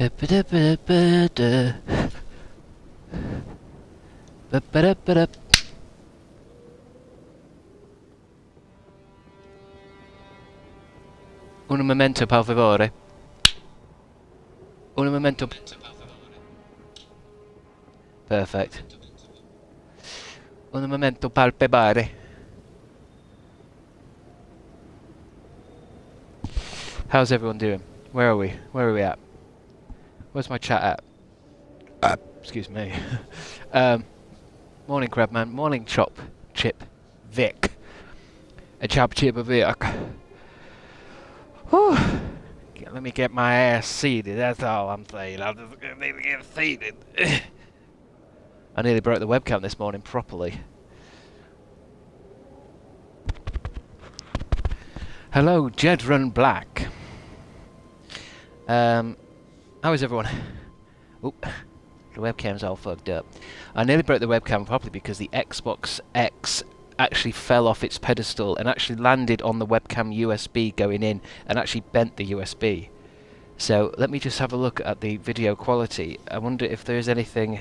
Un momento, per favore. Un momento. Perfect. Un momento palpebare. How's everyone doing? Where are we? Where are we at? Where's my chat at? Excuse me. Morning, Crabman. Morning, Chip, Vic. A chop chip of Vic. Whew. Let me get my ass seated. That's all I'm saying. I just need to get seated. I nearly broke the webcam this morning properly. Hello, Jedrun Black. How is everyone? Oop, the webcam's all fucked up. I nearly broke the webcam properly because the Xbox X actually fell off its pedestal and actually landed on the webcam USB going in and actually bent the USB. So let me just have a look at the video quality. I wonder if there is anything...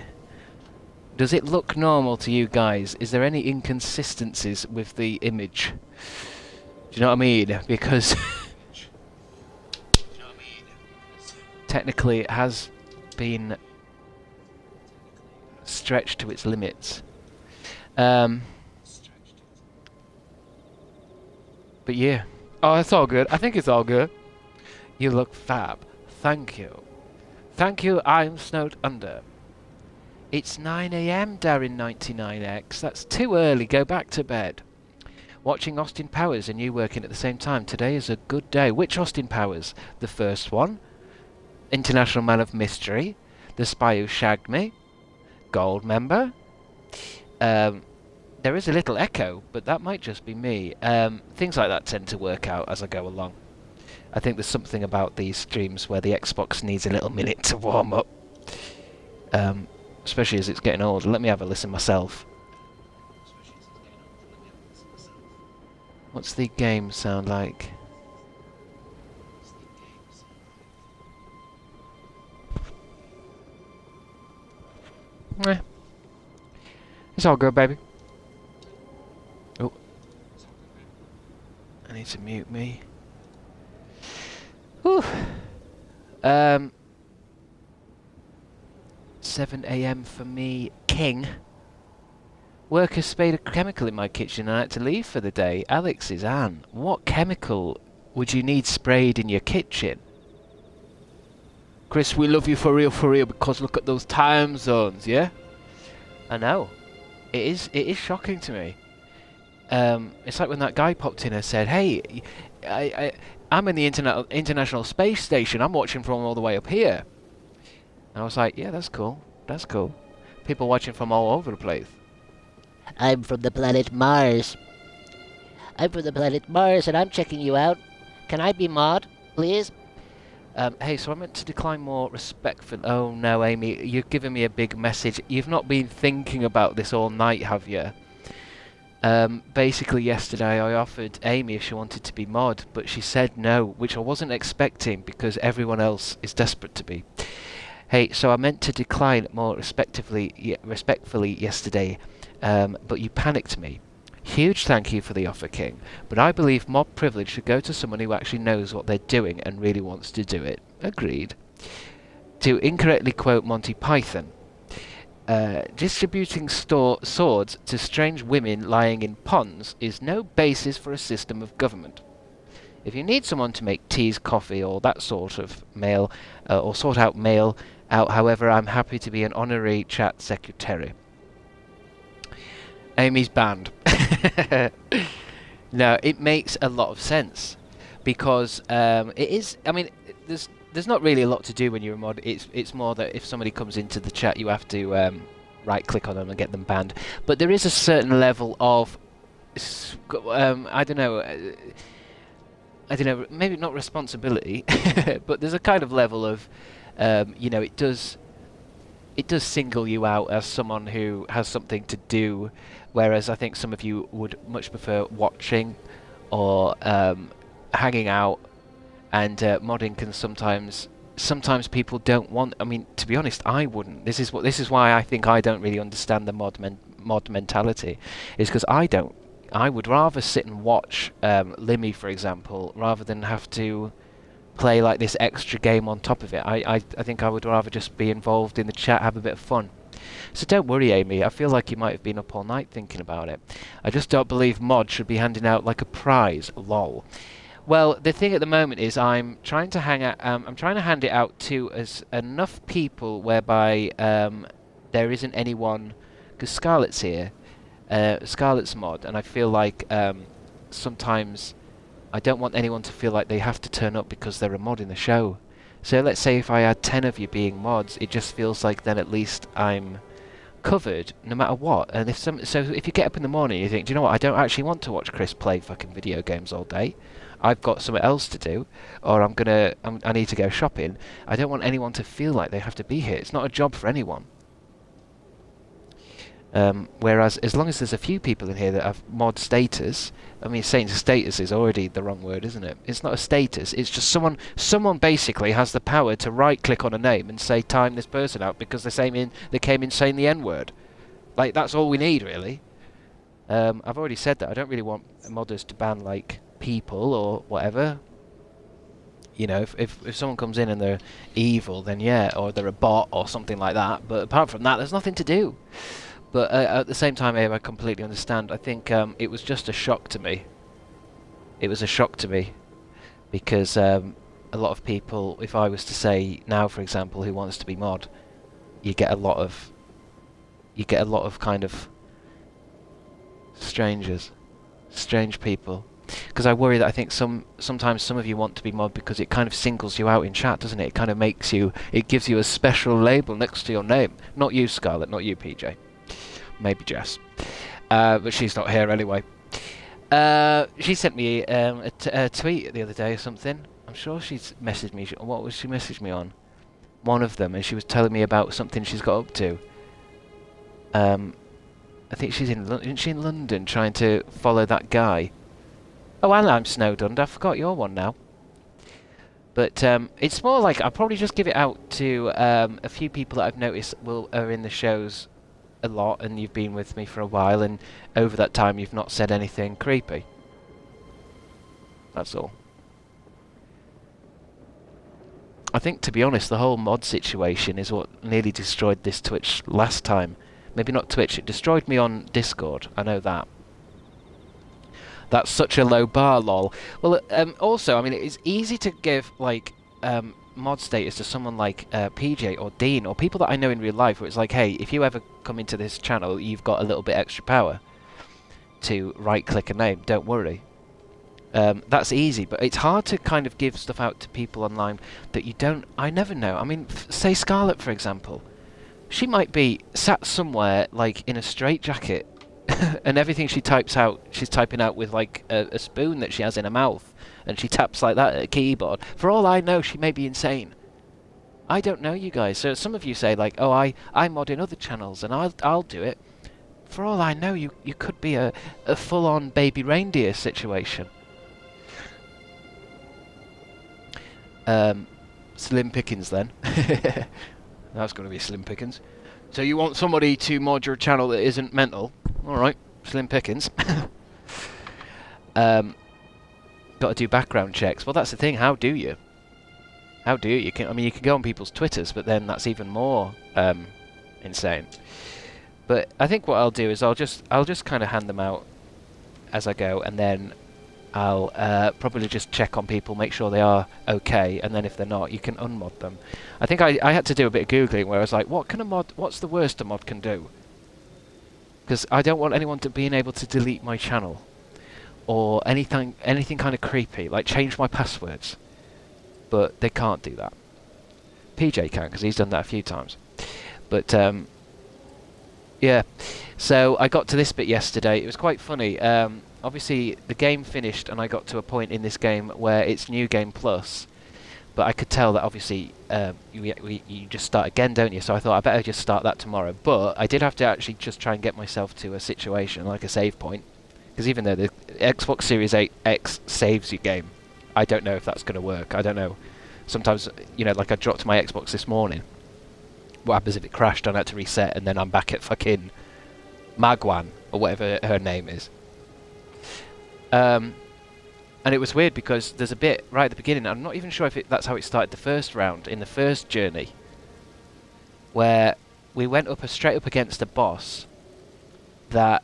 Does it look normal to you guys? Is there any inconsistencies with the image? Do you know what I mean? Because technically it has been stretched to its limits. But yeah. Oh, it's all good. I think it's all good. You look fab. Thank you. Thank you, I'm snowed under. It's 9 AM, Darren99X. That's too early. Go back to bed. Watching Austin Powers and you working at the same time. Today is a good day. Which Austin Powers? The first one. International Man of Mystery. The Spy Who Shagged Me. Gold member. There is a little echo, but that might just be me. Things like that tend to work out as I go along. I think there's something about these streams where the Xbox needs a little minute to warm up. Especially as it's getting older. Let me have a listen myself. What's the game sound like? Eh. It's all good, baby. Oh. I need to mute me. Whew. 7 AM for me, King. Workers sprayed a chemical in my kitchen and I had to leave for the day. Alex is Anne. What chemical would you need sprayed in your kitchen? Chris, we love you for real, because look at those time zones, yeah? I know. It is shocking to me. It's like when that guy popped in and said, hey, I'm in the International Space Station. I'm watching from all the way up here. And I was like, yeah, that's cool. That's cool. People watching from all over the place. I'm from the planet Mars. I'm from the planet Mars and I'm checking you out. Can I be mod, please? Hey, so I meant to decline more respectful. Oh no, Amy, you've given me a big message. You've not been thinking about this all night, have you? Basically yesterday I offered Amy if she wanted to be mod, but she said no, which I wasn't expecting because everyone else is desperate to be. Hey, so I meant to decline more respectfully yesterday, but you panicked me. Huge thank you for the offer, King, but I believe mod privilege should go to someone who actually knows what they're doing and really wants to do it. Agreed. To incorrectly quote Monty Python, distributing swords to strange women lying in ponds is no basis for a system of government. If you need someone to make teas, coffee, or that sort of mail, or sort out mail out, however, I'm happy to be an honorary chat secretary. Amy's banned. No, it makes a lot of sense because it is. I mean, there's not really a lot to do when you're a mod. It's more that if somebody comes into the chat, you have to right click on them and get them banned. But there is a certain level of I don't know, maybe not responsibility, but there's a kind of level of you know, it does single you out as someone who has something to do, whereas I think some of you would much prefer watching or hanging out, and modding can sometimes sometimes people don't want. I mean, to be honest, I wouldn't. This is why I think I don't really understand the mod mentality, is because I don't. I would rather sit and watch Limmy, for example, rather than have to play like this extra game on top of it. I think I would rather just be involved in the chat, have a bit of fun. So don't worry, Amy. I feel like you might have been up all night thinking about it. I just don't believe mods should be handing out like a prize. Lol. Well, the thing at the moment is I'm trying to I'm trying to hand it out to as enough people whereby there isn't anyone, because Scarlett's here, Scarlett's mod, and I feel like sometimes I don't want anyone to feel like they have to turn up because they're a mod in the show. So let's say if I had 10 of you being mods, it just feels like then at least I'm covered no matter what. And so if you get up in the morning and you think, do you know what, I don't actually want to watch Chris play fucking video games all day. I've got something else to do, or I need to go shopping. I don't want anyone to feel like they have to be here. It's not a job for anyone. Whereas as long as there's a few people in here that have mod status, I mean, saying status is already the wrong word, isn't it? It's not a status, it's just someone basically has the power to right click on a name and say time this person out because they came in saying the N-word. Like, that's all we need, really. I've already said that I don't really want modders to ban like people or whatever. You know, if someone comes in and they're evil, then yeah, or they're a bot or something like that. But apart from that, there's nothing to do. But at the same time, Abe, I completely understand. I think it was just a shock to me. It was a shock to me because a lot of people, if I was to say now, for example, who wants to be mod, you get a lot of kind of strange people. Because I worry that I think sometimes some of you want to be mod because it kind of singles you out in chat, doesn't it? It kind of it gives you a special label next to your name. Not you, Scarlett, not you, PJ. Maybe Jess. But she's not here anyway. She sent me a tweet the other day or something. I'm sure she's messaged me. What was she messaged me on? One of them, and she was telling me about something she's got up to. I think isn't she in London trying to follow that guy? Oh, and I'm snowed under. I forgot your one now. But it's more like I'll probably just give it out to a few people that I've noticed are in the shows a lot, and you've been with me for a while, and over that time you've not said anything creepy. That's all. I think, to be honest, the whole mod situation is what nearly destroyed this Twitch last time. Maybe not Twitch, it destroyed me on Discord, I know that. That's such a low bar, lol. Well, also, I mean, it's easy to give, like, mod status to someone like PJ or Dean, or people that I know in real life, where it's like, hey, if you ever come into this channel, you've got a little bit extra power to right-click a name, don't worry. That's easy, but it's hard to kind of give stuff out to people online that you don't... I never know. I mean, say Scarlett, for example. She might be sat somewhere, like, in a straitjacket, and everything she types out, she's typing out with, like, a spoon that she has in her mouth, and she taps like that at a keyboard. For all I know, she may be insane. I don't know, you guys. So some of you say, like, oh, I mod in other channels, and I'll do it. For all I know, you could be a full-on baby reindeer situation. Slim pickings, then. That's going to be slim pickings. So you want somebody to mod your channel that isn't mental? Alright, slim pickings. Got to do background checks. Well, that's the thing. How do you? How do you? I mean, you can go on people's Twitters, but then that's even more insane. But I think what I'll do is I'll just kind of hand them out as I go, and then I'll probably just check on people, make sure they are okay, and then if they're not, you can unmod them. I think I had to do a bit of googling where I was like, what's the worst a mod can do? Because I don't want anyone to being able to delete my channel or anything kind of creepy, like change my passwords. But they can't do that. PJ can, because he's done that a few times. But yeah, so I got to this bit yesterday. It was quite funny. Obviously, the game finished, and I got to a point in this game where it's New Game Plus. But I could tell that obviously you just start again, don't you? So I thought I better just start that tomorrow. But I did have to actually just try and get myself to a situation, like a save point. Because even though the Xbox Series 8X saves your game, I don't know if that's going to work. I don't know. Sometimes, you know, like I dropped my Xbox this morning. What happens if it crashed? I had to reset, and then I'm back at fucking Magwan, or whatever her name is. And it was weird because there's a bit right at the beginning, I'm not even sure if that's how it started the first round, in the first journey, where we went straight up against a boss that,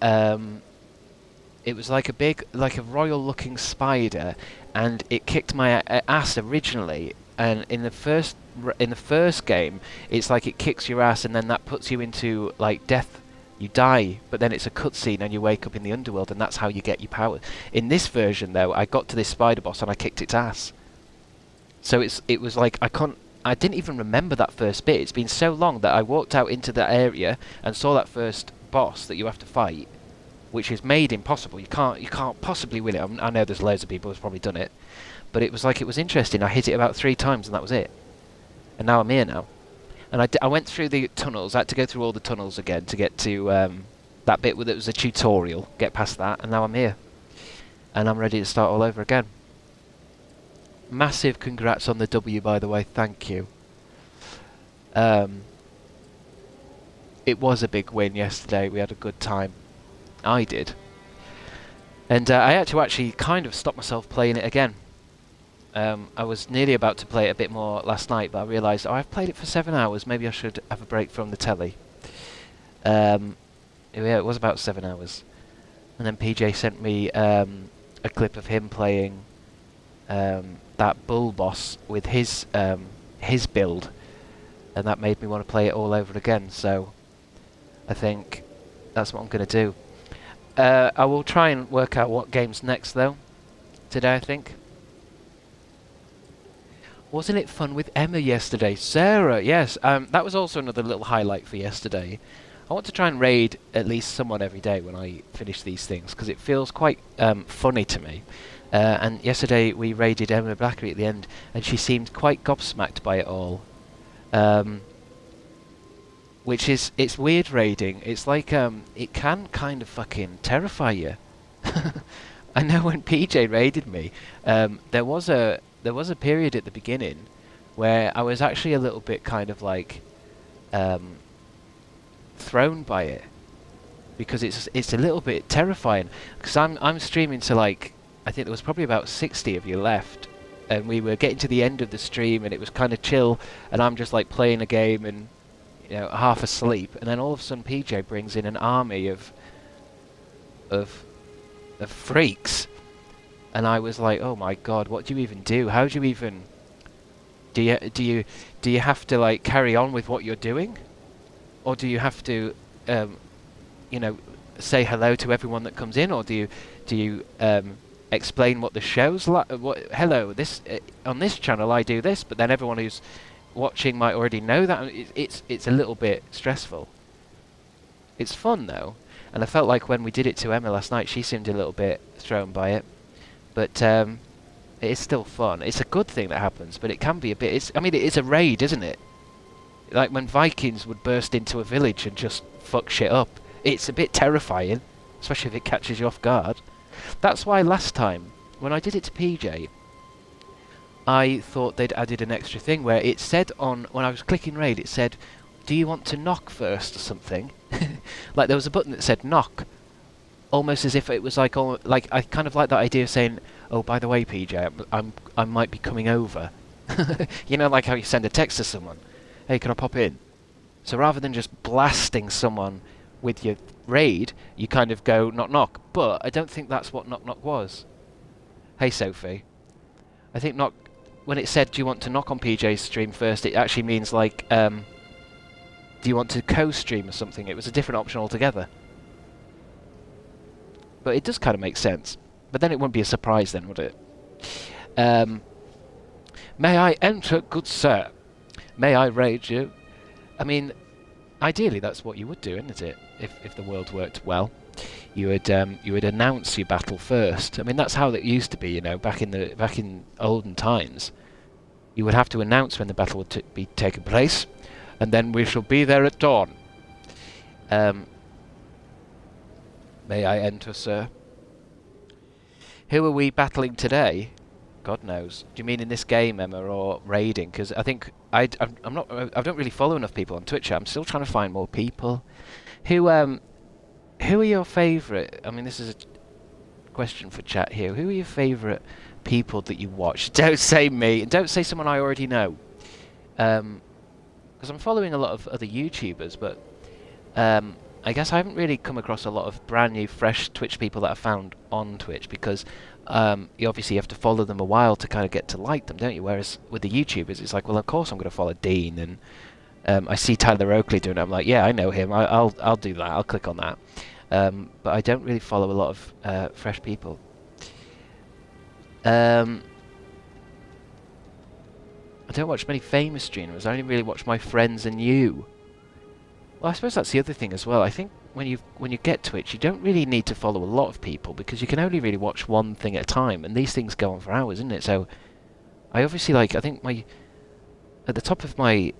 it was like a royal-looking spider, and it kicked my ass originally. And in the first game, it's like it kicks your ass, and then that puts you into like death. You die, but then it's a cutscene, and you wake up in the underworld, and that's how you get your power. In this version, though, I got to this spider boss, and I kicked its ass. So it was like I didn't even remember that first bit. It's been so long that I walked out into that area and saw that first boss that you have to fight, which is made impossible. You can't possibly win it. I know there's loads of people who've probably done it, but it was like, it was interesting. I hit it about 3 times, and that was it. And now I'm here now. And I went through the tunnels. I had to go through all the tunnels again to get to that bit where it was a tutorial. Get past that, and now I'm here. And I'm ready to start all over again. Massive congrats on the W, by the way. Thank you. It was a big win yesterday. We had a good time. I did. And I had to actually kind of stop myself playing it again. I was nearly about to play it a bit more last night, but I realised, I've played it for 7 hours, maybe I should have a break from the telly. Yeah, it was about 7 hours. And then PJ sent me a clip of him playing that bull boss with his build, and that made me want to play it all over again, so I think that's what I'm going to do. I will try and work out what game's next, though, today, I think. Wasn't it fun with Emma yesterday? Sarah, yes. That was also another little highlight for yesterday. I want to try and raid at least someone every day when I finish these things, because it feels quite funny to me. And yesterday we raided Emma Blackery at the end, and she seemed quite gobsmacked by it all. Which is, it's weird raiding. It's like, it can kind of fucking terrify you. I know when PJ raided me, there was a period at the beginning where I was actually a little bit kind of like thrown by it, because it's a little bit terrifying. Because I'm streaming to, like, I think there was probably about 60 of you left, and we were getting to the end of the stream, and it was kind of chill, and I'm just like playing a game and, you know, half asleep, and then all of a sudden PJ brings in an army of freaks. And I was like, oh my god, what do you even do? How do you even... Do you have to, like, carry on with what you're doing? Or do you have to, you know, say hello to everyone that comes in? Or do you explain what the show's like? Hello, this on this channel I do this, but then everyone who's watching might already know that. It's a little bit stressful. It's fun, though. And I felt like when we did it to Emma last night, she seemed a little bit thrown by it. But it is still fun. It's a good thing that happens, but it can be a bit... I mean, it is a raid, isn't it? Like when Vikings would burst into a village and just fuck shit up. It's a bit terrifying, especially if it catches you off guard. That's why last time, when I did it to PJ, I thought they'd added an extra thing where it said when I was clicking raid, it said, do you want to knock first or something? Like there was a button that said knock. Almost as if it was like, I kind of like that idea of saying, oh, by the way, PJ, I might be coming over. You know, like how you send a text to someone. Hey, can I pop in? So rather than just blasting someone with your raid, you kind of go knock knock. But I don't think that's what knock knock was. Hey, Sophie. I think knock, when it said, do you want to knock on PJ's stream first, it actually means like, do you want to co-stream or something? It was a different option altogether. But it does kind of make sense. But then it wouldn't be a surprise then, would it? May I enter, good sir? May I raid you? I mean, ideally that's what you would do, isn't it? If the world worked well, you would announce your battle first. I mean, that's how it used to be, you know, back in olden times. You would have to announce when the battle would be taking place, and then we shall be there at dawn. May I enter, sir? Who are we battling today? God knows. Do you mean in this game, Emma, or raiding? Because I think I'm not. I don't really follow enough people on Twitch. I'm still trying to find more people. Who are your favourite? I mean, this is a question for chat here. Who are your favourite people that you watch? Don't say me. Don't say someone I already know. Because I'm following a lot of other YouTubers, but I guess I haven't really come across a lot of brand new, fresh Twitch people that I found on Twitch, because you obviously have to follow them a while to kind of get to like them, don't you? Whereas with the YouTubers, it's like, well, of course I'm going to follow Dean, and I see Tyler Oakley doing it. I'm like, yeah, I know him. I'll do that. I'll click on that. But I don't really follow a lot of fresh people. I don't watch many famous streamers. I only really watch my friends and you. Well, I suppose that's the other thing as well. I think when you get Twitch, you don't really need to follow a lot of people, because you can only really watch one thing at a time, and these things go on for hours, isn't it? So I obviously I think at the top of my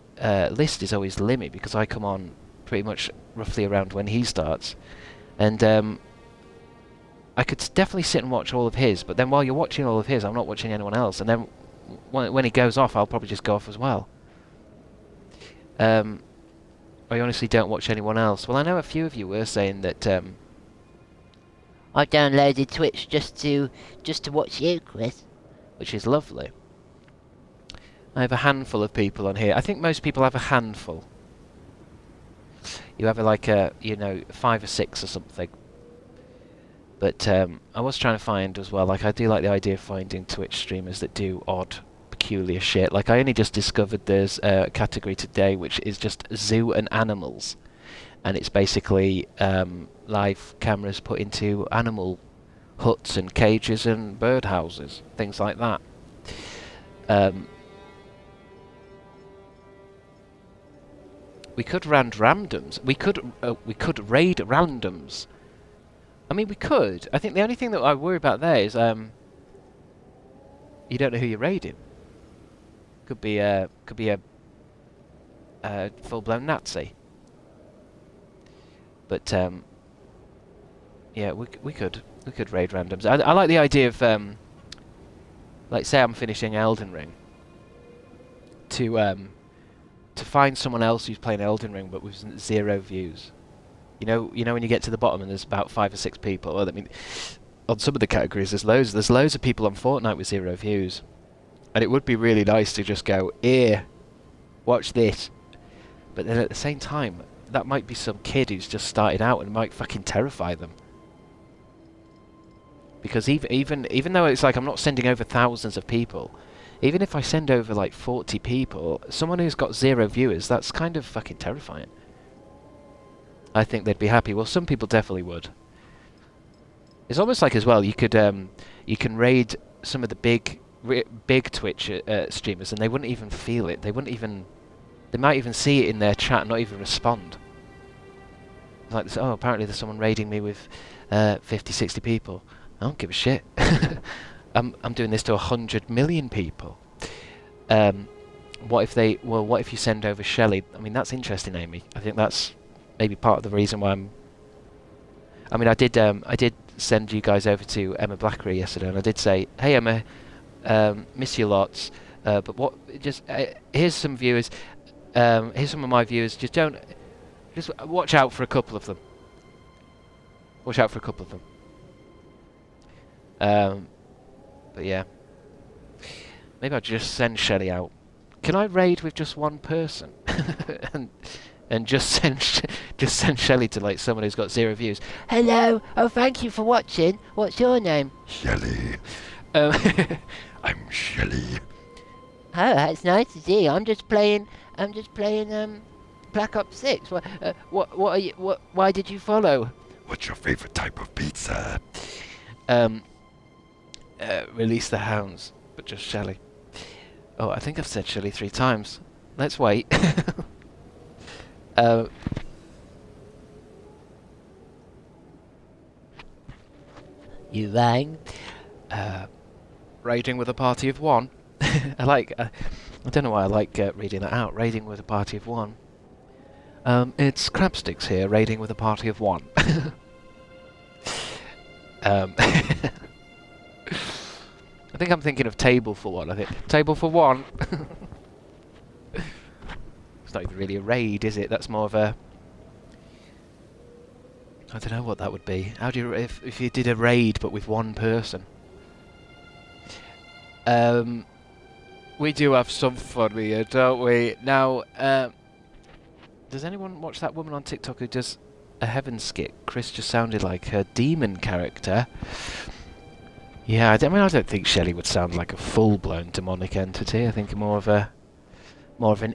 list is always Limmy, because I come on pretty much roughly around when he starts, and I could definitely sit and watch all of his, but then while you're watching all of his, I'm not watching anyone else, and then when he goes off, I'll probably just go off as well. I honestly don't watch anyone else. Well, I know a few of you were saying that I downloaded Twitch just to watch you, Chris. which is lovely. I have a handful of people on here. I think most people have a handful. You have like a, 5 or 6 or something. But I was trying to find as well, like, I do like the idea of finding Twitch streamers that do odd, peculiar shit. Like, I only just discovered there's a category today which is just zoo and animals, and it's basically live cameras put into animal huts and cages and bird houses, things like that. We could raid randoms. We could raid randoms. I mean, we could. I think the only thing that I worry about there is you don't know who you're raiding. Could be a full-blown Nazi. But yeah, we could raid randoms. I like the idea of like, say I'm finishing Elden Ring, to find someone else who's playing Elden Ring but with 0 views. You know when you get to the bottom and there's about 5 or 6 people. Well, I mean, on some of the categories there's loads. There's loads of people on Fortnite with 0 views, and it would be really nice to just go, here, watch this. But then at the same time, that might be some kid who's just started out and might fucking terrify them. Because even though it's like I'm not sending over thousands of people, even if I send over like 40 people, someone who's got 0 viewers, that's kind of fucking terrifying. I think they'd be happy. Well, some people definitely would. It's almost like as well, you can raid some of the big Twitch streamers, and they wouldn't even feel it. They might even see it in their chat and not even respond. It's like this, oh, apparently there's someone raiding me with 50, 60 people. I don't give a shit. I'm doing this to 100 million people. What if you send over Shelley? I mean, that's interesting, Amy. I think that's maybe part of the reason why I did send you guys over to Emma Blackery yesterday, and I did say, hey Emma, miss you lots, but here's some viewers, here's some of my viewers, just watch out for a couple of them. Watch out for a couple of them. But yeah, maybe I'll just send Shelley out. Can I raid with just one person? and just send Shelley to like someone who's got 0 views. Hello. Oh, thank you for watching. What's your name? Shelley. I'm Shelley. Oh, that's nice to see. I'm just playing Black Ops 6. Why did you follow? What's your favorite type of pizza? Release the hounds, but just Shelley. Oh, I think I've said Shelley 3 times. Let's wait. You rang? Raiding with a party of 1. I don't know why I like reading that out. Raiding with a party of 1. It's Crabstickz here, raiding with a party of 1. I think I'm thinking of table for one. I think table for one. It's not even really a raid, is it? That's more of a... I don't know what that would be. How do you... If you did a raid but with one person? We do have some fun here, don't we? Now, does anyone watch that woman on TikTok who does a heaven skit? Chris just sounded like her demon character. Yeah, I don't think Shelley would sound like a full-blown demonic entity. I think more of an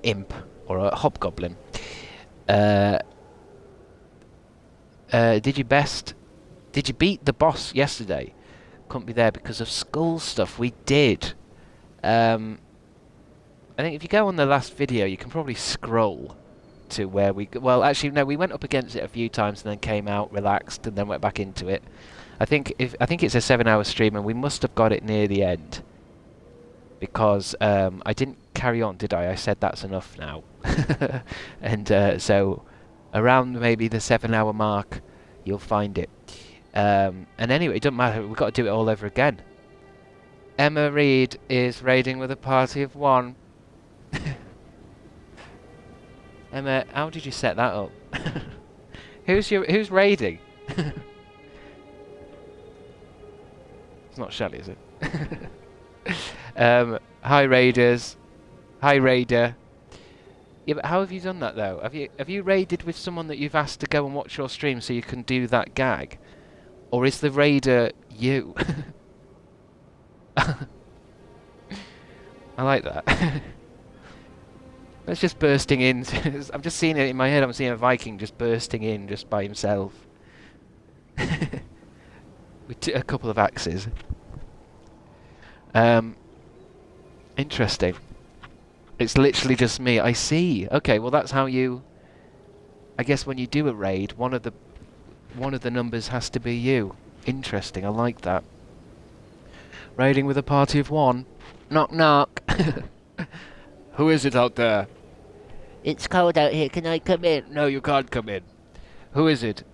imp or a hobgoblin. Did you beat the boss yesterday? Couldn't be there because of school stuff. We did. I think if you go on the last video, you can probably scroll to where we... Well, actually, no, we went up against it a few times and then came out, relaxed, and then went back into it. I think it's a 7-hour stream, and we must have got it near the end. Because I didn't carry on, did I? I said that's enough now. And so around maybe the 7-hour mark, you'll find it. And anyway, it doesn't matter. We've got to do it all over again. Emma Reed is raiding with a party of one. Emma, how did you set that up? Who's raiding? It's not Shelley, is it? Hi raiders. Hi raider. Yeah, but how have you done that though? Have you raided with someone that you've asked to go and watch your stream so you can do that gag? Or is the raider you? I like that. That's just bursting in. I'm just seeing it in my head. I'm seeing a Viking just bursting in just by himself. With a couple of axes. Interesting. It's literally just me. I see. Okay, well that's how you... I guess when you do a raid, one of the numbers has to be you. Interesting. I like that. Raiding with a party of one. Knock knock. Who is it out there? It's cold out here. Can I come in? No, you can't come in. Who is it?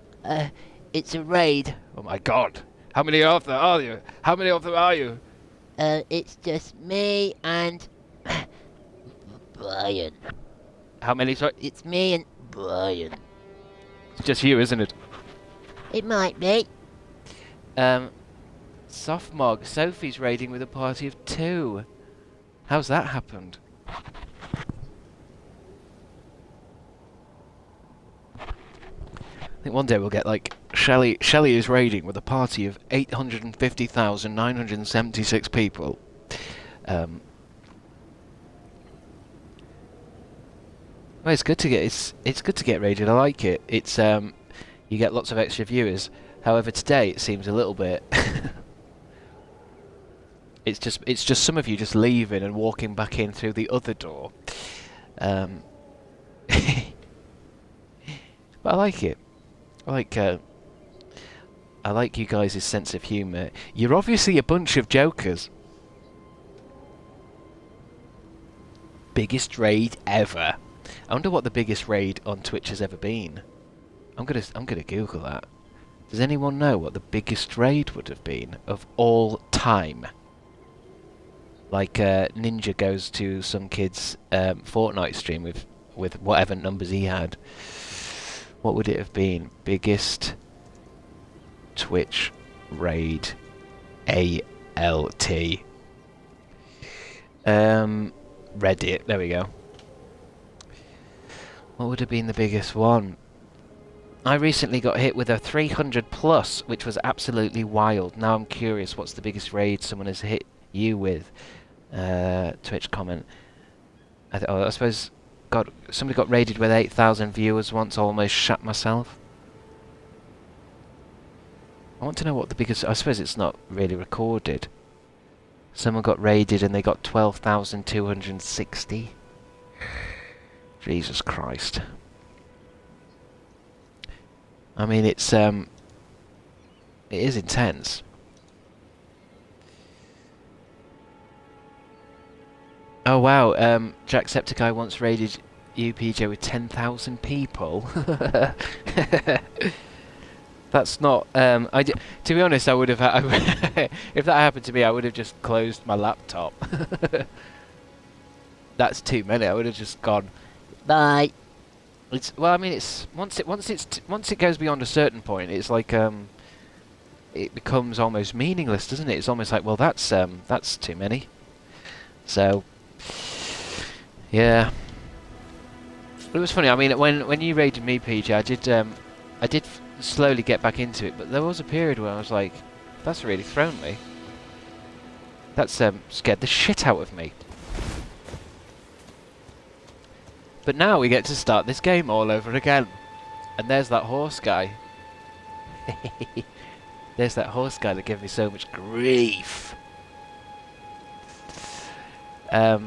It's a raid. Oh my god. How many of them are you? How many of them are you? It's just me and Brian. How many, sorry? It's me and Brian. It's just you, isn't it? It might be. Softmog, Sophie's raiding with a party of 2. How's that happened? I think one day we'll get like Shelley is raiding with a party of 850,976 people. Well, it's good to get it's good to get raided. I like it. It's you get lots of extra viewers. However, today it seems a little bit. It's just some of you just leaving and walking back in through the other door. But I like it. I like you guys' sense of humour. You're obviously a bunch of jokers. Biggest raid ever. I wonder what the biggest raid on Twitch has ever been. I'm gonna Google that. Does anyone know what the biggest raid would have been of all time? Like Ninja goes to some kid's Fortnite stream with whatever numbers he had. What would it have been? Biggest Twitch raid ALT. Reddit. There we go. What would have been the biggest one? I recently got hit with a 300 plus, which was absolutely wild. Now I'm curious, what's the biggest raid someone has hit you with? Twitch comment. I suppose somebody got raided with 8,000 viewers once. I almost shat myself. I want to know what the biggest... I suppose it's not really recorded. Someone got raided and they got 12,260. Jesus Christ. I mean, it is intense. Oh wow, Jacksepticeye once raided UPJ with 10,000 people. That's not. To be honest, I would have. If that happened to me, I would have just closed my laptop. That's too many. I would have just gone. Bye. It's well. I mean, it's once it goes beyond a certain point, it's like it becomes almost meaningless, doesn't it? It's almost like, well, that's too many. So, yeah. But it was funny. I mean, when you raided me, PJ, I did slowly get back into it, but there was a period where I was like, that's really thrown me. That's scared the shit out of me. But now we get to start this game all over again. And there's that horse guy. There's that horse guy that gave me so much grief. But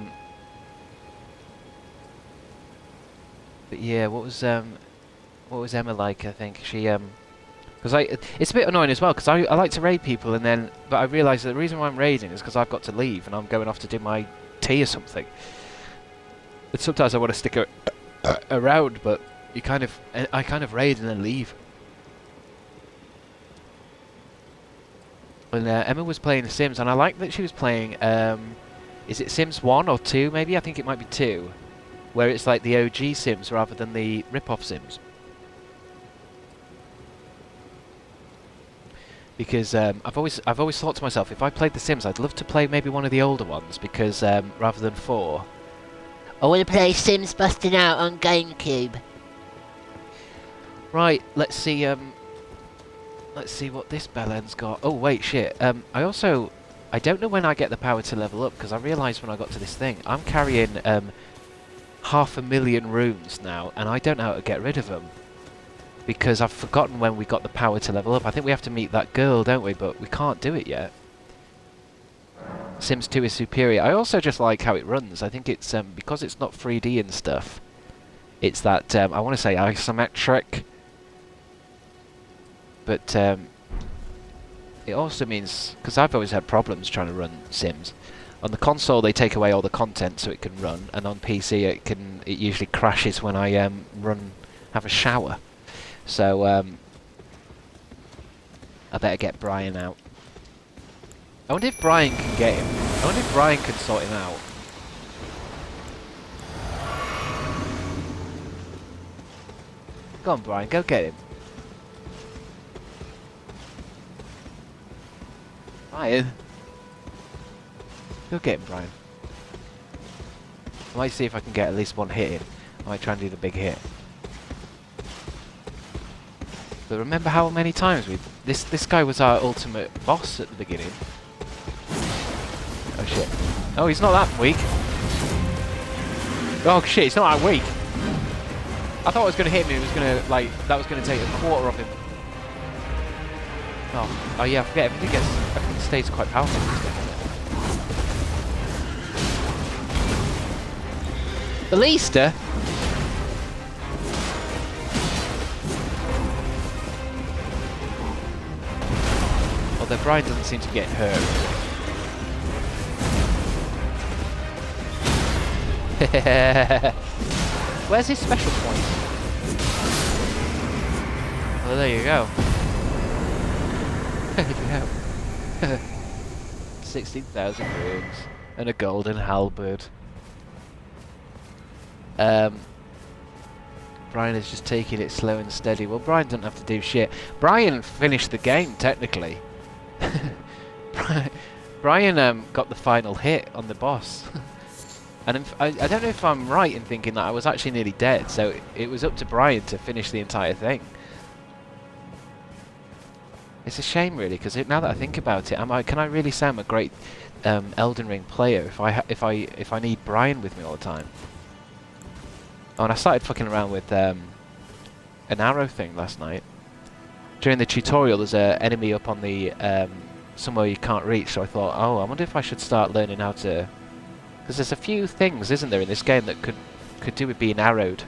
yeah, what was Emma like? I think she because it's a bit annoying as well because I like to raid people but I realise that the reason why I'm raiding is because I've got to leave and I'm going off to do my tea or something. But sometimes I want to stick around, but I kind of raid and then leave. And Emma was playing The Sims, and I like that she was playing. Is it Sims 1 or 2? Maybe I think it might be 2, where it's like the OG Sims rather than the rip-off Sims. Because I've always thought to myself, if I played The Sims, I'd love to play maybe one of the older ones, because rather than 4. I want to play Sims Busting Out on GameCube. Right, let's see. Let's see what this bellend's got. Oh wait, shit. I don't know when I get the power to level up because I realised when I got to this thing, I'm carrying 500,000 runes now, and I don't know how to get rid of them because I've forgotten when we got the power to level up. I think we have to meet that girl, don't we? But we can't do it yet. Sims 2 is superior. I also just like how it runs. I think it's because it's not 3D and stuff. It's that I want to say isometric, but it also means because I've always had problems trying to run Sims. On the console, they take away all the content so it can run, and on PC, it usually crashes when I have a shower. So I better get Brian out. I wonder if Brian can get him. I wonder if Brian can sort him out. Go on, Brian, go get him. Brian. Go get him, Brian. I might see if I can get at least one hit in. I might try and do the big hit. But remember how many times this guy was our ultimate boss at the beginning. Oh shit. Oh, he's not that weak. Oh shit, he's not that weak. I thought I was going to hit him, it was going to, like, that was going to take a quarter of him. Oh yeah, I forget, everything stays quite powerful. Ballista? Although Brian doesn't seem to get hurt. Where's his special point? Well, there you go. There you go. 16,000 runes and a golden halberd. Brian is just taking it slow and steady. Well, Brian doesn't have to do shit. Brian finished the game, technically. Brian got the final hit on the boss. And I don't know if I'm right in thinking that I was actually nearly dead, so it was up to Brian to finish the entire thing. It's a shame, really, because now that I think about it, can I really say I'm a great Elden Ring player if I need Brian with me all the time? Oh, and I started fucking around with an arrow thing last night. During the tutorial, there's an enemy up on the somewhere you can't reach, so I thought, oh, I wonder if I should start learning how to. Because there's a few things, isn't there, in this game that could do with being arrowed.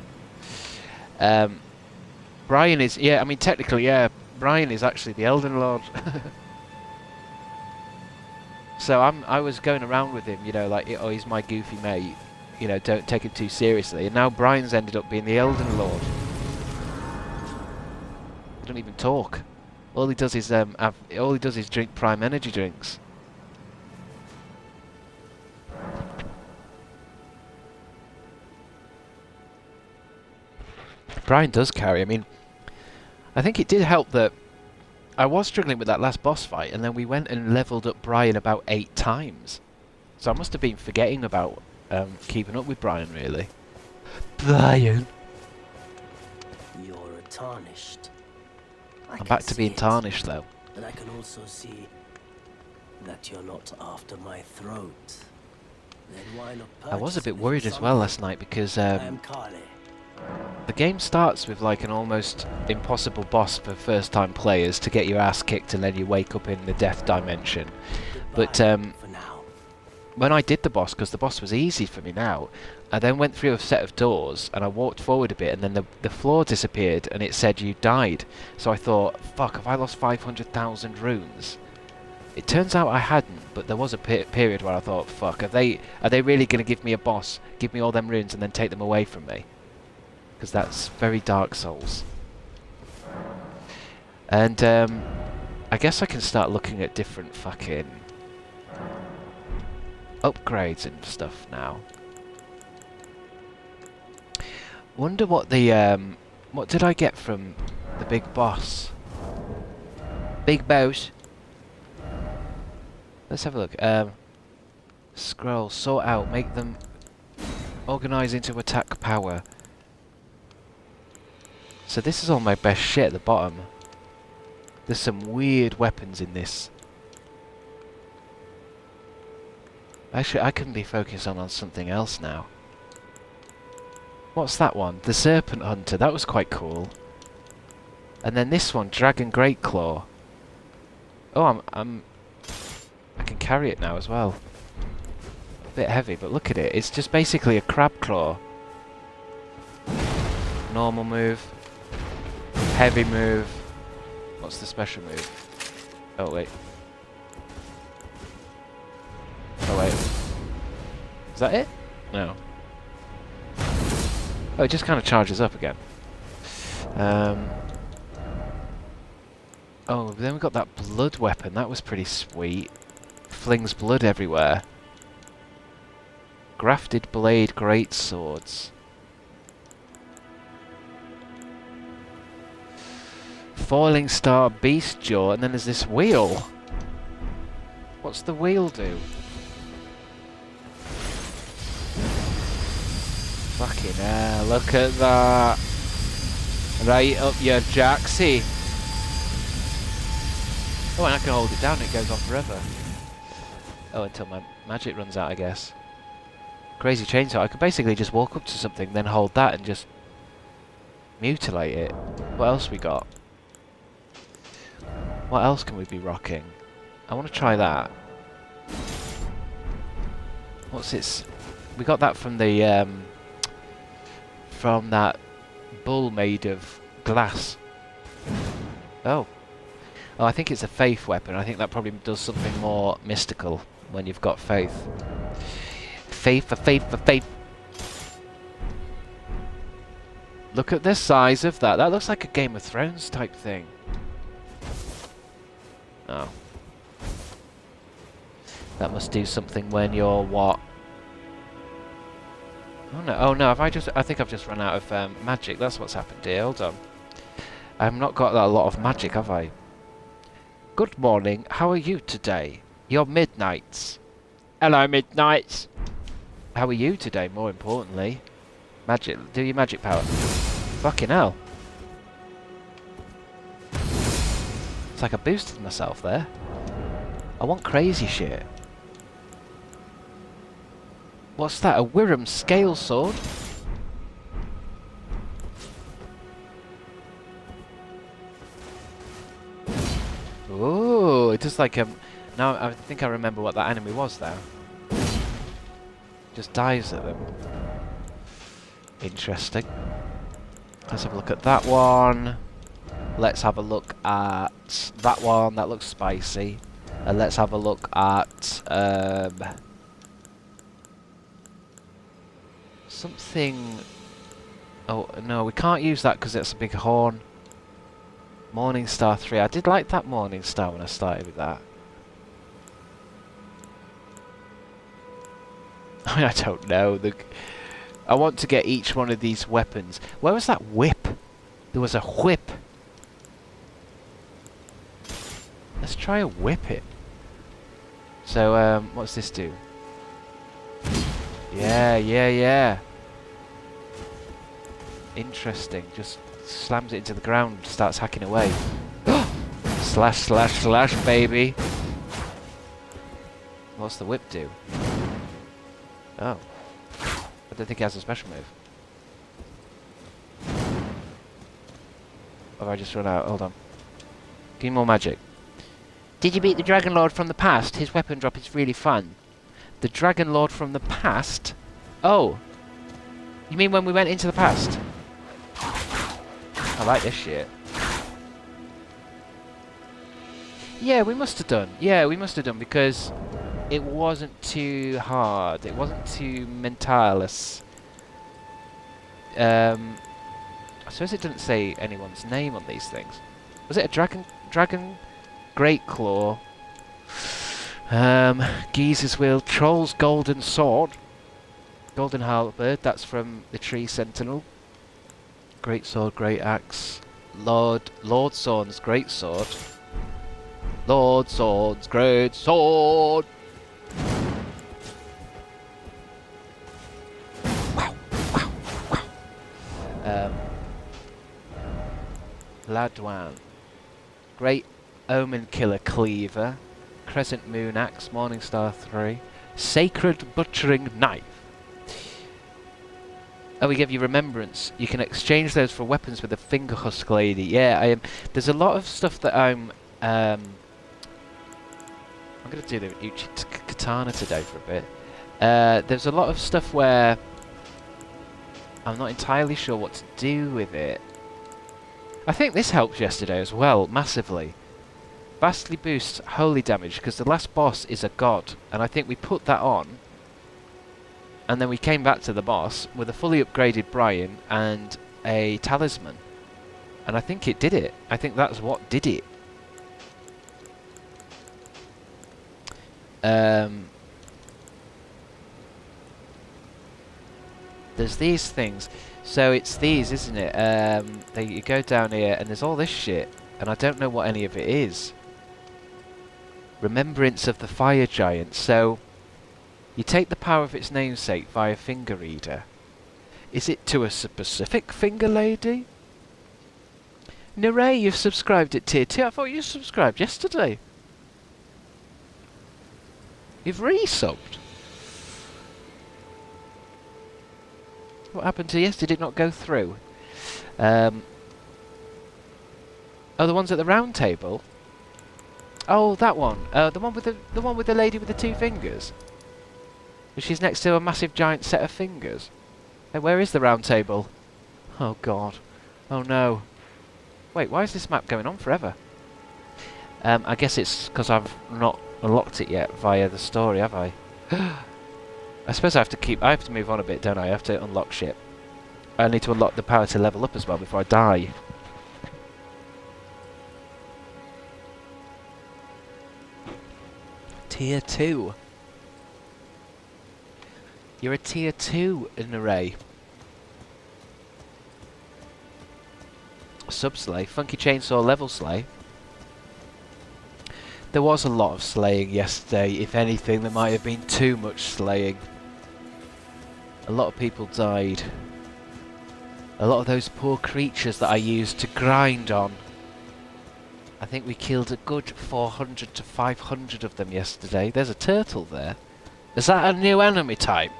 Brian is, yeah, I mean, technically, yeah, Brian is actually the Elden Lord. So I was going around with him, you know, like, oh, he's my goofy mate, you know, don't take him too seriously. And now Brian's ended up being the Elden Lord. He doesn't even talk. All he does is all he does is drink Prime energy drinks. Brian does carry. I mean, I think it did help that I was struggling with that last boss fight, and then we went and leveled up Brian about 8 times. So I must have been forgetting about keeping up with Brian, really. Brian. You're tarnished. I'm back to being tarnished, though. But I can also see that you're not after my throat. Then why not I was a purchase bit it worried with as well something? last night because I am Carly. the game starts with like an almost impossible boss for first-time players to get your ass kicked, and then you wake up in the death dimension. But Goodbye for now. when I did the boss, because the boss was easy for me now, I then went through a set of doors and I walked forward a bit, and then the floor disappeared and it said you died. So I thought, fuck, have I lost 500,000 runes? It turns out I hadn't, but there was a period where I thought, fuck, are they really going to give me a boss, give me all them runes and then take them away from me? Because that's very Dark Souls. And I guess I can start looking at different fucking upgrades and stuff now. Wonder what the what did I get from the big boss? Big boss. Let's have a look. Scroll, sort out, make them organize into attack power. So this is all my best shit at the bottom. There's some weird weapons in this. Actually, I can be focused on something else now. What's that one? The Serpent Hunter. That was quite cool. And then this one, Dragon Great Claw. Oh, I can carry it now as well. A bit heavy, but look at it. It's just basically a crab claw. Normal move. Heavy move. What's the special move? Oh, wait. Oh, wait. Is that it? No. Oh, it just kind of charges up again. Oh, then we got that blood weapon. That was pretty sweet. Flings blood everywhere. Grafted blade great swords. Foiling star beast jaw, and then there's this wheel. What's the wheel do? Fucking hell, look at that. Right up your jacksy. Oh, and I can hold it down and it goes on forever. Oh, until my magic runs out, I guess. Crazy chainsaw. I could basically just walk up to something, then hold that and just mutilate it. What else we got? What else can we be rocking? I want to try that. What's its... We got that from the... from that bull made of glass. Oh. Oh, I think it's a faith weapon. I think that probably does something more mystical when you've got faith. Faith for faith for faith. Look at the size of that. That looks like a Game of Thrones type thing. Oh. That must do something when you're what? Oh no, oh no, I think I've just run out of magic. That's what's happened here. Hold on. I've not got a lot of magic, have I? Good morning, how are you today? You're Midnights. Hello, Midnights. How are you today, more importantly? Magic, do your magic power. Fucking hell. It's like I boosted myself there. I want crazy shit. What's that, a Wirram scale sword? Ooh, it does like a... Now I think I remember what that enemy was now. Just dives at them. Interesting. Let's have a look at that one. Let's have a look at that one. That looks spicy. And let's have a look at... something... Oh, no, we can't use that because it's a big horn. Morning Star 3. I did like that Morning Star when I started with that. I mean, I don't know. I want to get each one of these weapons. Where was that whip? There was a whip. Let's try a whip it. So, what's this do? Yeah. Interesting. Just slams it into the ground, starts hacking away. Slash, baby. What's the whip do? Oh. I don't think it has a special move. Or have I just run out? Hold on. Give me more magic. Did you beat the Dragon Lord from the past? His weapon drop is really fun. The Dragon Lord from the past? Oh. You mean when we went into the past? I like this shit. Yeah, we must have done. Yeah, we must have done because it wasn't too hard. It wasn't too mentalist. I suppose it didn't say anyone's name on these things. Was it a dragon Great Claw? Geezer's Will, Troll's Golden Sword, Golden Halberd, that's from the Tree Sentinel. Great Sword, Great Axe, Lord Sorn's Great Sword. Lord Sword's Great Sword! Ladwan. Great Omen Killer Cleaver. Crescent Moon Axe, Morning Star 3. Sacred Butchering Knife. Oh, we give you Remembrance. You can exchange those for weapons with the Finger Husk Lady. Yeah, there's a lot of stuff that I'm going to do the Uchi Katana today for a bit. There's a lot of stuff where I'm not entirely sure what to do with it. I think this helped yesterday as well, massively. Vastly boosts holy damage, because the last boss is a god, and I think we put that on, and then we came back to the boss with a fully upgraded Brian and a talisman. And I think it did it. I think that's what did it. There's these things. So it's these, isn't it? You go down here and there's all this shit, and I don't know what any of it is. Remembrance of the Fire Giant. So you take the power of its namesake via Finger Reader. Is it to a specific finger lady? Neray, you've subscribed at tier 2. I thought you subscribed yesterday. You've resubbed. What happened to yesterday? Did it not go through? Oh, the ones at the round table. Oh, that one. The one with the lady with the 2 fingers. She's next to a massive giant set of fingers. Hey, where is the round table? Oh God. Oh no. Wait, why is this map going on forever? I guess it's because I've not unlocked it yet via the story, have I? I suppose I have to move on a bit, don't I? I have to unlock shit. I need to unlock the power to level up as well before I die. Tier 2. You're a tier 2 in an array. Sub-slay. Funky Chainsaw level slay. There was a lot of slaying yesterday. If anything, there might have been too much slaying. A lot of people died. A lot of those poor creatures that I used to grind on. I think we killed a good 400 to 500 of them yesterday. There's a turtle there. Is that a new enemy type?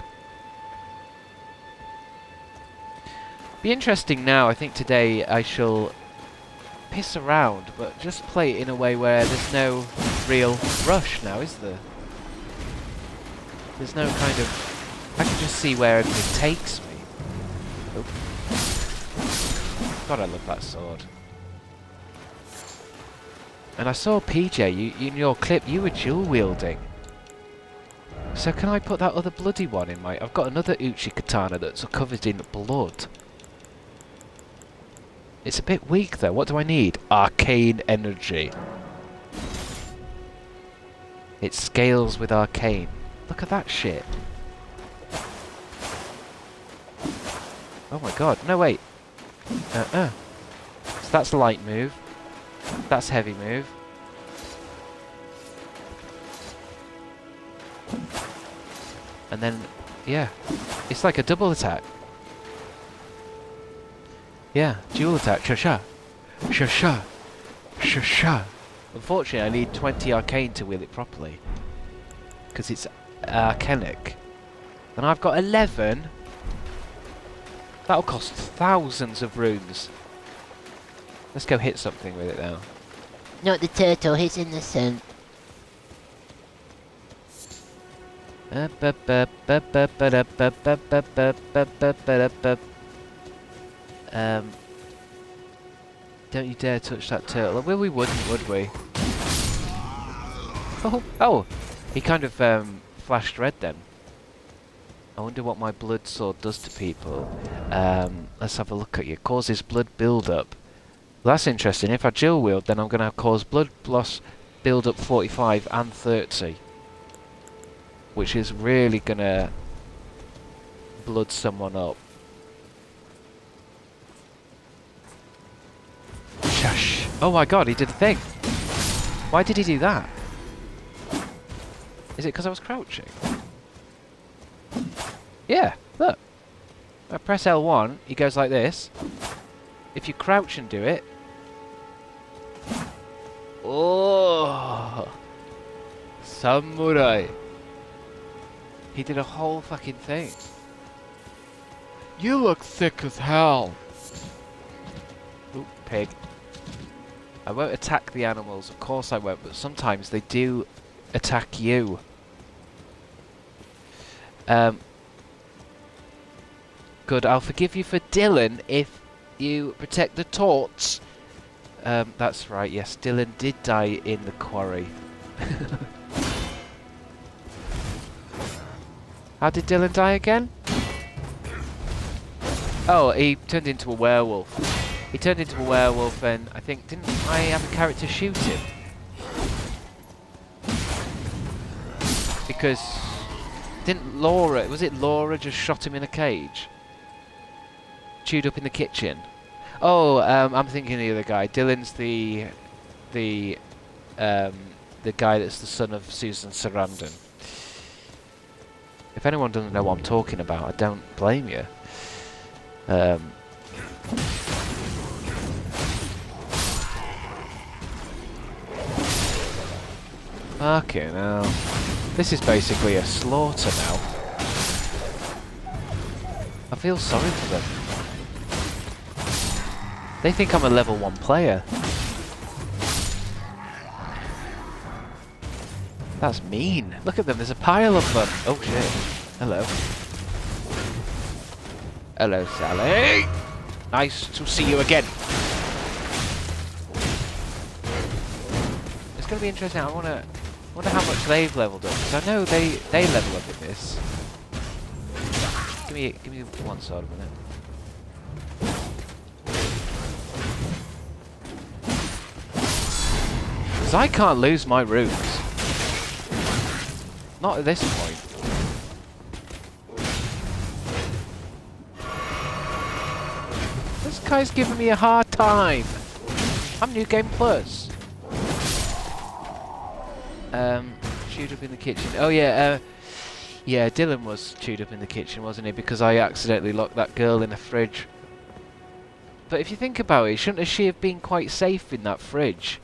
Be interesting now. I think today I shall piss around, but just play it in a way where there's no real rush now, is there? There's no kind of... I can just see where everything takes me. Oh. God, I love that sword. And I saw PJ, you in your clip, you were dual wielding. So can I put that other bloody one in my... I've got another Uchi katana that's covered in blood. It's a bit weak though. What do I need? Arcane energy. It scales with arcane. Look at that shit. Oh my god. No, wait. So that's light move. That's heavy move. And then, yeah. It's like a double attack. Yeah, dual attack. Sha-sha. Sha-sha. Sha-sha. Unfortunately, I need 20 arcane to wield it properly. Because it's arcanic. And I've got 11. That'll cost thousands of runes. Let's go hit something with it now. Not the turtle, he's innocent. Don't you dare touch that turtle. Well, we wouldn't, would we? Oh! He kind of flashed red then. I wonder what my blood sword does to people. Let's have a look at you. Causes blood build-up. Well, that's interesting. If I dual wield, then I'm going to cause blood loss build-up 45 and 30. Which is really going to blood someone up. Shush. Oh my god, he did a thing. Why did he do that? Is it because I was crouching? Yeah, look. I press L1, he goes like this. If you crouch and do it... Oh! Samurai! He did a whole fucking thing. You look thick as hell! Oop, pig. I won't attack the animals, of course I won't, but sometimes they do attack you. Good, I'll forgive you for Dylan if you protect the torts. That's right, yes, Dylan did die in the quarry. How did Dylan die again? Oh, he turned into a werewolf. He turned into a werewolf and I think, didn't I have a character shoot him? Because, didn't Laura, was it Laura just shot him in a cage? Chewed up in the kitchen. Oh, I'm thinking the other guy. Dylan's the guy that's the son of Susan Sarandon. If anyone doesn't know what I'm talking about, I don't blame you. Fucking hell. This is basically a slaughter now. I feel sorry for them. They think I'm a level 1 player. That's mean. Look at them, there's a pile of them. Oh shit. Hello. Hello, Sally. Nice to see you again. It's gonna be interesting. I wonder how much they've leveled up, because I know they level up in this. Give me one sword a minute. Because I can't lose my runes. Not at this point. This guy's giving me a hard time. I'm New Game Plus. Chewed up in the kitchen. Oh yeah, yeah, Dylan was chewed up in the kitchen, wasn't he? Because I accidentally locked that girl in a fridge. But if you think about it, shouldn't she have been quite safe in that fridge?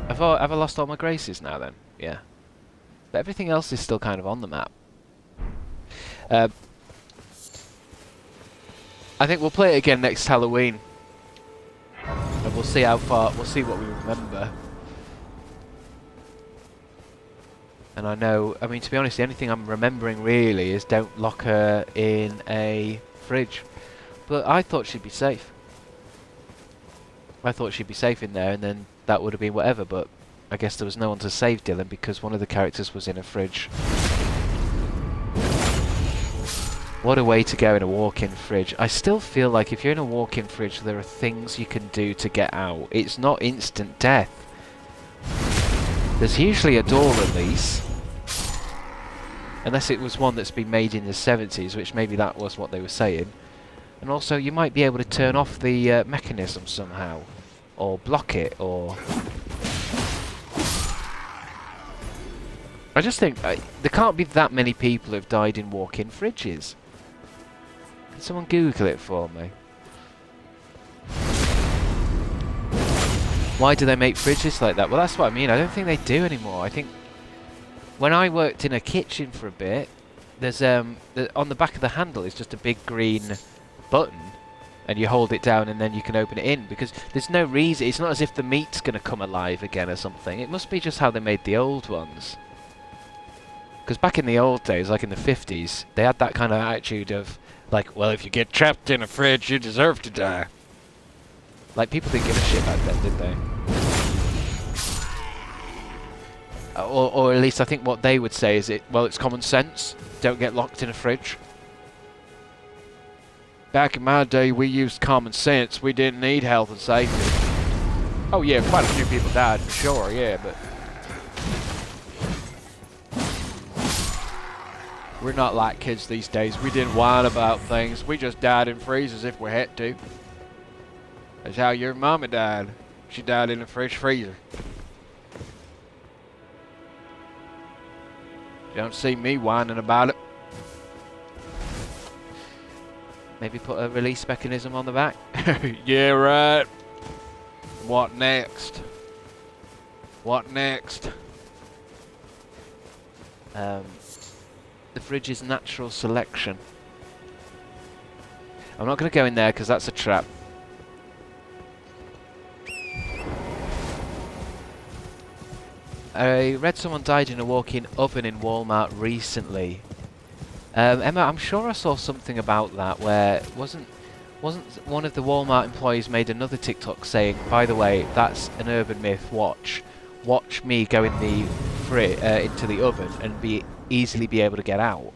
Have I lost all my graces now then? Yeah. But everything else is still kind of on the map. I think we'll play it again next Halloween. And we'll see how far, we'll see what we remember. And I know, I mean, to be honest, the only thing I'm remembering really is don't lock her in a fridge. But I thought she'd be safe. I thought she'd be safe in there, and then that would have been whatever, but I guess there was no one to save Dylan because one of the characters was in a fridge. What a way to go in a walk-in fridge. I still feel like if you're in a walk-in fridge, there are things you can do to get out. It's not instant death. There's usually a door release. Unless it was one that's been made in the 70s, which maybe that was what they were saying. And also, you might be able to turn off the mechanism somehow. Or block it, or... I just think there can't be that many people who've died in walk-in fridges. Can someone Google it for me? Why do they make fridges like that? Well, that's what I mean. I don't think they do anymore. I think when I worked in a kitchen for a bit, there's on the back of the handle is just a big green button, and you hold it down and then you can open it in, because there's no reason. It's not as if the meat's going to come alive again or something. It must be just how they made the old ones. Because back in the old days, like in the 50s, they had that kind of attitude of, like, well, if you get trapped in a fridge, you deserve to die. Like, people didn't give a shit back then, did they? Or at least I think what they would say is, well, it's common sense. Don't get locked in a fridge. Back in my day, we used common sense. We didn't need health and safety. Oh, yeah, quite a few people died, for sure, yeah, but... We're not like kids these days. We didn't whine about things. We just died in freezers if we had to. That's how your mama died. She died in a fridge freezer. You don't see me whining about it. Maybe put a release mechanism on the back. Yeah, right. What next? What next? The fridge's natural selection. I'm not going to go in there because that's a trap. I read someone died in a walk-in oven in Walmart recently. Emma, I'm sure I saw something about that where wasn't one of the Walmart employees made another TikTok saying, by the way, that's an urban myth, watch me go in the into the oven and easily be able to get out.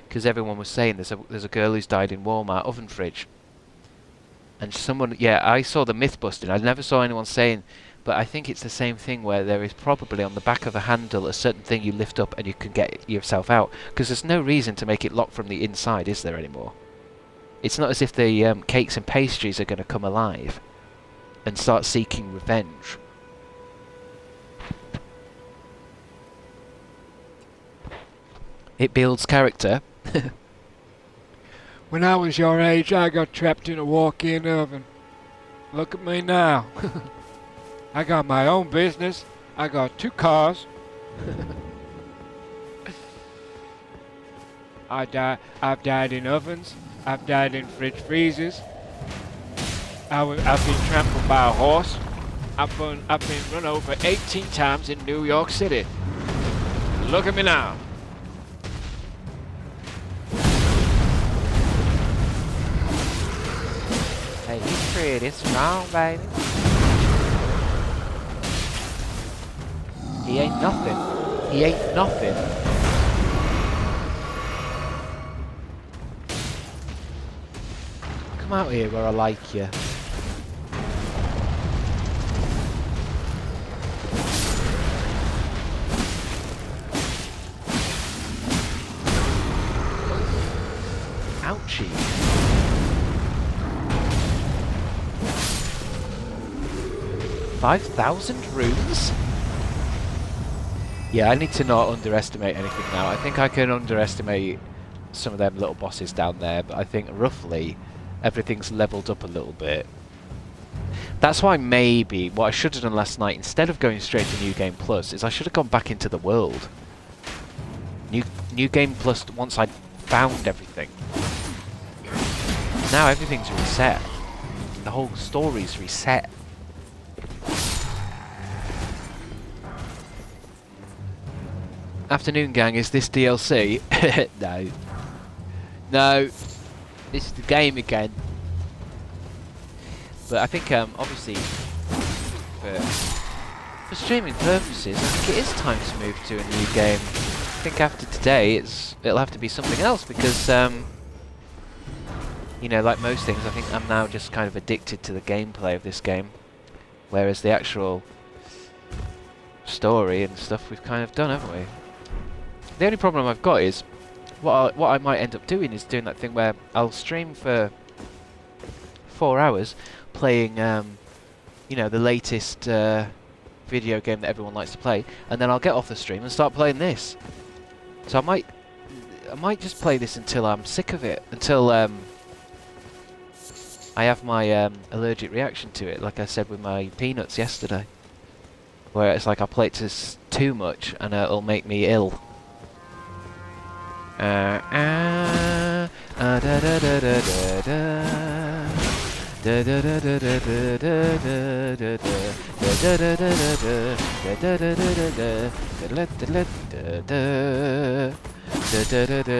Because everyone was saying there's a girl who's died in Walmart oven fridge. And someone, yeah, I saw the myth busting. I never saw anyone saying, but I think it's the same thing where there is probably on the back of a handle a certain thing you lift up and you can get yourself out. Because there's no reason to make it lock from the inside, is there anymore? It's not as if the cakes and pastries are going to come alive and start seeking revenge. It builds character. When I was your age, I got trapped in a walk-in oven. Look at me now. I got my own business. I got 2 cars. I've died in ovens. I've died in fridge freezers. I've been trampled by a horse. I've been run over 18 times in New York City. Look at me now. Hey, he's pretty strong, baby. He ain't nothing. He ain't nothing. Come out here where I like you. Ouchie. $5,000 runes? Yeah, I need to not underestimate anything now. I think I can underestimate some of them little bosses down there, but I think roughly everything's leveled up a little bit. That's why maybe what I should have done last night, instead of going straight to New Game Plus, is I should have gone back into the world. New Game Plus once I'd found everything. Now everything's reset. The whole story's reset. Afternoon Gang, is this DLC? No. No. This is the game again. But I think, obviously, For streaming purposes, I think it is time to move to a new game. I think after today, it'll have to be something else because, you know, like most things, I think I'm now just kind of addicted to the gameplay of this game, whereas the actual story and stuff we've kind of done, haven't we? The only problem I've got is what I might end up doing is doing that thing where I'll stream for 4 hours playing, you know, the latest video game that everyone likes to play, and then I'll get off the stream and start playing this. So I might just play this until I'm sick of it, until I have my allergic reaction to it, like I said with my peanuts yesterday, where it's like I play it too much and it'll make me ill. Da da da da da da. Da da da da da da da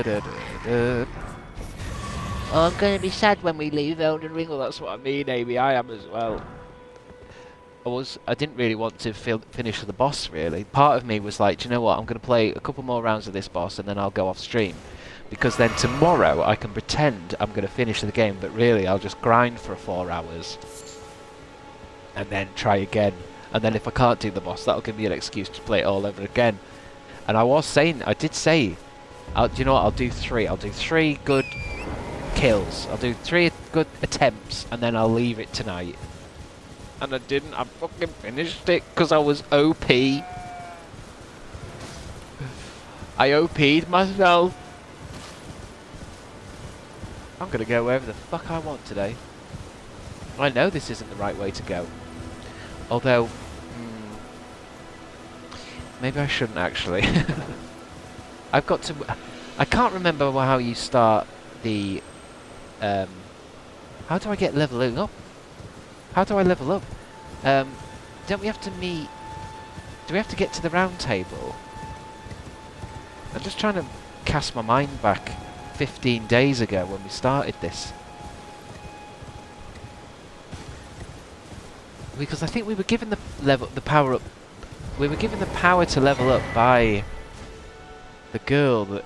da da. Oh, I'm gonna be sad when we leave Elden Ring. Well, that's what I mean, Amy. I am as well. I didn't really want to finish the boss, really. Part of me was like, do you know what? I'm going to play a couple more rounds of this boss and then I'll go off stream. Because then tomorrow I can pretend I'm going to finish the game, but really I'll just grind for 4 hours. And then try again. And then if I can't do the boss, that'll give me an excuse to play it all over again. And I did say, do you know what? I'll do 3. I'll do 3 good kills. I'll do 3 good attempts and then I'll leave it tonight. And I didn't. I fucking finished it because I was OP. I OP'd myself. I'm gonna go wherever the fuck I want today. I know this isn't the right way to go. Although, maybe I shouldn't actually. I've got to. I can't remember how you start the. How do I get leveling up? How do I level up? Don't we have to meet... Do we have to get to the round table? I'm just trying to cast my mind back 15 days ago when we started this. Because I think we were given the power up... We were given the power to level up by the girl that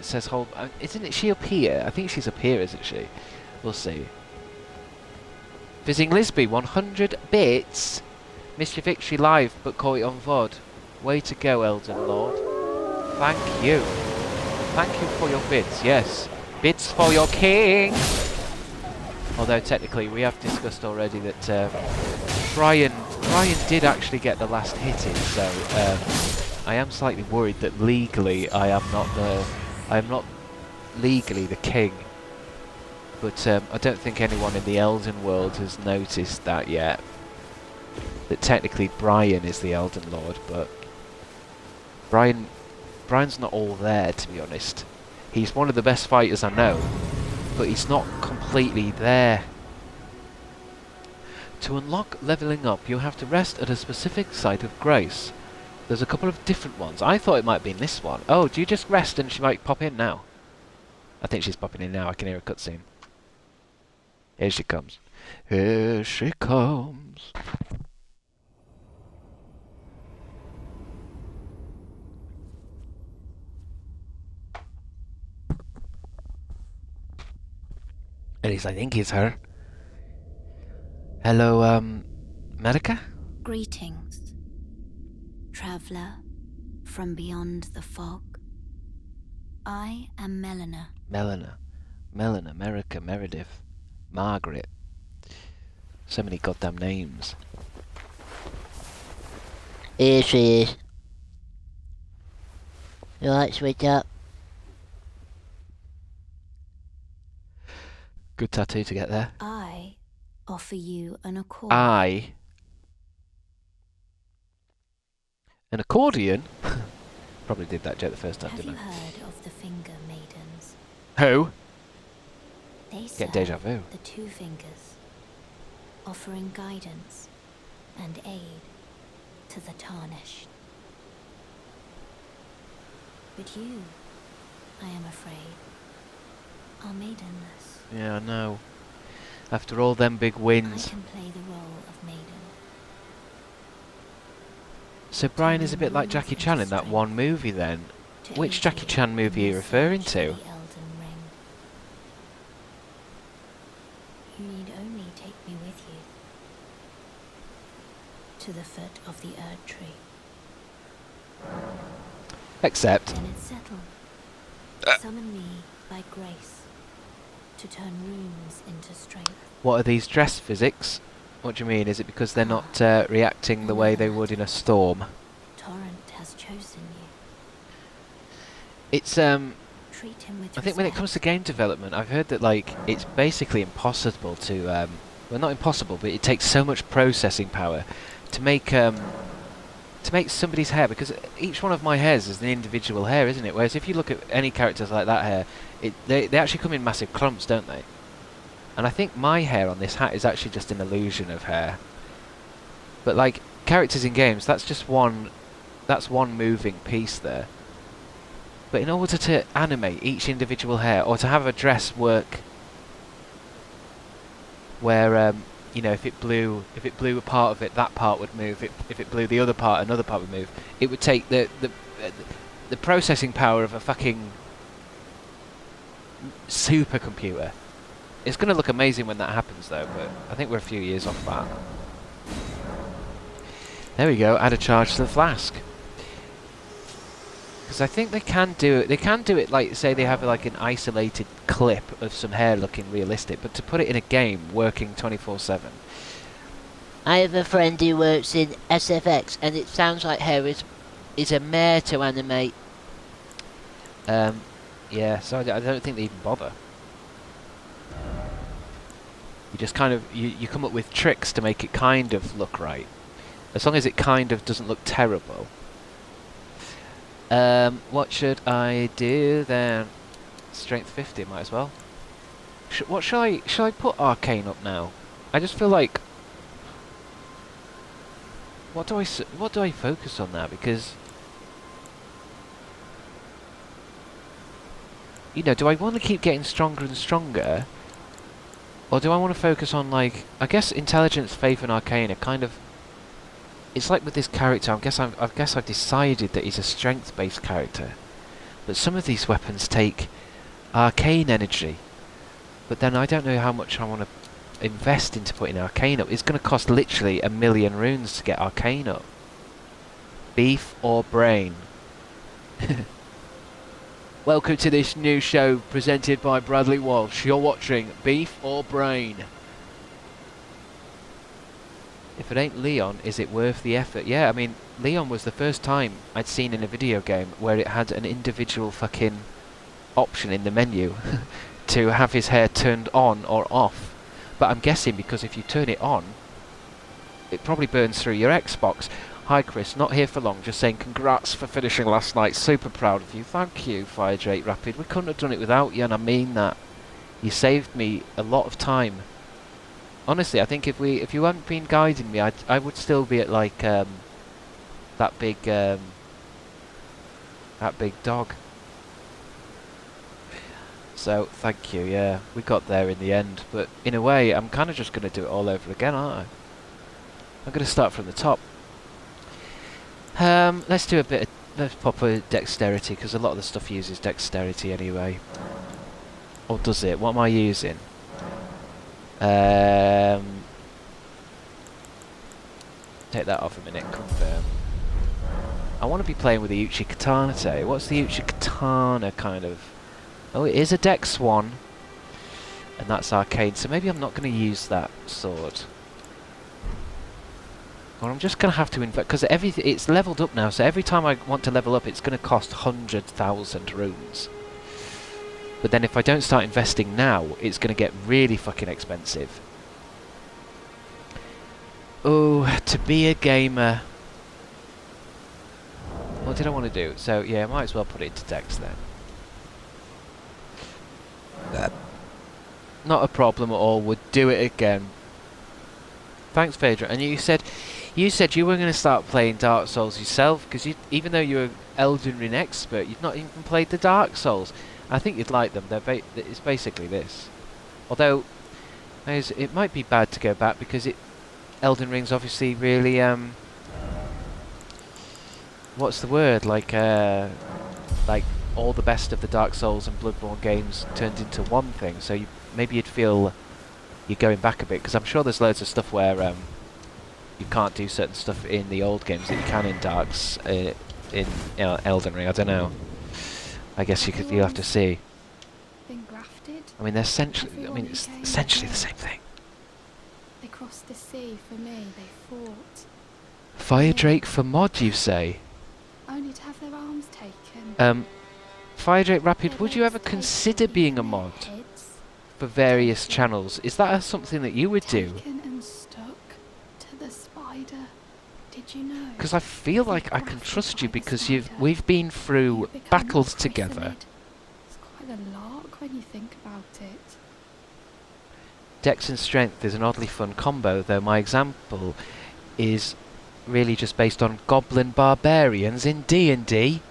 says hold... isn't she up here? I think she's up here, isn't she? We'll see. Visiting Lisby, 100 bits. Missed your victory live, but caught it on VOD. Way to go, Elden Lord. Thank you. Thank you for your bits, yes. Bits for your king! Although technically we have discussed already that Brian did actually get the last hit in, so I am slightly worried that legally I am not legally the king. But I don't think anyone in the Elden world has noticed that yet. That technically Brian is the Elden Lord, but Brian's not all there, to be honest. He's one of the best fighters I know, but he's not completely there. To unlock leveling up, you have to rest at a specific site of grace. There's a couple of different ones. I thought it might be in this one. Oh, do you just rest and she might pop in now? I think she's popping in now. I can hear a cutscene. Here she comes. Here she comes. At least I think it's her. Hello, Medica? Greetings, traveller from beyond the fog. I am Melina. Melina, America, Meredith, Margaret. So many goddamn names. Here she is. You like switch up? Good tattoo to get there. I offer you an accord. An accordion? Probably did that joke the first time, Have you didn't I? heard of the Finger Maidens? Who? They Get deja vu. the Two Fingers, offering guidance and aid to the tarnished. But you, I am afraid, are maidenless. Yeah, I know. After all them big I wins. can play the role of maiden, So Brian is a bit like Jackie Chan in that one movie then. Which Jackie Chan movie are you referring to? You need only take me with you to the foot of the Erd tree. Except, Then it's settled. Summon me by grace to turn runes into strength. what are these dress physics? What do you mean? Is it because they're not reacting the way they would in a storm? Torrent has chosen you. It's Treat him with I think when it comes to game development, I've heard that like it's basically impossible to well, not impossible, but it takes so much processing power to make somebody's hair, because each one of my hairs is an individual hair, isn't it? Whereas if you look at any characters like that hair, they actually come in massive clumps, don't they? And I think my hair on this hat is actually just an illusion of hair. But like characters in games, that's one moving piece there. But in order to animate each individual hair, or to have a dress work where you know, if it blew a part of it, that part would move. If it blew the other part, another part would move. It would take the processing power of a fucking supercomputer. It's going to look amazing when that happens, though. But I think we're a few years off that. There we go. Add a charge to the flask. Because I think they can do it. They can do it like, say, they have like an isolated clip of some hair looking realistic, but to put it in a game working 24/7. I have a friend who works in SFX, and it sounds like hair is a mare to animate. Yeah, so I don't think they even bother. You just kind of you come up with tricks to make it kind of look right, as long as it kind of doesn't look terrible. What should I do then? Strength 50, might as well. What shall I put Arcane up now? I just feel like, what do I focus on now? Because, you know, do I want to keep getting stronger and stronger, or do I want to focus on, like, I guess Intelligence, Faith, and Arcane are kind of. It's like with this character, I guess I've decided that he's a strength-based character. But some of these weapons take arcane energy. But then I don't know how much I want to invest into putting arcane up. It's going to cost literally 1,000,000 runes to get arcane up. Beef or brain? Welcome to this new show presented by Bradley Walsh. You're watching Beef or Brain. If it ain't Leon, is it worth the effort? Yeah, I mean, Leon was the first time I'd seen in a video game where it had an individual fucking option in the menu to have his hair turned on or off. But I'm guessing because if you turn it on, it probably burns through your Xbox. Hi Chris, not here for long, just saying congrats for finishing last night. Super proud of you. Thank you, Fire Drake Rapid. We couldn't have done it without you, and I mean that. You saved me a lot of time. Honestly, I think if you hadn't been guiding me, I would still be at like that big dog. So thank you. Yeah, we got there in the end. But in a way, I'm kind of just going to do it all over again, aren't I? I'm going to start from the top. Let's do a bit of proper dexterity, because a lot of the stuff uses dexterity anyway. Or does it? What am I using? Take that off a minute, confirm. I want to be playing with the Uchi Katana today. What's the Uchi Katana kind of... Oh, it is a dex one. And that's arcane, so maybe I'm not going to use that sword. Or I'm just going to have to invest, because it's leveled up now, so every time I want to level up, it's going to cost 100,000 runes. But then if I don't start investing now, it's going to get really fucking expensive. Oh, to be a gamer. What did I want to do? So, yeah, I might as well put it into dex then. Not a problem at all. Would do it again. Thanks, Phaedra. And you said you were going to start playing Dark Souls yourself, because even though you're an Elden Ring expert, you've not even played the Dark Souls. I think you'd like them. It's basically this. Although, it might be bad to go back, because Elden Ring's obviously really what's the word? Like all the best of the Dark Souls and Bloodborne games turned into one thing. So maybe you'd feel you're going back a bit, because I'm sure there's loads of stuff where you can't do certain stuff in the old games that you can in Darks, in Elden Ring. I don't know. I guess you'll have to see. Been grafted. I mean, it's essentially the same thing. They crossed the sea for me. They fought. Fire Drake for mod, you say? Only to have their arms taken. Fire Drake Rapid, would you ever consider being a mod for various channels? Is that something that you would do? Taken and stuck to the spider. Did you know? Because I feel like I can trust you, because we've been through battles together. It's quite a lark when you think about it. Dex and Strength is an oddly fun combo, though my example is really just based on Goblin Barbarians in D&D.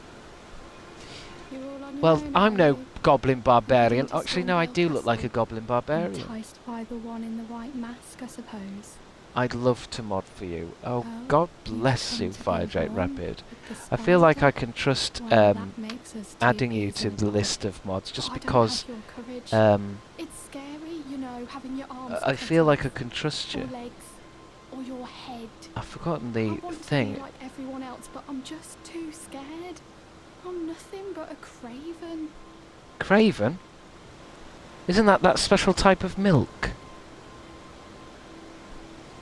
You're all on your Well, own, I'm are no you? Goblin Barbarian. Into Actually, no, I do look like a Goblin Barbarian. Enticed by the one in the white mask, I suppose. I'd love to mod for you. Oh, Oh, God you've bless come you, to be Fire Drake one Rapid. with the I feel like I spider. can trust Well, that makes us two adding you peas to in a the pod. list of mods, just But I don't because have your courage. It's scary, you know, having your arms I feel cut like I off, can trust or you. legs, or your head. I've forgotten I the want to be thing. like everyone else, but I'm just too scared. I'm nothing but a craven. Craven? Isn't that special type of milk?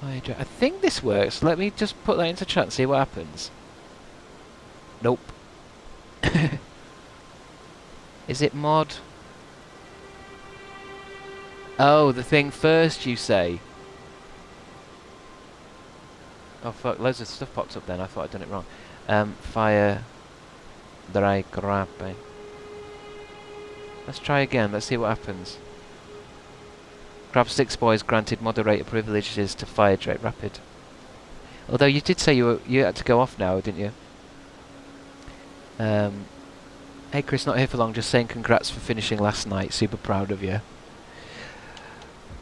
I think this works. Let me just put that into chat and see what happens. Nope. Is it mod? Oh, the thing first, you say? Oh fuck, loads of stuff popped up then. I thought I'd done it wrong. Fire Drake Rapid. Let's try again. Let's see what happens. Crabstickz boys granted moderator privileges to Fire Drake Rapid. Although you did say you had to go off now, didn't you? Hey Chris, not here for long. Just saying congrats for finishing last night. Super proud of you.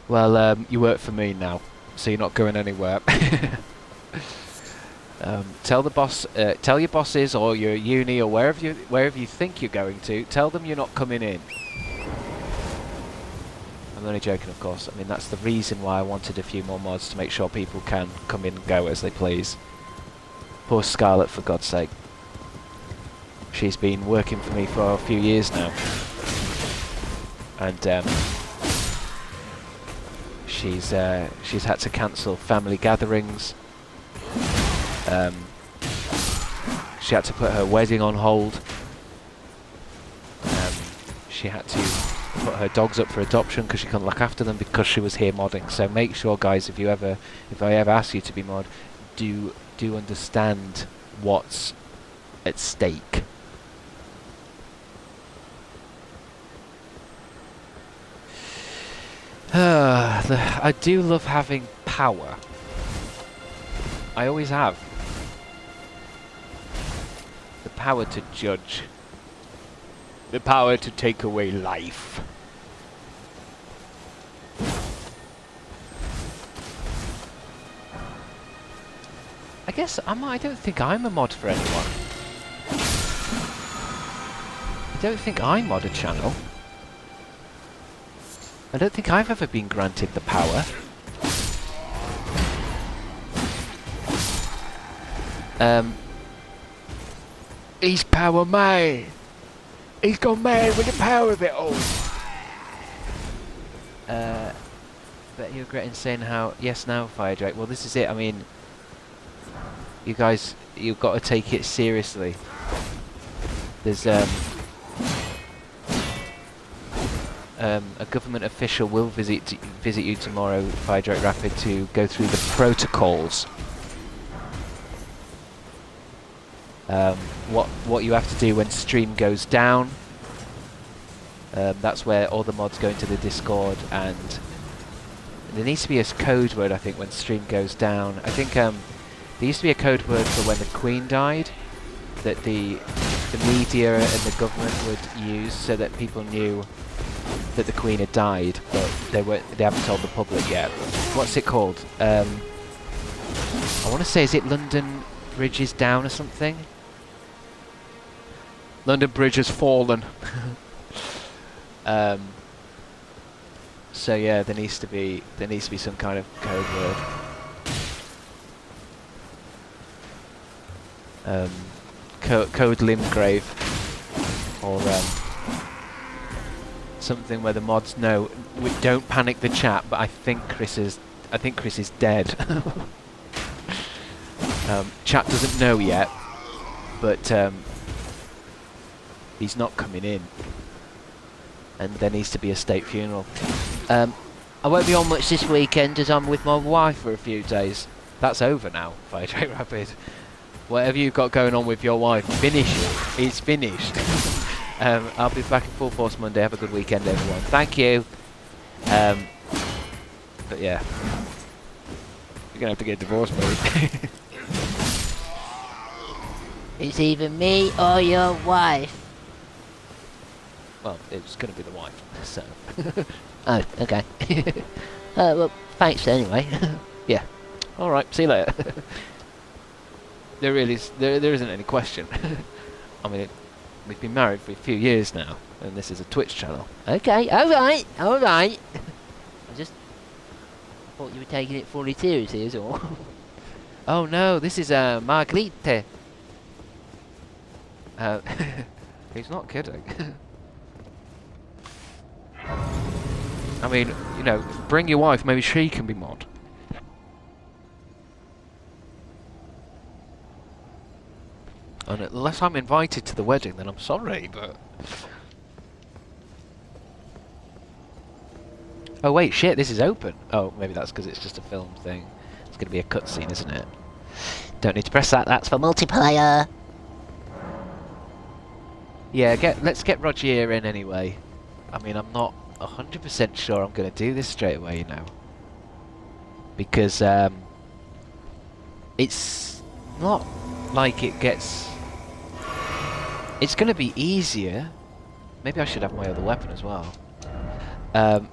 Well, you work for me now, so you're not going anywhere. Tell the boss, tell your bosses or your uni or wherever you think you're going to. Tell them you're not coming in. I'm only joking, of course. I mean, that's the reason why I wanted a few more mods, to make sure people can come in and go as they please. Poor Scarlet, for God's sake. She's been working for me for a few years now. And she's had to cancel family gatherings. She had to put her wedding on hold. She had to put her dogs up for adoption because she couldn't look after them because she was here modding. So make sure, guys, if I ever ask you to be mod, do understand what's at stake. I do love having power. I always have. The power to judge. The power to take away life. I guess I don't think I'm a mod for anyone. I don't think I mod a channel. I don't think I've ever been granted the power. He's power mad. He's gone mad with the power of it all. But you're regretting saying how yes now, Fire Drake. Well, this is it. I mean, you guys, you've got to take it seriously. There's a government official will visit you tomorrow, Fire Drake Rapid, to go through the protocols. What you have to do when stream goes down. That's where all the mods go into the Discord, and there needs to be a code word, I think, when stream goes down. I think there used to be a code word for when the Queen died, that the media and the government would use so that people knew that the Queen had died, but they haven't told the public yet. What's it called? I want to say, is it London Bridge is down or something? London Bridge has fallen. So yeah, there needs to be some kind of code word. Code Limgrave, or something where the mods know. We don't panic the chat, but I think Chris is dead. Chat doesn't know yet, but he's not coming in, and there needs to be a state funeral. I won't be on much this weekend as I'm with my wife for a few days. That's over now, Fire Rapid. Whatever you've got going on with your wife, finish it. It's finished. I'll be back in full force Monday. Have a good weekend, everyone. Thank you. But yeah, you're gonna have to get divorced, mate. It's either me or your wife. Well, it's gonna be the wife. So. Oh, okay. Well, thanks anyway. Yeah. All right. See you later. There isn't any question. I mean, we've been married for a few years now, and this is a Twitch channel. Okay, alright. I thought you were taking it fully seriously is all. Oh no, this is Margrethe. He's not kidding. I mean, you know, bring your wife, maybe she can be mod. And unless I'm invited to the wedding, then I'm sorry, but... Oh wait, shit, this is open. Oh, maybe that's because it's just a film thing. It's going to be a cutscene, isn't it? Don't need to press that, that's for multiplayer. Yeah, let's get Roger in anyway. I mean, I'm not 100% sure I'm going to do this straight away, you know. Because, it's not like it gets... It's going to be easier. Maybe I should have my other weapon as well.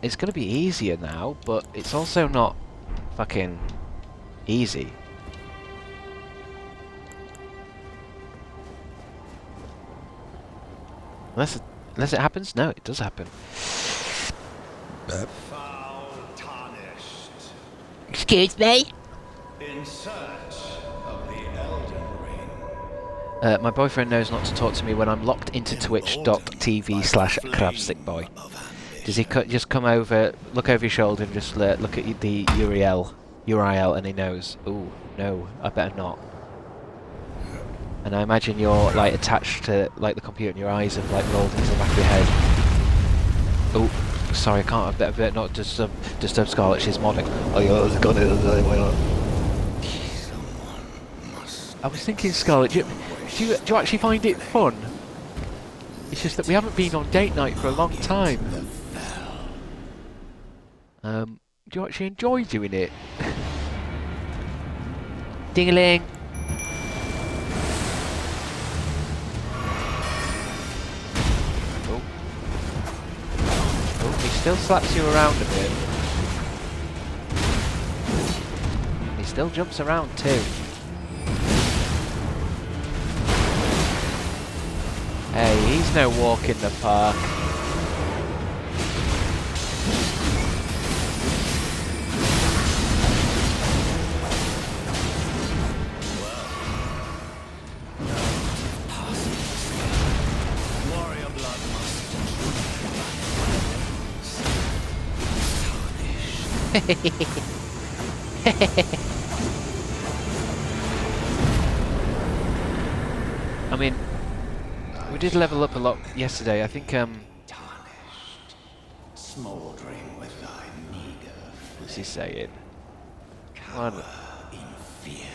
It's going to be easier now, but it's also not fucking easy. Unless it happens? No, it does happen. Foul tarnished. Excuse me? In search of the Elden Ring. My boyfriend knows not to talk to me when I'm locked into twitch.tv/crabstickboy. Does he just come over, look over your shoulder and just look at the URL and he knows, ooh, no, I better not. And I imagine you're like attached to like the computer and your eyes have like rolled into the back of your head. Oh, sorry, I can't, I better not disturb Scarlet, she's modding. Oh yeah, there's a gun in there, why not? I was thinking, Scarlet, do you actually find it fun? It's just that we haven't been on date night for a long time. Do you actually enjoy doing it? Ding-a-ling! Oh. Oh, he still slaps you around a bit. He still jumps around too. Hey, he's no walk in the park. I mean, we did level up a lot yesterday. I think Smoldering with thy meager. what's he saying? One. In fear.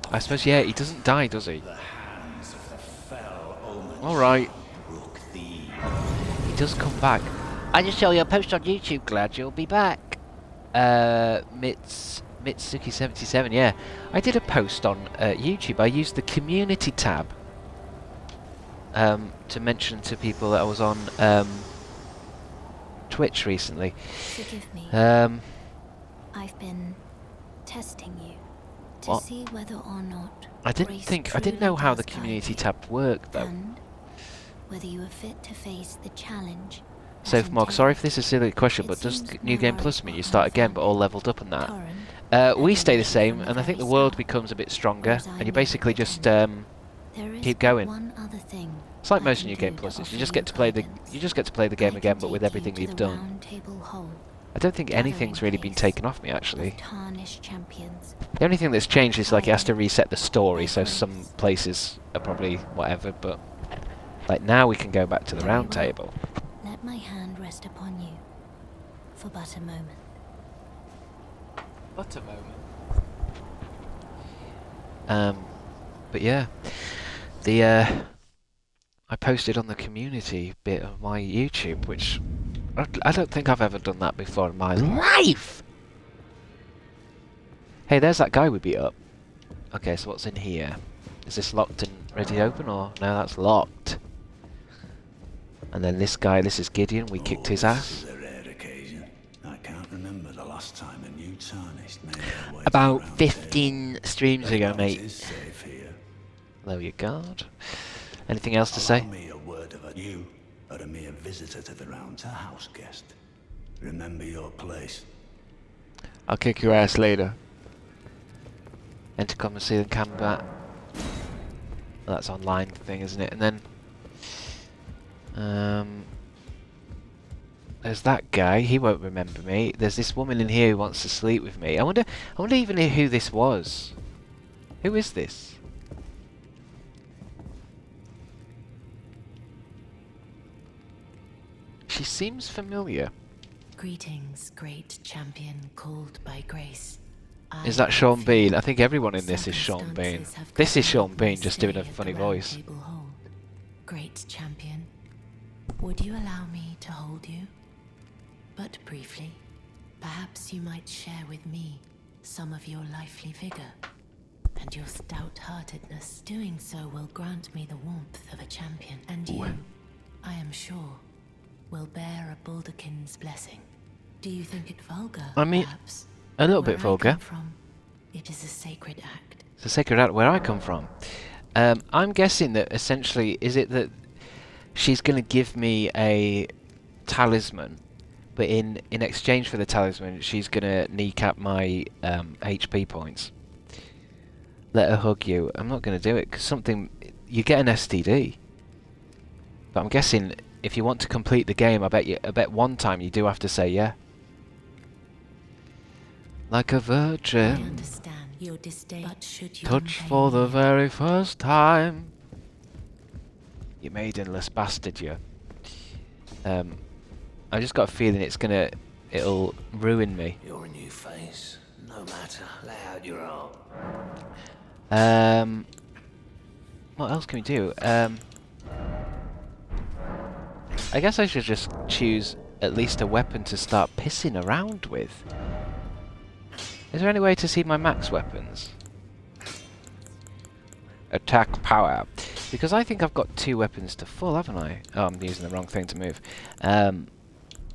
I suppose, yeah, he doesn't die, does he? The hands of the fell omen. Alright. Brook thee. He does come back. I just saw your post on YouTube, glad you'll be back. Mitsuki77, yeah. I did a post on YouTube. I used the community tab to mention to people that I was on Twitch recently. Forgive me. I've been testing you to What? see whether or not I didn't know how the community tab worked though. And whether you are fit to face the challenge. Safe Mog, sorry if this is a silly question, but does New Game Plus mean you start again but all leveled up and that? We stay the same, and I think the world becomes a bit stronger, and you basically just keep going. It's like most New Game Pluses. You just get to play the game again, but with everything you've done. I don't think anything's really been taken off me, actually. The only thing that's changed is like it has to reset the story, so some places are probably whatever, but like now we can go back to the round table. Let my hand rest upon you for but a moment. But a moment. But yeah, I posted on the community bit of my YouTube, which I don't think I've ever done that before in my life. Hey, there's that guy we beat up. Okay, so what's in here? Is this locked and ready to open, or no? That's locked. And then this guy, this is Gideon. We kicked his ass. This is a rare occasion. I can't remember the last time a new tarnished made their way About to the round 15 streams table. ago, mate. Is safe here. Lower your guard. Anything else to say? Allow me a word of you are a mere visitor to the round, a house guest. Remember your place. I'll kick your ass later. Enter common ceiling combat. Well, that's online thing, isn't it? And then there's that guy. He won't remember me. There's this woman in here who wants to sleep with me. I wonder even who this was. Who is this? She seems familiar. Greetings, great champion called by grace. Is that Sean Bean? I think everyone in this is Sean Bean. This is Sean Bean just doing a funny voice. Great champion, would you allow me to hold you? But briefly, perhaps you might share with me some of your lively vigor and your stout-heartedness. Doing so will grant me the warmth of a champion, and you, I am sure, will bear a Balderkin's blessing. Do you think it vulgar, I mean, perhaps? a little bit Where I vulgar. come from, it is a sacred act. It's a sacred act where I come from. I'm guessing that essentially, is it that she's going to give me a talisman, but in exchange for the talisman, she's going to kneecap my HP points. Let her hug you. I'm not going to do it because you get an STD. But I'm guessing if you want to complete the game, I bet one time you do have to say yeah. Like a virgin. I understand your disdain, but should you Touch complain for the me, very first time. You maidenless bastard, you. I just got a feeling it'll ruin me. You're a new face. No matter, lay out your arm. What else can we do? I guess I should just choose at least a weapon to start pissing around with. Is there any way to see my max weapons? Attack power. Because I think I've got 2 weapons to full, haven't I? Oh, I'm using the wrong thing to move.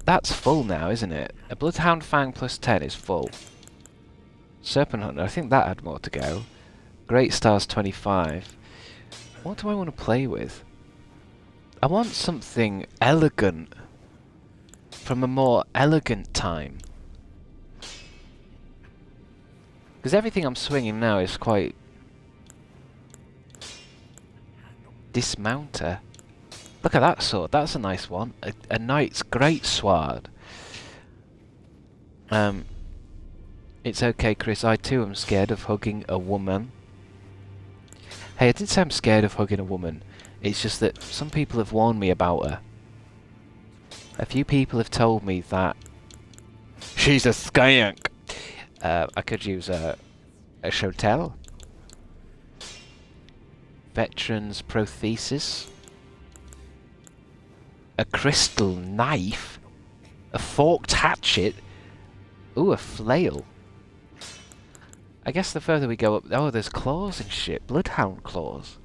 That's full now, isn't it? A Bloodhound Fang plus 10 is full. Serpent Hunter, I think that had more to go. Great Stars 25. What do I want to play with? I want something elegant. From a more elegant time. Because everything I'm swinging now is quite... Dismounter. Look at that sword. That's a nice one. A knight's great sword. It's okay, Chris. I too am scared of hugging a woman. Hey, I didn't say I'm scared of hugging a woman. It's just that some people have warned me about her. A few people have told me that she's a skank. I could use a Chotel. Veteran's Prothesis. A crystal knife. A forked hatchet. Ooh, a flail. I guess the further we go up... Oh, there's claws and shit. Bloodhound claws.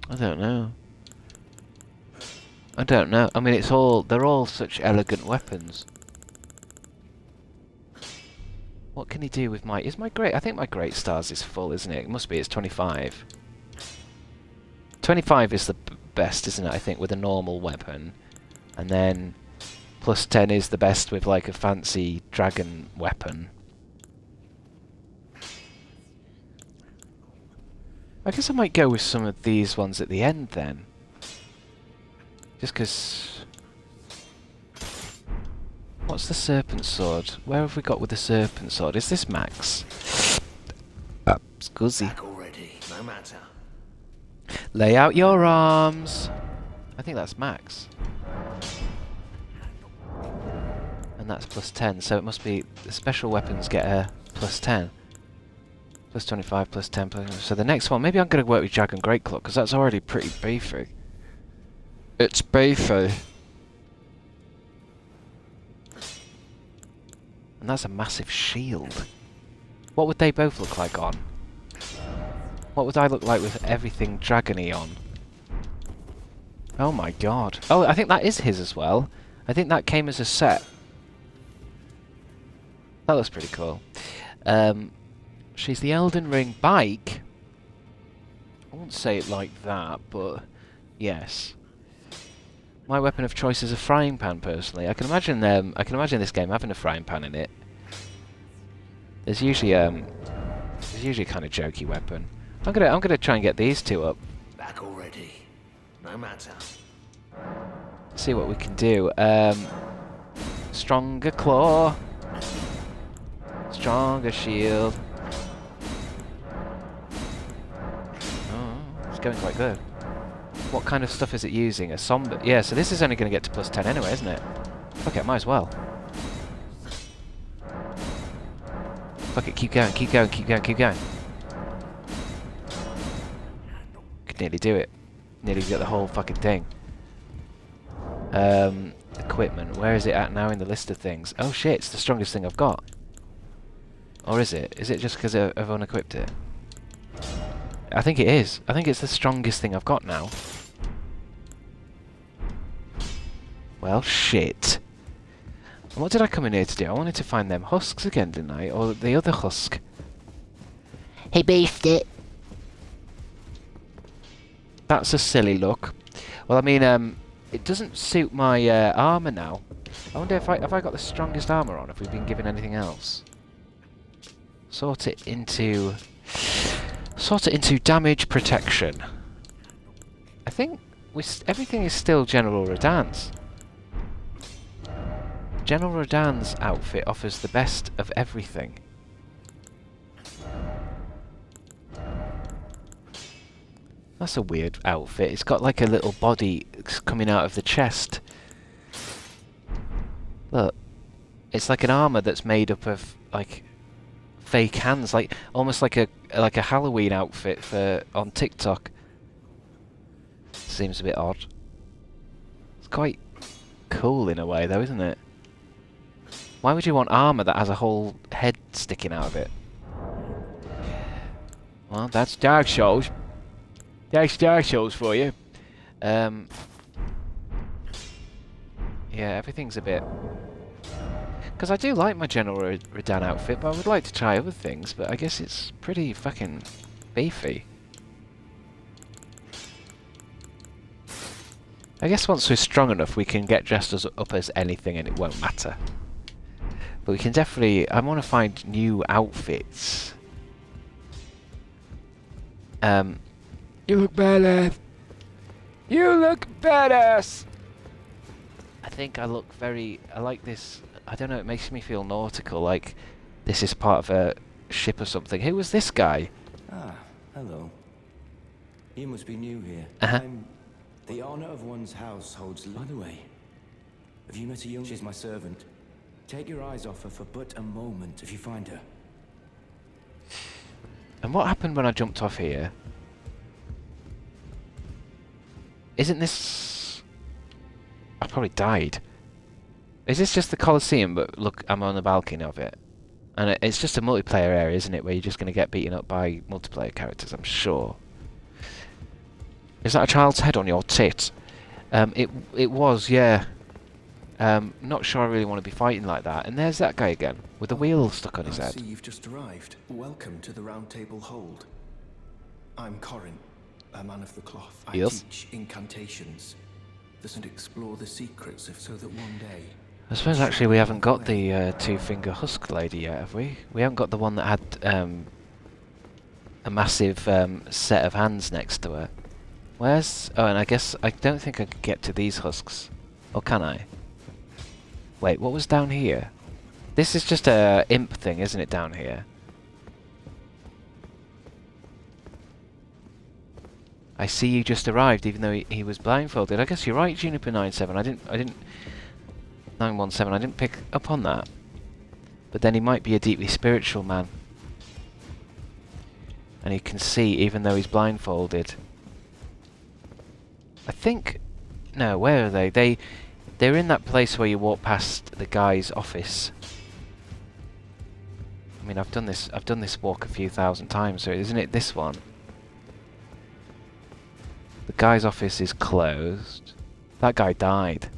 I don't know. I don't know. I mean, they're all such elegant weapons. What can he do with my... Is my great... I think my great stars is full, isn't it? It must be. It's 25. 25 is the best, isn't it? I think, with a normal weapon. And then plus 10 is the best with, like, a fancy dragon weapon. I guess I might go with some of these ones at the end, then. Just because... What's the serpent sword? Where have we got with the serpent sword? Is this max? Scuzzy. Back already, no matter. Lay out your arms. I think that's max. And that's plus 10, so it must be the special weapons get a plus 10. Plus 25, plus 10, plus... So the next one, maybe I'm going to work with Dragon Greatclaw, because that's already pretty beefy. It's beefy. And that's a massive shield. What would they both look like on? What would I look like with everything dragony on? Oh my god. Oh, I think that is his as well. I think that came as a set. That looks pretty cool. She's the Elden Ring bike. I won't say it like that, but yes. My weapon of choice is a frying pan, personally. I can imagine this game having a frying pan in it. There's usually a kind of jokey weapon. I'm gonna try and get these two up. Back already, no matter. See what we can do. Stronger claw. Stronger shield. Oh, it's going quite good. What kind of stuff is it using? A somber... Yeah, so this is only going to get to plus 10 anyway, isn't it? Okay, might as well. Fuck it, keep going, keep going, keep going, keep going. Could nearly do it. Nearly get the whole fucking thing. Equipment. Where is it at now in the list of things? Oh shit, it's the strongest thing I've got. Or is it? Is it just because I've unequipped it? I think it is. I think it's the strongest thing I've got now. Well, shit. And what did I come in here to do? I wanted to find them husks again, didn't I? Or the other husk. He beefed it. That's a silly look. Well, I mean, it doesn't suit my armour now. I wonder if have I got the strongest armour on? Have we been given anything else? Sort it into damage protection. I think everything is still General Radahn's. General Radahn's outfit offers the best of everything. That's a weird outfit. It's got like a little body coming out of the chest. Look. It's like an armour that's made up of like fake hands, like almost like a Halloween outfit for on TikTok. Seems a bit odd. It's quite cool in a way though, isn't it? Why would you want armour that has a whole head sticking out of it? Well, that's Dark Souls. That's Dark Souls for you. Yeah, everything's a bit... Because I do like my General Radahn outfit, but I would like to try other things, but I guess it's pretty fucking beefy. I guess once we're strong enough, we can get dressed up as anything and it won't matter. But we can definitely... I want to find new outfits. You look badass. You look badass. I think I look very... I like this... I don't know, it makes me feel nautical, like this is part of a ship or something. Who was this guy? Ah, hello. You must be new here. Uh-huh. The honor of one's house holds... By the way, have you met a young... She's my servant. Take your eyes off her for but a moment if you find her. And what happened when I jumped off here? Isn't this... I probably died. Is this just the Colosseum, but look, I'm on the balcony of it? And it's just a multiplayer area, isn't it, where you're just going to get beaten up by multiplayer characters, I'm sure. Is that a child's head on your tit? It was, yeah. Not sure I really want to be fighting like that. And there's that guy again, with the wheel stuck on his I head. see you've just arrived. Welcome to the Round Table Hold. I'm Corin, a man of the cloth. I Yes. teach incantations. This and explore the secrets of so that one day... I suppose actually we haven't got the two-finger husk lady yet, have we? We haven't got the one that had a massive set of hands next to her. Where's... Oh, and I guess I don't think I could get to these husks. Or can I? Wait, what was down here? This is just a imp thing, isn't it, down here? I see you just arrived, even though he was blindfolded. I guess you're right, Juniper 97. I didn't 917. I didn't pick up on that. But then he might be a deeply spiritual man, and he can see even though he's blindfolded. I think... No, where are they? They're in that place where you walk past the guy's office. I mean, I've done this walk a few thousand times, so isn't it this one? The guy's office is closed. That guy died.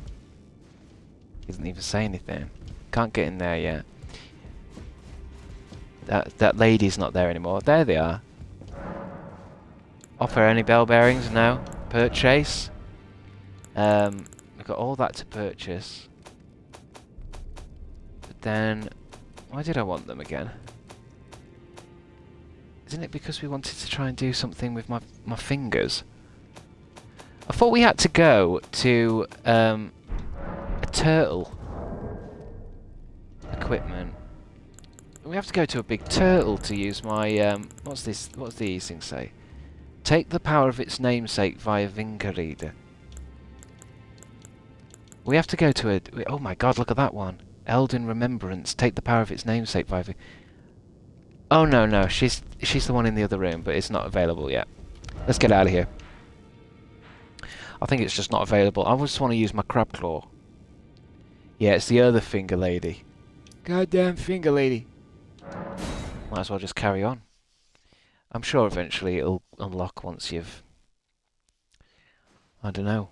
He doesn't even say anything. Can't get in there yet. That lady's not there anymore. There they are. Offer any bell bearings? No. Purchase. We've got all that to purchase. But then, why did I want them again? Isn't it because we wanted to try and do something with my fingers? I thought we had to go to a turtle equipment. We have to go to a big turtle to use my what's this? What's these things say? Take the power of its namesake via Vingerida. We have to go to a... Oh my god, look at that one. Elden Remembrance. Take the power of its namesake via... Oh no, she's the one in the other room, but it's not available yet. Let's get out of here. I think it's just not available. I just want to use my crab claw. Yeah, it's the other finger lady. Goddamn finger lady. Might as well just carry on. I'm sure eventually it'll unlock once you've... I don't know.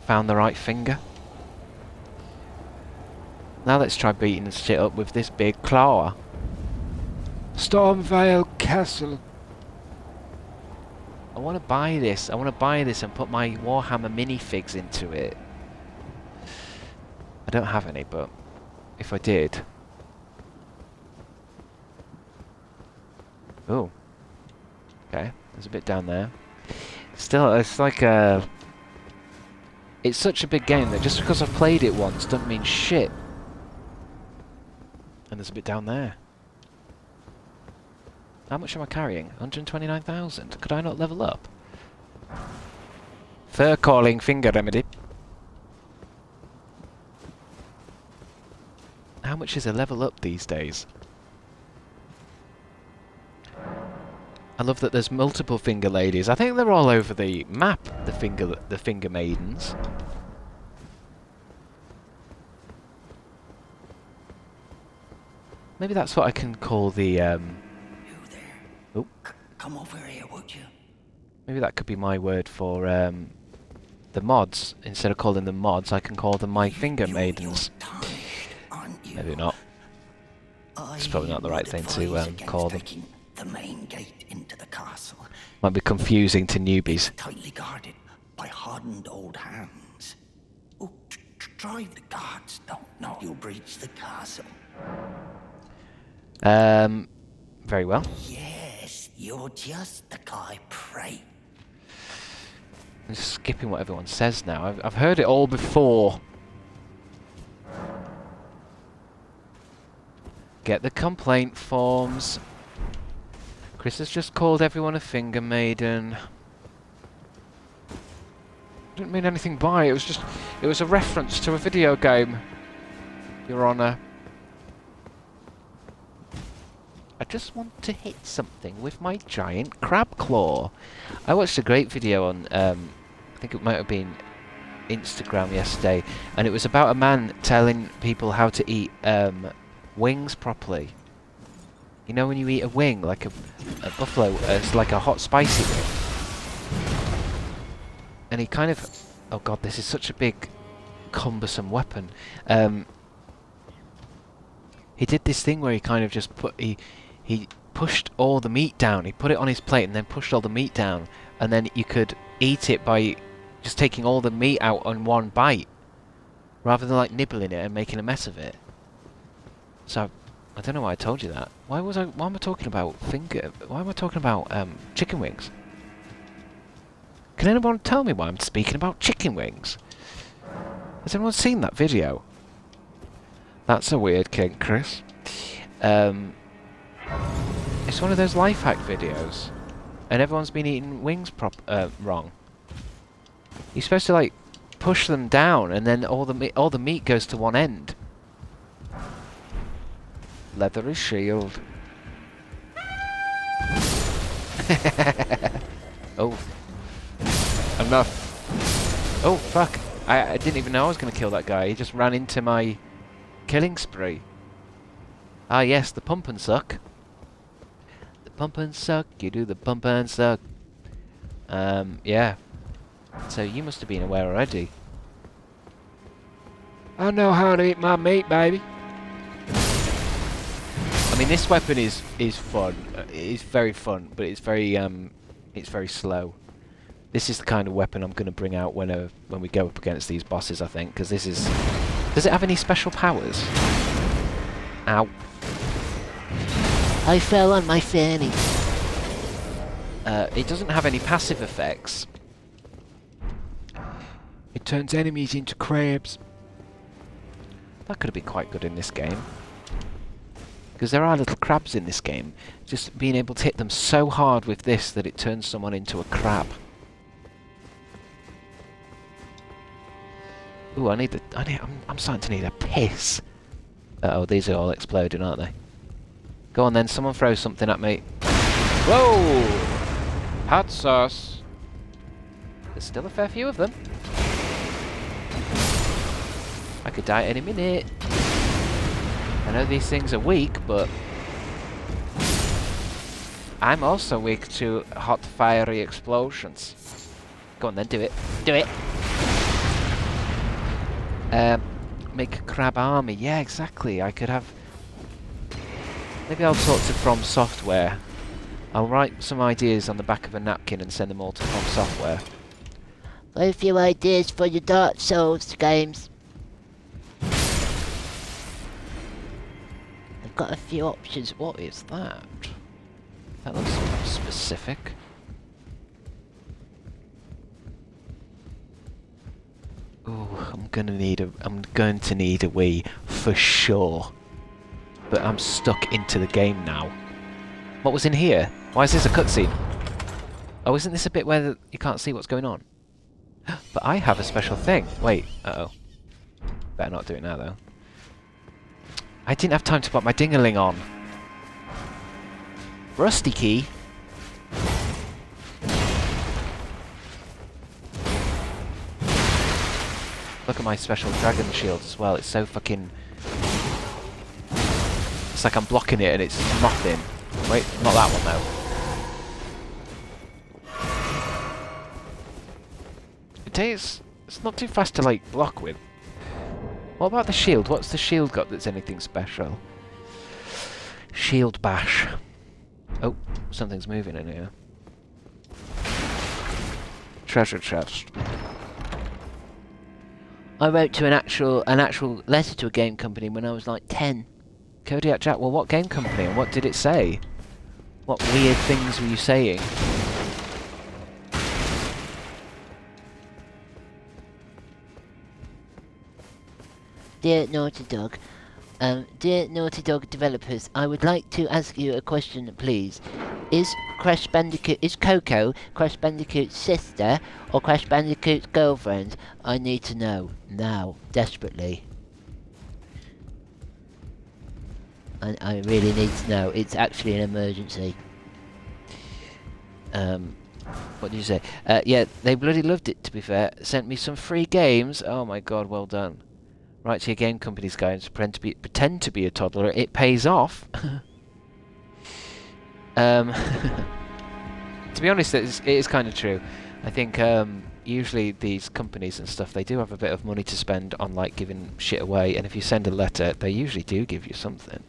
Found the right finger. Now let's try beating this shit up with this big claw. Stormvale Castle. I want to buy this. I want to buy this and put my Warhammer minifigs into it. I don't have any, but if I did... Oh. Okay, there's a bit down there. Still, it's like a... It's such a big game that just because I've played it once doesn't mean shit. And there's a bit down there. How much am I carrying? 129,000. Could I not level up? Fur calling finger remedy. How much is a level up these days? I love that there's multiple finger ladies. I think they're all over the map, the finger maidens. Maybe that's what I can call the You there? Oh. Come over here, would you? Maybe that could be my word for the mods. Instead of calling them mods, I can call them my finger maidens. Maybe not. It's probably not the right thing to call them. The main gate into the castle. Might be confusing to newbies. Tightly guarded by hardened old hands. Oh, drive the guards don't know you'll breach the castle. Very well. Yes, you're just the guy pray. I'm just skipping what everyone says now. I've heard it all before. Get the complaint forms. Chris has just called everyone a finger maiden. Didn't mean anything by it. It was a reference to a video game, Your Honor. I just want to hit something with my giant crab claw. I watched a great video on, I think it might have been Instagram yesterday, and it was about a man telling people how to eat wings properly. You know when you eat a wing, like a buffalo, it's like a hot spicy wing. And he kind of... Oh god, this is such a big cumbersome weapon. He did this thing where he kind of just he pushed all the meat down. He put it on his plate and then pushed all the meat down, and then you could eat it by just taking all the meat out on one bite, rather than like nibbling it and making a mess of it. So I don't know why I told you that. Why am I talking about Why am I talking about chicken wings? Can anyone tell me why I'm speaking about chicken wings? Has anyone seen that video? That's a weird king, Chris. It's one of those life hack videos, and everyone's been eating wings wrong. You're supposed to like push them down, and then all the meat goes to one end. Leathery shield. Oh. Enough. Oh, fuck. I didn't even know I was going to kill that guy. He just ran into my killing spree. Ah, yes, the pump and suck. The pump and suck. You do the pump and suck. Yeah. So you must have been aware already. I know how to eat my meat, baby. I mean, this weapon is fun. It's very fun, but it's very slow. This is the kind of weapon I'm going to bring out when we go up against these bosses, I think, because this is... Does it have any special powers? Ow. I fell on my fanny. It doesn't have any passive effects. It turns enemies into crabs. That could have been quite good in this game. Because there are little crabs in this game. Just being able to hit them so hard with this that it turns someone into a crab. Ooh, I'm starting to need a piss. Uh-oh, these are all exploding, aren't they? Go on then, someone throw something at me. Whoa! Hot sauce. There's still a fair few of them. I could die at any minute. I know these things are weak, but... I'm also weak to hot, fiery explosions. Go on then, do it. Do it! Make a crab army. Yeah, exactly. I could have... Maybe I'll talk to From Software. I'll write some ideas on the back of a napkin and send them all to From Software. Got a few ideas for your Dark Souls games. I've got a few options. What is that? That looks specific. Ooh, I'm going to need a wee for sure. But I'm stuck into the game now. What was in here? Why is this a cutscene? Oh, isn't this a bit where you can't see what's going on? But I have a special thing. Wait, uh-oh. Better not do it now, though. I didn't have time to put my ding-a-ling on. Rusty key. Look at my special dragon shield as well. It's so fucking... It's like I'm blocking it and it's nothing. Wait, not that one though. It's not too fast to like block with. What about the shield? What's the shield got that's anything special? Shield bash. Oh, something's moving in here. Treasure chest. I wrote to an actual letter to a game company when I was like 10. Kodiak Jack, well, what game company and what did it say? What weird things were you saying? Dear Naughty Dog, dear Naughty Dog developers, I would like to ask you a question, please. Is Coco Crash Bandicoot's sister or Crash Bandicoot's girlfriend? I need to know now, desperately. I really need to know. It's actually an emergency. What did you say? Yeah, they bloody loved it, to be fair. Sent me some free games. Oh my god, well done. Write to your game company's guys, pretend to be a toddler. It pays off. To be honest, it is kind of true. I think usually these companies and stuff, they do have a bit of money to spend on like giving shit away, and if you send a letter, they usually do give you something.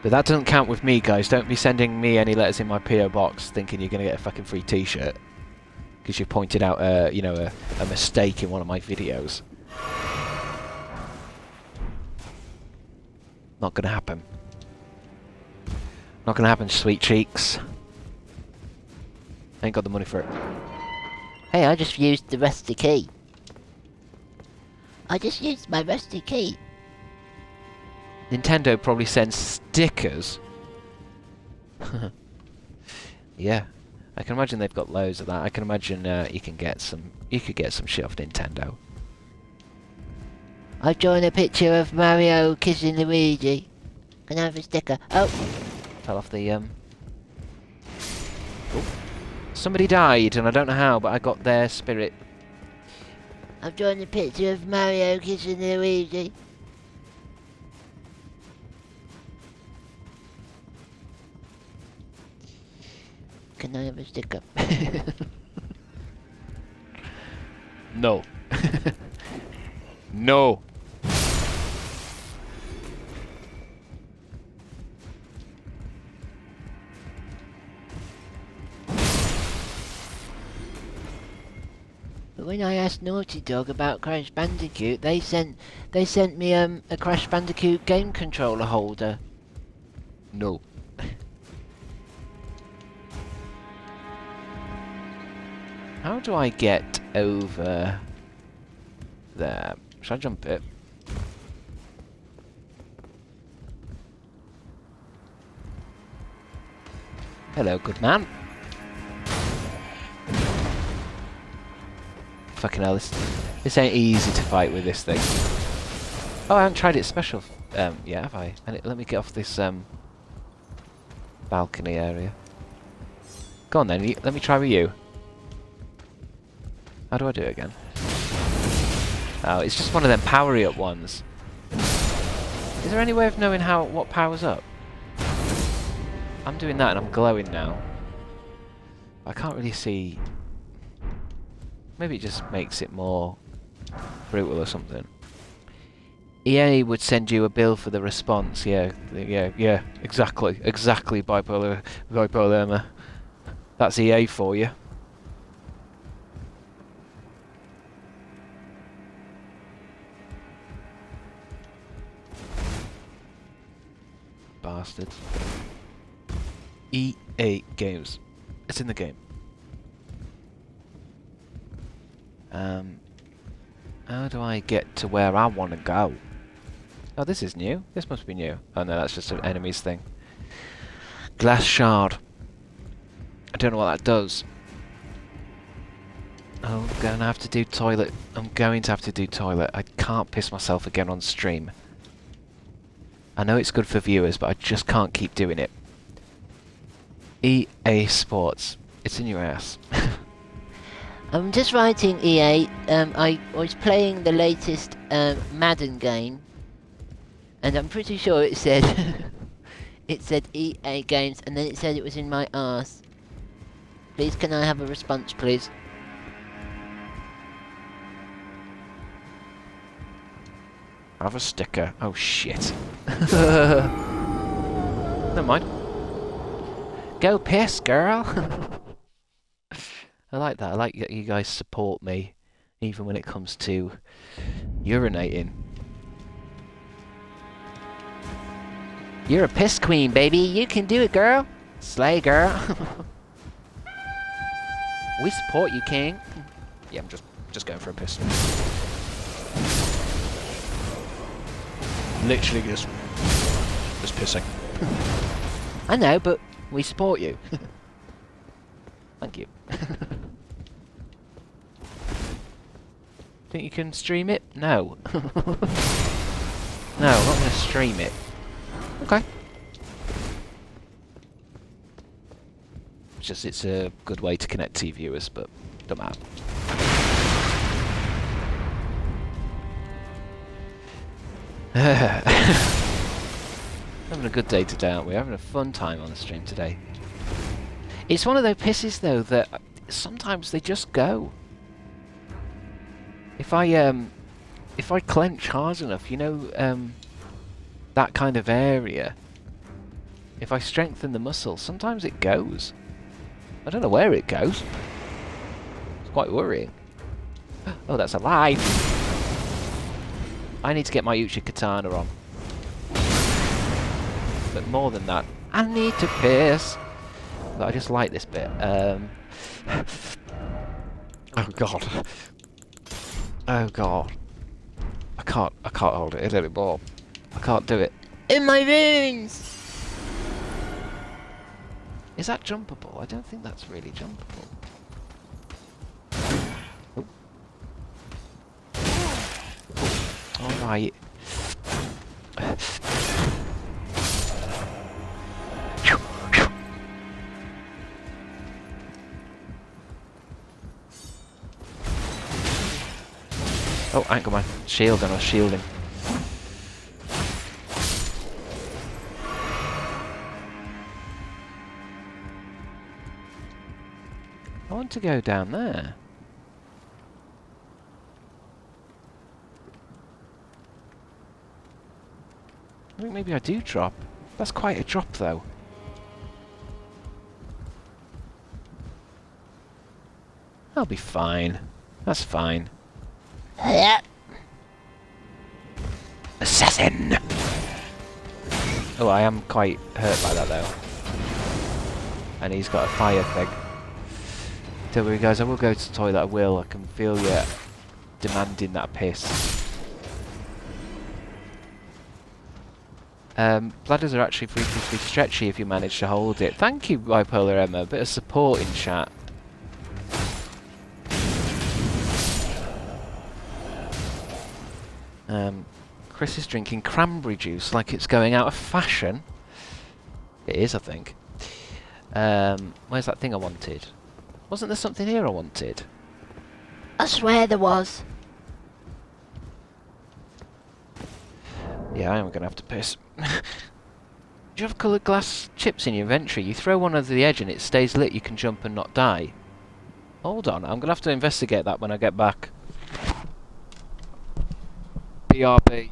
But that doesn't count with me, guys. Don't be sending me any letters in my PO box thinking you're going to get a fucking free t-shirt because you pointed out, you know, a mistake in one of my videos. Not going to happen. Not going to happen, sweet cheeks. I ain't got the money for it. Hey, I just used the rusty key. I just used my rusty key. Nintendo probably sends stickers. Yeah, I can imagine they've got loads of that. I can imagine you could get some shit off Nintendo. I've drawn a picture of Mario kissing Luigi. Can I have a sticker? Oh, Fell off the Oh. Somebody died, and I don't know how, but I got their spirit. I've drawn a picture of Mario kissing Luigi. Can I have a sticker? No. No. But when I asked Naughty Dog about Crash Bandicoot, they sent me a Crash Bandicoot game controller holder. No. How do I get over there? Should I jump it? Hello, good man. Fucking hell, this ain't easy to fight with this thing. Oh, I haven't tried it special yet, have I? And let me get off this balcony area. Go on then, let me try with you. How do I do it again? Oh, it's just one of them powery up ones. Is there any way of knowing what powers up? I'm doing that and I'm glowing now. I can't really see. Maybe it just makes it more brutal or something. EA would send you a bill for the response. Yeah, exactly, bipolar Emma. That's EA for you. Bastards. EA Games. It's in the game. How do I get to where I want to go? Oh, this is new. This must be new. Oh no, that's just an enemies thing. Glass shard. I don't know what that does. Oh, I'm going to have to do toilet. I'm going to have to do toilet. I can't piss myself again on stream. I know it's good for viewers, but I just can't keep doing it. EA Sports. It's in your ass. I'm just writing EA. I was playing the latest Madden game, and I'm pretty sure it said it said EA Games, and then it said it was in my arse. Please, can I have a response, please? Have a sticker. Oh shit. Never mind. Go piss, girl. I like that. I like that you guys support me, even when it comes to urinating. You're a piss queen, baby. You can do it, girl. Slay, girl. We support you, king. Yeah, I'm just going for a piss. Literally just pissing. I know, but we support you. Thank you. Think you can stream it? No. No, I'm not going to stream it. Okay. It's a good way to connect to viewers, but don't matter. Having a good day today, aren't we? Having a fun time on the stream today. It's one of those pisses though that sometimes they just go. If I clench hard enough, you know, that kind of area. If I strengthen the muscle, sometimes it goes. I don't know where it goes. It's quite worrying. Oh, that's a lie. I need to get my Uchi Katana on. But more than that, I need to piss. But I just like this bit. Oh god. Oh god. I can't hold it anymore. I can't do it. In my veins! Is that jumpable? I don't think that's really jumpable. Oh. Alright. Oh, I ain't got my shield and I was shielding. I want to go down there. I think maybe I do drop. That's quite a drop though. I'll be fine. That's fine. Assassin! Oh, I am quite hurt by that though. And he's got a fire thing. Don't worry guys, I will go to the toilet, I will. I can feel you demanding that piss. Bladders are actually freakishly stretchy if you manage to hold it. Thank you, Bipolar Emma. A bit of support in chat. Chris is drinking cranberry juice like it's going out of fashion. It is, I think. Where's that thing I wanted? Wasn't there something here I wanted? I swear there was. Yeah, I am going to have to piss. Do you have coloured glass chips in your inventory? You throw one over the edge and it stays lit, you can jump and not die. Hold on, I'm going to have to investigate that when I get back. BRB.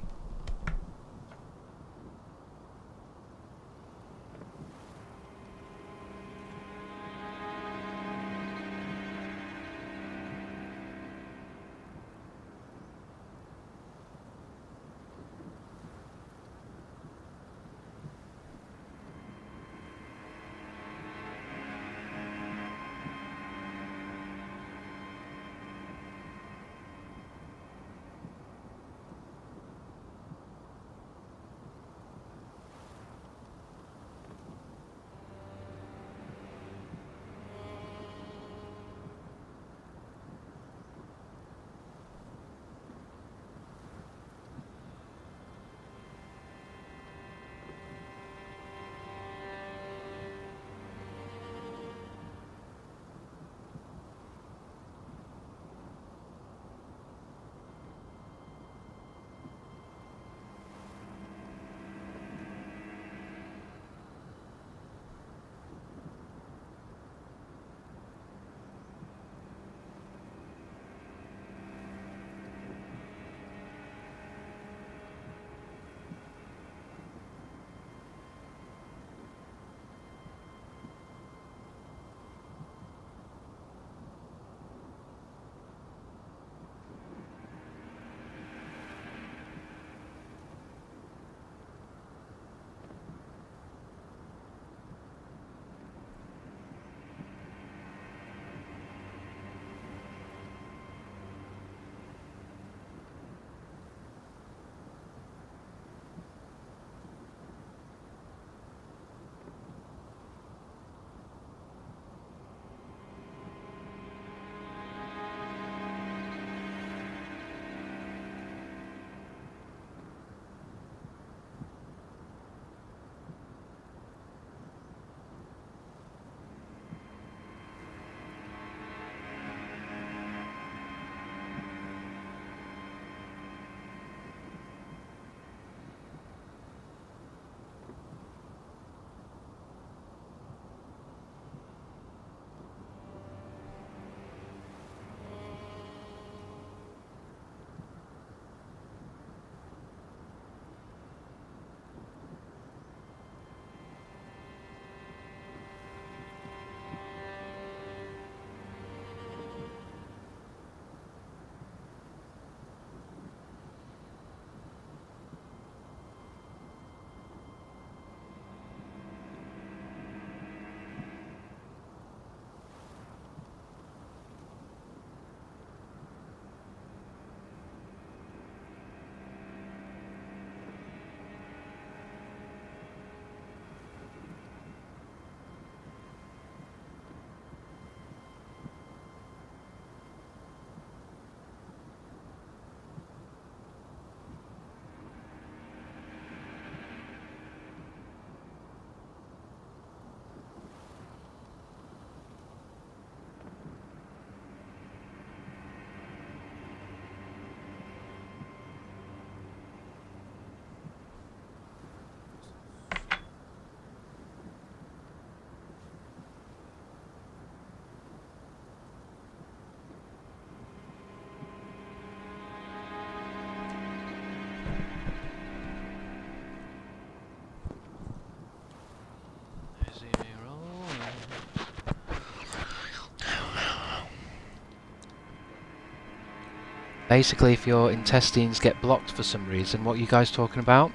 Basically, if your intestines get blocked for some reason, what are you guys talking about?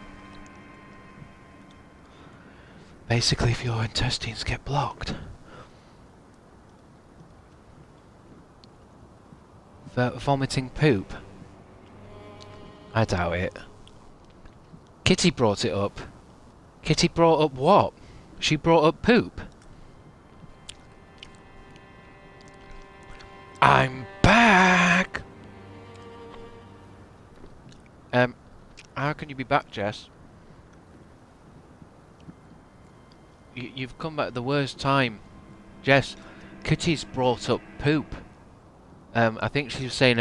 Basically, if your intestines get blocked. Vomiting poop? I doubt it. Kitty brought it up. Kitty brought up what? She brought up poop. I'm back! How can you be back, Jess? You've come back at the worst time. Jess, Kitty's brought up poop. I think she was saying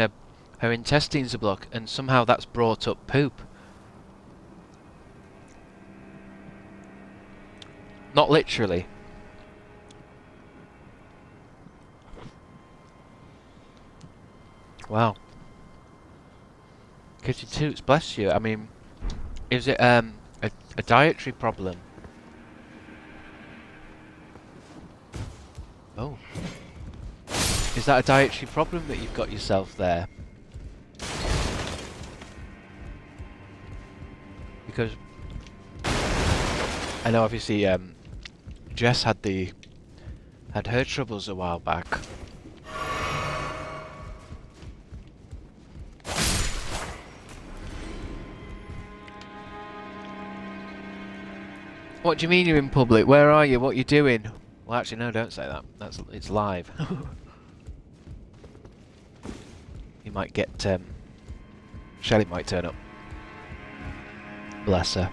her intestines are blocked, and somehow that's brought up poop. Not literally. Wow. Kitty Toots, bless you. I mean, is it a dietary problem? Oh. Is that a dietary problem that you've got yourself there? Because I know obviously Jess had her troubles a while back. What do you mean you're in public? Where are you? What are you doing? Well, actually, no, don't say that. It's live. You might get Shelley might turn up. Bless her.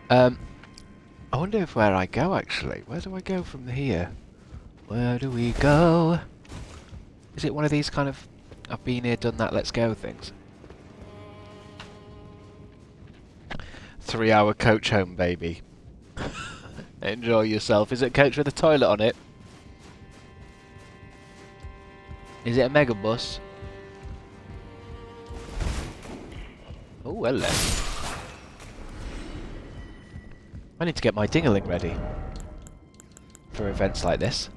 I wonder if where I go actually. Where do I go from here? Where do we go? Is it one of these kind of I've been here, done that, let's go things? 3-hour coach home, baby. Enjoy yourself. Is it a coach with a toilet on it? Is it a megabus? Oh, hello. I need to get my ding-a-ling ready for events like this.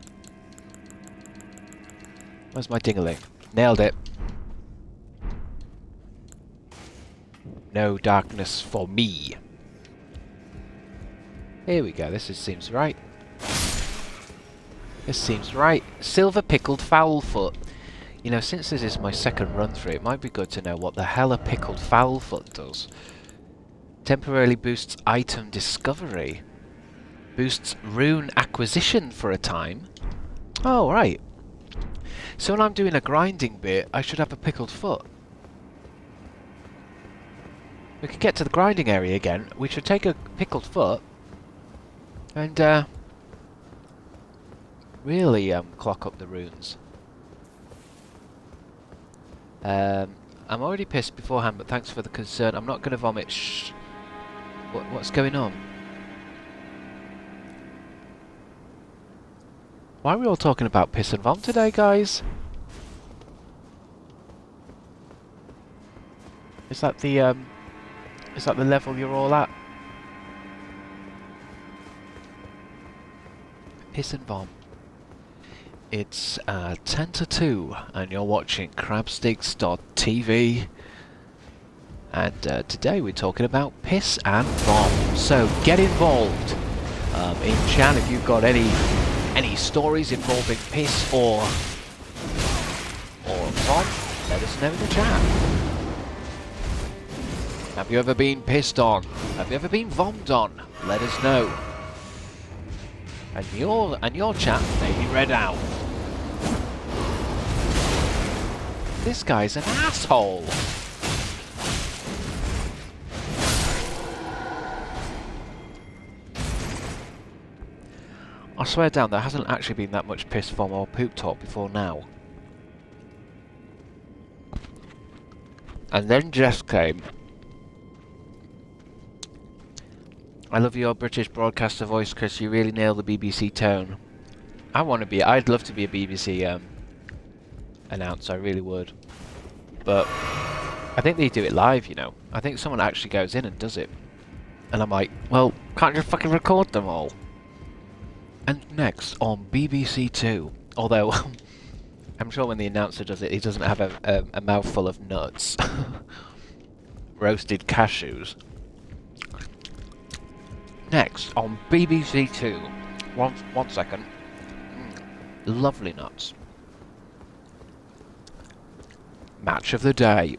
Where's my ding-a-ling? Nailed it. No darkness for me. Here we go. Seems right. This seems right. Silver pickled fowl foot. You know, since this is my second run through, it might be good to know what the hell a pickled fowl foot does. Temporarily boosts item discovery. Boosts rune acquisition for a time. Oh, right. So when I'm doing a grinding bit, I should have a pickled foot. We could get to the grinding area again. We should take a pickled foot and really clock up the runes. I'm already pissed beforehand, but thanks for the concern. I'm not going to vomit. Shh. What's going on? Why are we all talking about piss and vom today, guys? Is that the level you're all at? Piss and vom. It's 10 to 2 and you're watching Crabstickz.tv, and today we're talking about piss and vom. So get involved in chat if you've got any stories involving piss or vom. Let us know in the chat. Have you ever been pissed on? Have you ever been vommed on? Let us know. And your chat may be read out. This guy's an asshole. I swear down, there hasn't actually been that much piss, vom or poop talk before now. And then Jess came. I love your British broadcaster voice, Chris. You really nail the BBC tone. I'd love to be a BBC announcer, I really would. But I think they do it live, you know. I think someone actually goes in and does it. And I'm like, well, can't you fucking record them all? And next on BBC Two, although I'm sure when the announcer does it, he doesn't have a mouthful of nuts. Roasted cashews. Next, on BBC Two. One second. Lovely nuts. Match of the day.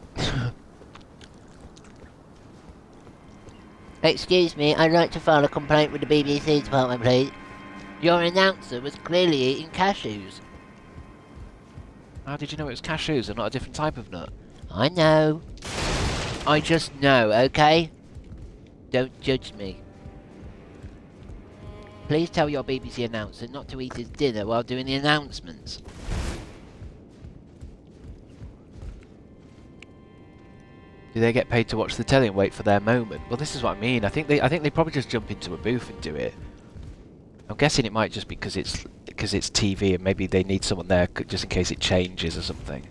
Excuse me, I'd like to file a complaint with the BBC department, please. Your announcer was clearly eating cashews. How did you know it was cashews and not a different type of nut? I know. I just know, okay? Don't judge me. Please tell your BBC announcer not to eat his dinner while doing the announcements. Do they get paid to watch the telly and wait for their moment? Well, this is what I mean. I think they probably just jump into a booth and do it. I'm guessing it might just be because it's TV and maybe they need someone there just in case it changes or something.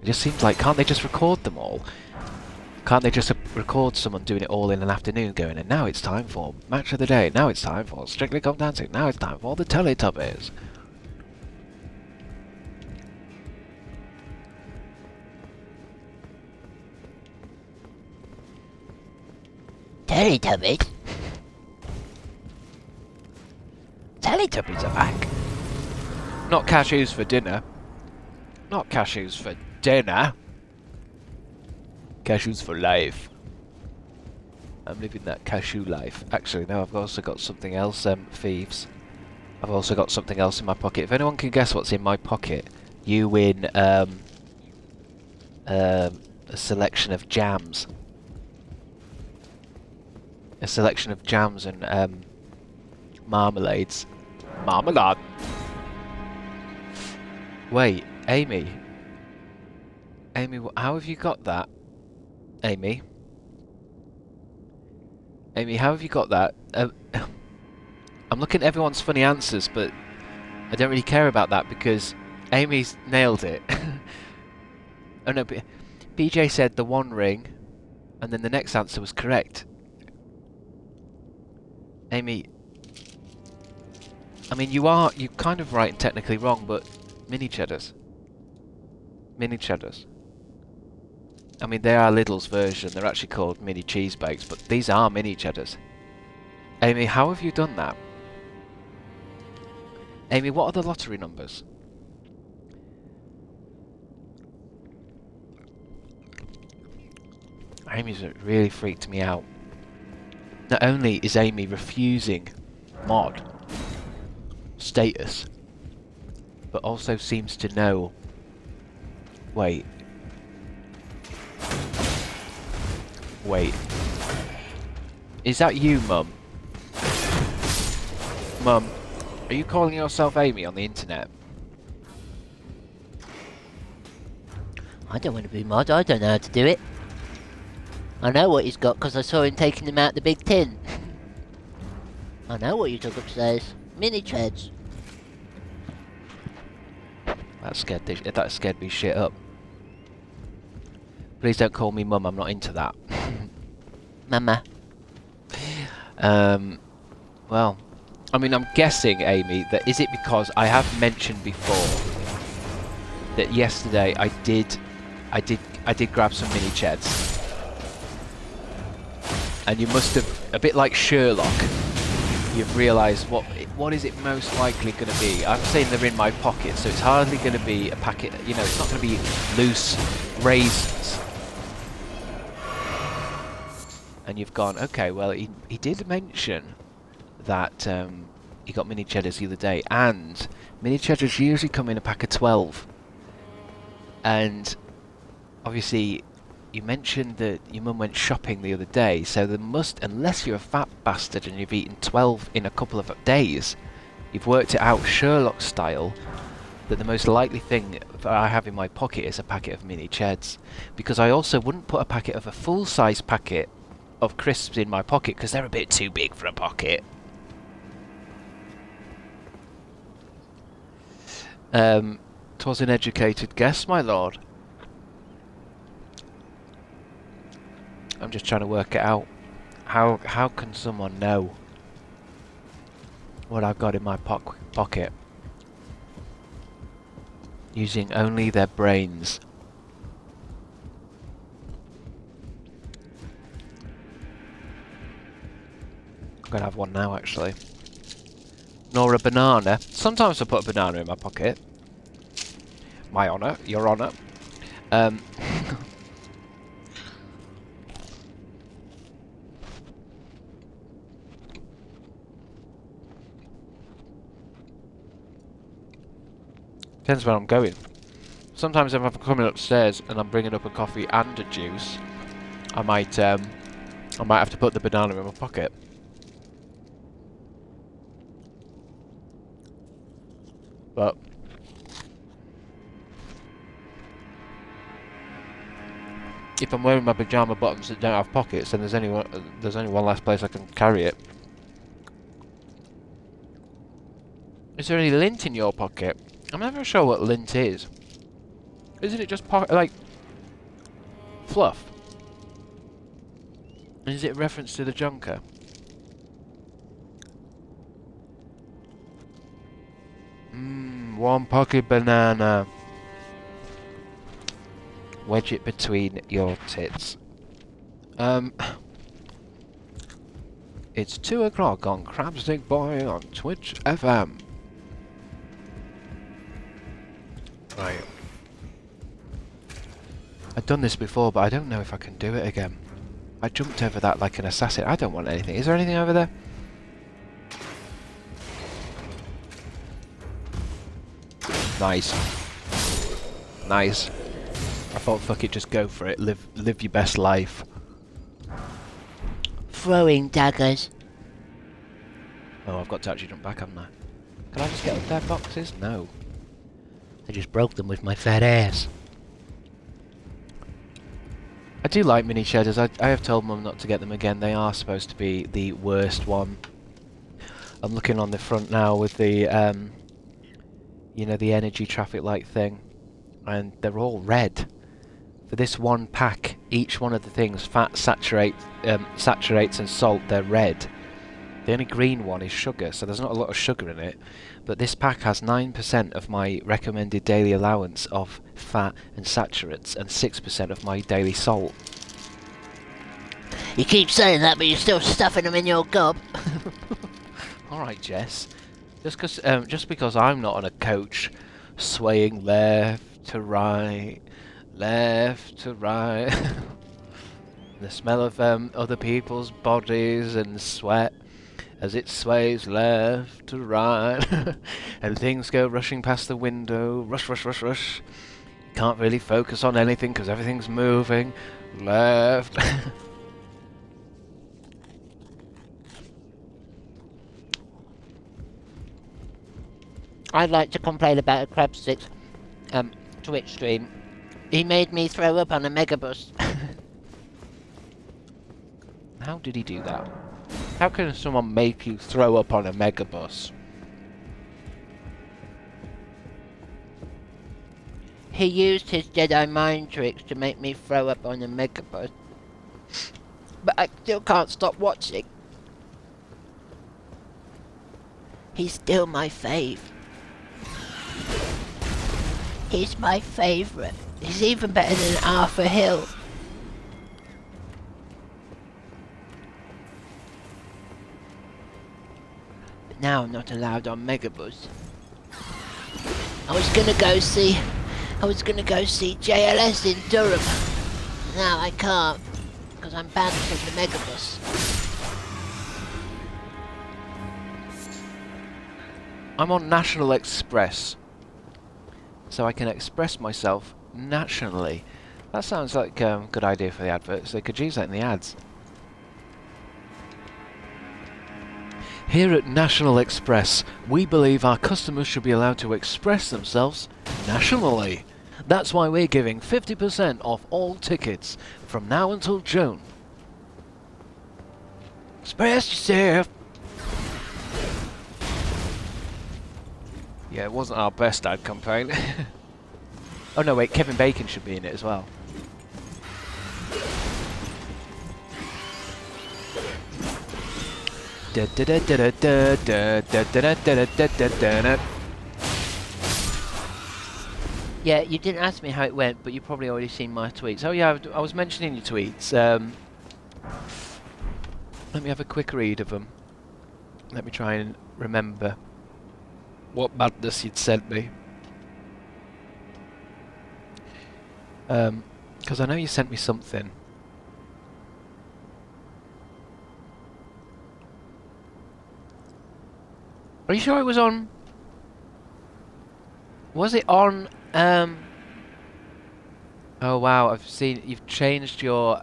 It just seems like, can't they just record them all? Can't they just record someone doing it all in an afternoon going, and now it's time for Match of the Day, now it's time for Strictly Come Dancing, now it's time for the Teletubbies. Teletubbies? Teletubbies are back. Not cashews for dinner. Not cashews for dinner. Cashews for life. I'm living that cashew life. Actually, no, I've also got something else, thieves. I've also got something else in my pocket. If anyone can guess what's in my pocket, you win a selection of jams. A selection of jams and marmalades. Marmalade! Wait, Amy. Amy, how have you got that? Amy? Amy, how have you got that? I'm looking at everyone's funny answers, but I don't really care about that because Amy's nailed it. Oh no, BJ said the One Ring, and then the next answer was correct. Amy, I mean, you're kind of right and technically wrong, but mini cheddars. Mini cheddars. I mean, they are Lidl's version. They're actually called mini cheese bakes, but these are mini cheddars. Amy, how have you done that? Amy, what are the lottery numbers? Amy's really freaked me out. Not only is Amy refusing mod status, but also seems to know... Wait. Wait. Is that you, Mum? Mum, are you calling yourself Amy on the internet? I don't want to be mod, I don't know how to do it. I know what he's got because I saw him taking him out the big tin. I know what you took upstairs. Mini treads. That scared me shit up. Please don't call me Mum, I'm not into that. Mama. Well, I mean, I'm guessing, Amy, that is it because I have mentioned before that yesterday I did grab some mini cheds. And you must have, a bit like Sherlock, you've realised what is it most likely going to be. I'm saying they're in my pocket, so it's hardly going to be a packet, you know, it's not going to be loose raisins. And you've gone, okay, well, he did mention that he got mini cheddars the other day, and mini cheddars usually come in a pack of 12. And obviously, you mentioned that your mum went shopping the other day, so there must, unless you're a fat bastard and you've eaten 12 in a couple of days, you've worked it out Sherlock style, that the most likely thing that I have in my pocket is a packet of mini cheds. Because I also wouldn't put a packet of a full-size packet of crisps in my pocket, because they're a bit too big for a pocket. 'Twas an educated guess, my lord. I'm just trying to work it out. How can someone know what I've got in my pocket? using only their brains. I'm gonna have one now, actually. Nor a banana. Sometimes I put a banana in my pocket. My honour, your honour. Depends where I'm going. Sometimes if I'm coming upstairs and I'm bringing up a coffee and a juice, I might have to put the banana in my pocket. But if I'm wearing my pyjama bottoms that don't have pockets, then there's only one less place I can carry it. Is there any lint in your pocket? I'm never sure what lint is. Isn't it just like fluff? And is it a reference to the junker? One pocket banana. Wedge it between your tits. It's 2 o'clock on Crabstickz Boy on Twitch FM. Right. I've done this before, but I don't know if I can do it again. I jumped over that like an assassin. I don't want anything. Is there anything over there? Nice. Nice. I thought, fuck it, just go for it. Live your best life. Throwing daggers. Oh, I've got to actually jump back, haven't I? Can I just get up their boxes? No. I just broke them with my fat ass. I do like mini cheddars. I have told Mum not to get them again. They are supposed to be the worst one. I'm looking on the front now with the, you know, the energy traffic light thing. And they're all red. For this one pack, each one of the things, fat, saturates and salt, they're red. The only green one is sugar, so there's not a lot of sugar in it. But this pack has 9% of my recommended daily allowance of fat and saturates and 6% of my daily salt. You keep saying that, but you're still stuffing them in your gob. Alright, Jess. Just because I'm not on a coach swaying left to right, left to right. The smell of other people's bodies and sweat as it sways left to right. And things go rushing past the window. Rush, rush, rush, rush. Can't really focus on anything because everything's moving. Left. I'd like to complain about a Crabstickz Twitch stream. He made me throw up on a megabus. How did he do that? How can someone make you throw up on a megabus? He used his Jedi mind tricks to make me throw up on a megabus. But I still can't stop watching. He's still my fave. He's my favourite. He's even better than Arthur Hill. But now I'm not allowed on Megabus. I was gonna go see JLS in Durham. Now I can't, because I'm banned from the Megabus. I'm on National Express, so I can express myself nationally. That sounds like a good idea for the adverts. They could use that in the ads. Here at National Express, we believe our customers should be allowed to express themselves nationally. That's why we're giving 50% off all tickets from now until June. Express yourself! Yeah, it wasn't our best ad campaign. Oh no, wait, Kevin Bacon should be in it as well. Yeah, you didn't ask me how it went, but you've probably already seen my tweets. Oh yeah, I was mentioning your tweets. Let me have a quick read of them. Let me try and remember what madness you'd sent me. Because I know you sent me something. Are you sure it was on? Was it on? Oh wow! I've seen you've changed your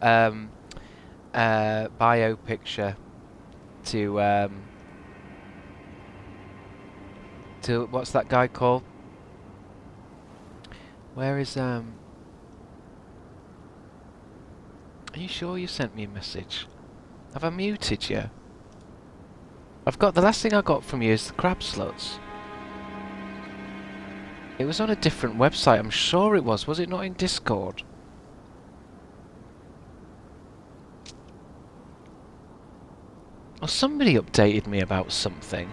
bio picture to what's that guy called? Where is Are you sure you sent me a message? Have I muted you? I've got the last thing I got from you is the crab sluts. It was on a different website, I'm sure it was. Was it not in Discord? Or somebody updated me about something.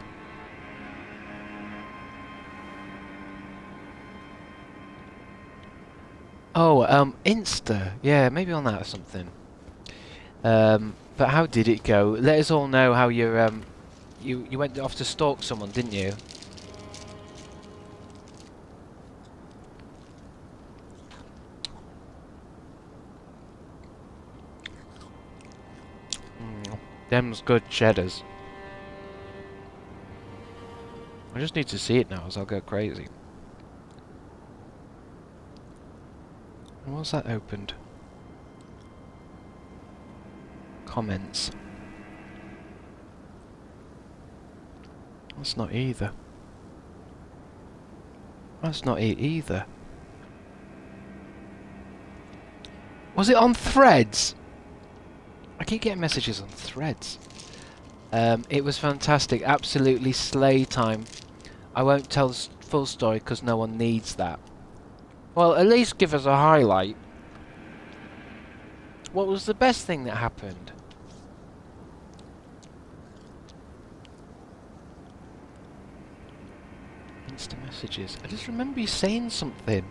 Oh, Insta. Yeah, maybe on that or something. But how did it go? Let us all know how you're, you went off to stalk someone, didn't you? Them's good cheddars. I just need to see it now, as I'll go crazy. What's that opened? Comments. That's not either. That's not it either. Was it on Threads? I keep getting messages on Threads. It was fantastic. Absolutely slay time. I won't tell the full story because no one needs that. Well, at least give us a highlight. What was the best thing that happened? Insta messages. I just remember you saying something.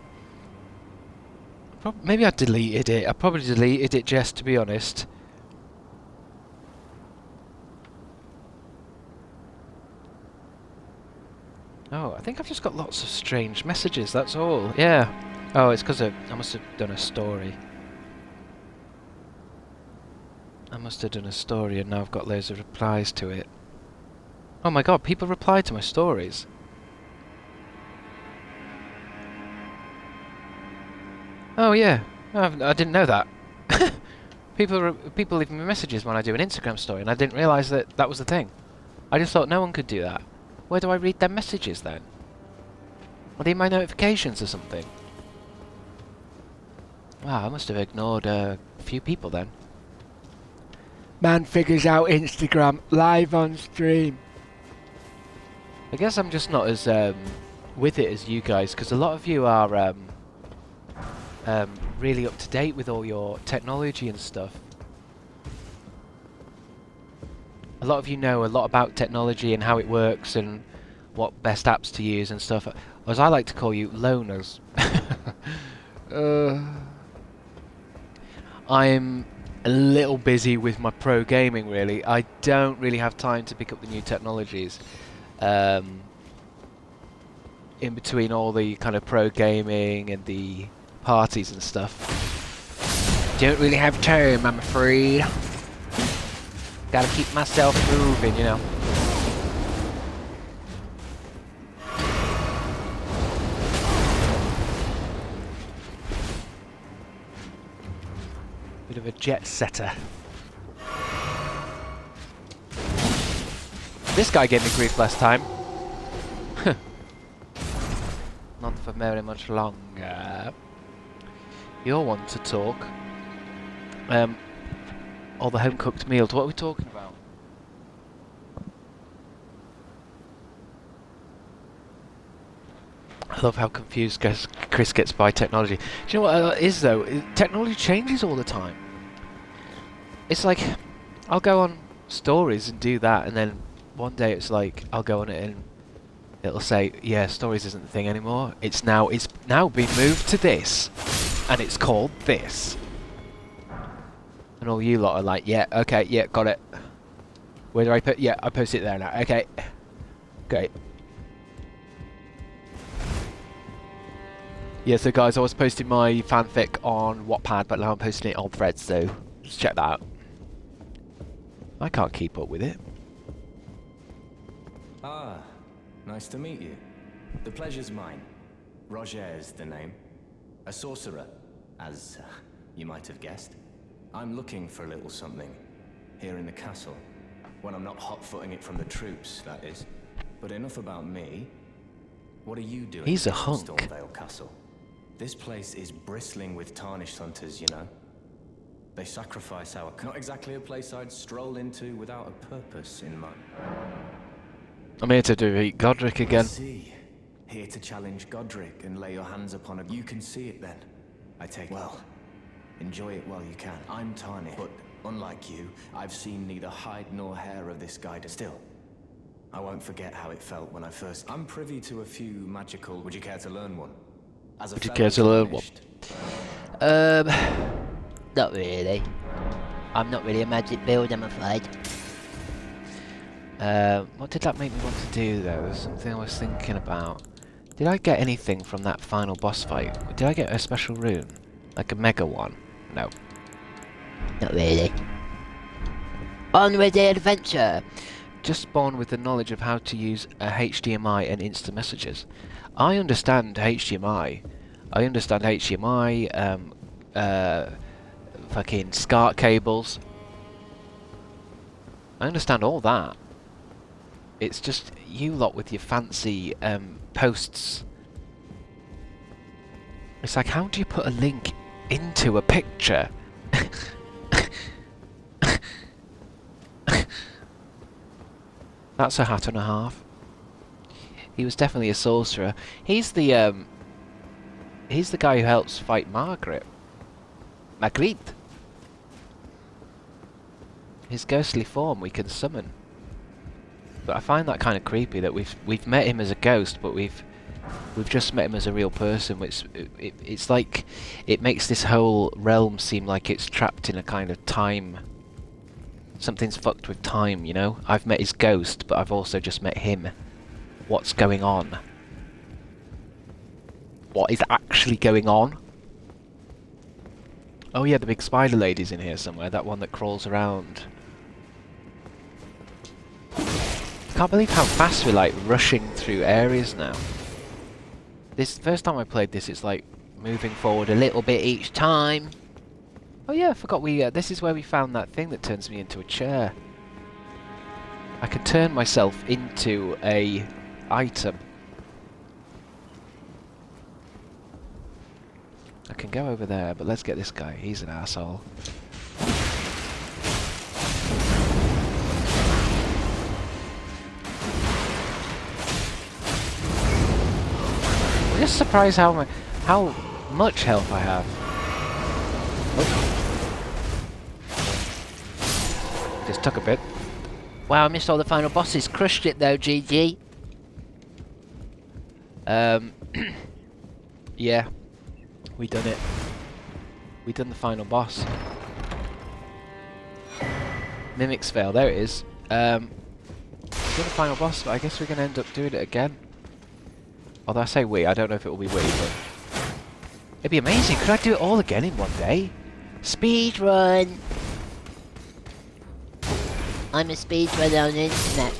Maybe I deleted it. I probably deleted it just to be honest. Oh, I think I've just got lots of strange messages, that's all. Yeah. Oh, it's because I must have done a story. I must have done a story and now I've got loads of replies to it. Oh my god, people reply to my stories. Oh yeah, I didn't know that. People leave me messages when I do an Instagram story and I didn't realise that that was the thing. I just thought no one could do that. Where do I read their messages then? Are they in my notifications or something? Wow, I must have ignored a few people then. Man figures out Instagram live on stream. I guess I'm just not as with it as you guys, because a lot of you are really up to date with all your technology and stuff. A lot of you know a lot about technology and how it works and what best apps to use and stuff. Or as I like to call you, loners. I'm a little busy with my pro gaming really. I don't really have time to pick up the new technologies. In between all the kind of pro gaming and the parties and stuff. Don't really have time, I'm afraid. Gotta keep myself moving, you know. Bit of a jet setter. This guy gave me grief last time. Not for very much longer. You're one to talk. All the home-cooked meals. What are we talking about? I love how confused Chris gets by technology. Do you know what it is though? Technology changes all the time. It's like, I'll go on stories and do that, and then one day it's like, I'll go on it and it'll say, yeah, stories isn't the thing anymore. It's now been moved to this, and it's called this. And all you lot are like, yeah, okay, yeah, got it. Where do I put? Yeah, I post it there now. Okay, great. Yeah, so guys, I was posting my fanfic on Wattpad, but now I'm posting it on Threads, so just check that out. I can't keep up with it. Ah, nice to meet you. The pleasure's mine. Roger's the name. A sorcerer, as you might have guessed. I'm looking for a little something here in the castle. When I'm not hot-footing it from the troops, that is. But enough about me. What are you doing? He's a in hunk. Stormvale Castle? This place is bristling with tarnished hunters, you know. They sacrifice our... Not exactly a place I'd stroll into without a purpose in mind. I'm here to defeat Godric again. I see. Here to challenge Godric and lay your hands upon a... You can see it then. I take... Well, enjoy it while you can. I'm tarnished, but unlike you, I've seen neither hide nor hair of this guy. Still, I won't forget how it felt when I first... I'm privy to a few magical... Would you care to learn one? As a Would you care to learn one? Not really. I'm not really a magic build, I'm afraid. What did that make me want to do though? There's something I was thinking about. Did I get anything from that final boss fight? Did I get a special rune? Like a mega one? No. Not really. On with the adventure! Just born with the knowledge of how to use a HDMI and instant messages. I understand HDMI. I understand HDMI, fucking SCART cables. I understand all that. It's just you lot with your fancy posts. It's like, how do you put a link into a picture? That's a hat and a half. He was definitely a sorcerer. He's the guy who helps fight Margaret. Marguerite. His ghostly form we can summon. But I find that kind of creepy that we've met him as a ghost, but we've just met him as a real person, which it's like it makes this whole realm seem like it's trapped in a kind of time. Something's fucked with time, you know? I've met his ghost, but I've also just met him. What's going on? What is actually going on? Oh yeah, the big spider lady's in here somewhere, that one that crawls around. I can't believe how fast we're like rushing through areas now. This first time I played this, it's like moving forward a little bit each time. Oh yeah, I forgot this is where we found that thing that turns me into a chair. I can turn myself into a item. I can go over there, but let's get this guy. He's an asshole. I'm just surprised how much health I have. Oh. Just took a bit. Wow, I missed all the final bosses. Crushed it though, GG. Yeah. We done it. We done the final boss. Mimic's fail, there it is. We done the final boss, but I guess we're gonna end up doing it again. Although I say we, I don't know if it will be we, but it'd be amazing. Could I do it all again in one day? Speed run. I'm a speedrunner on the internet.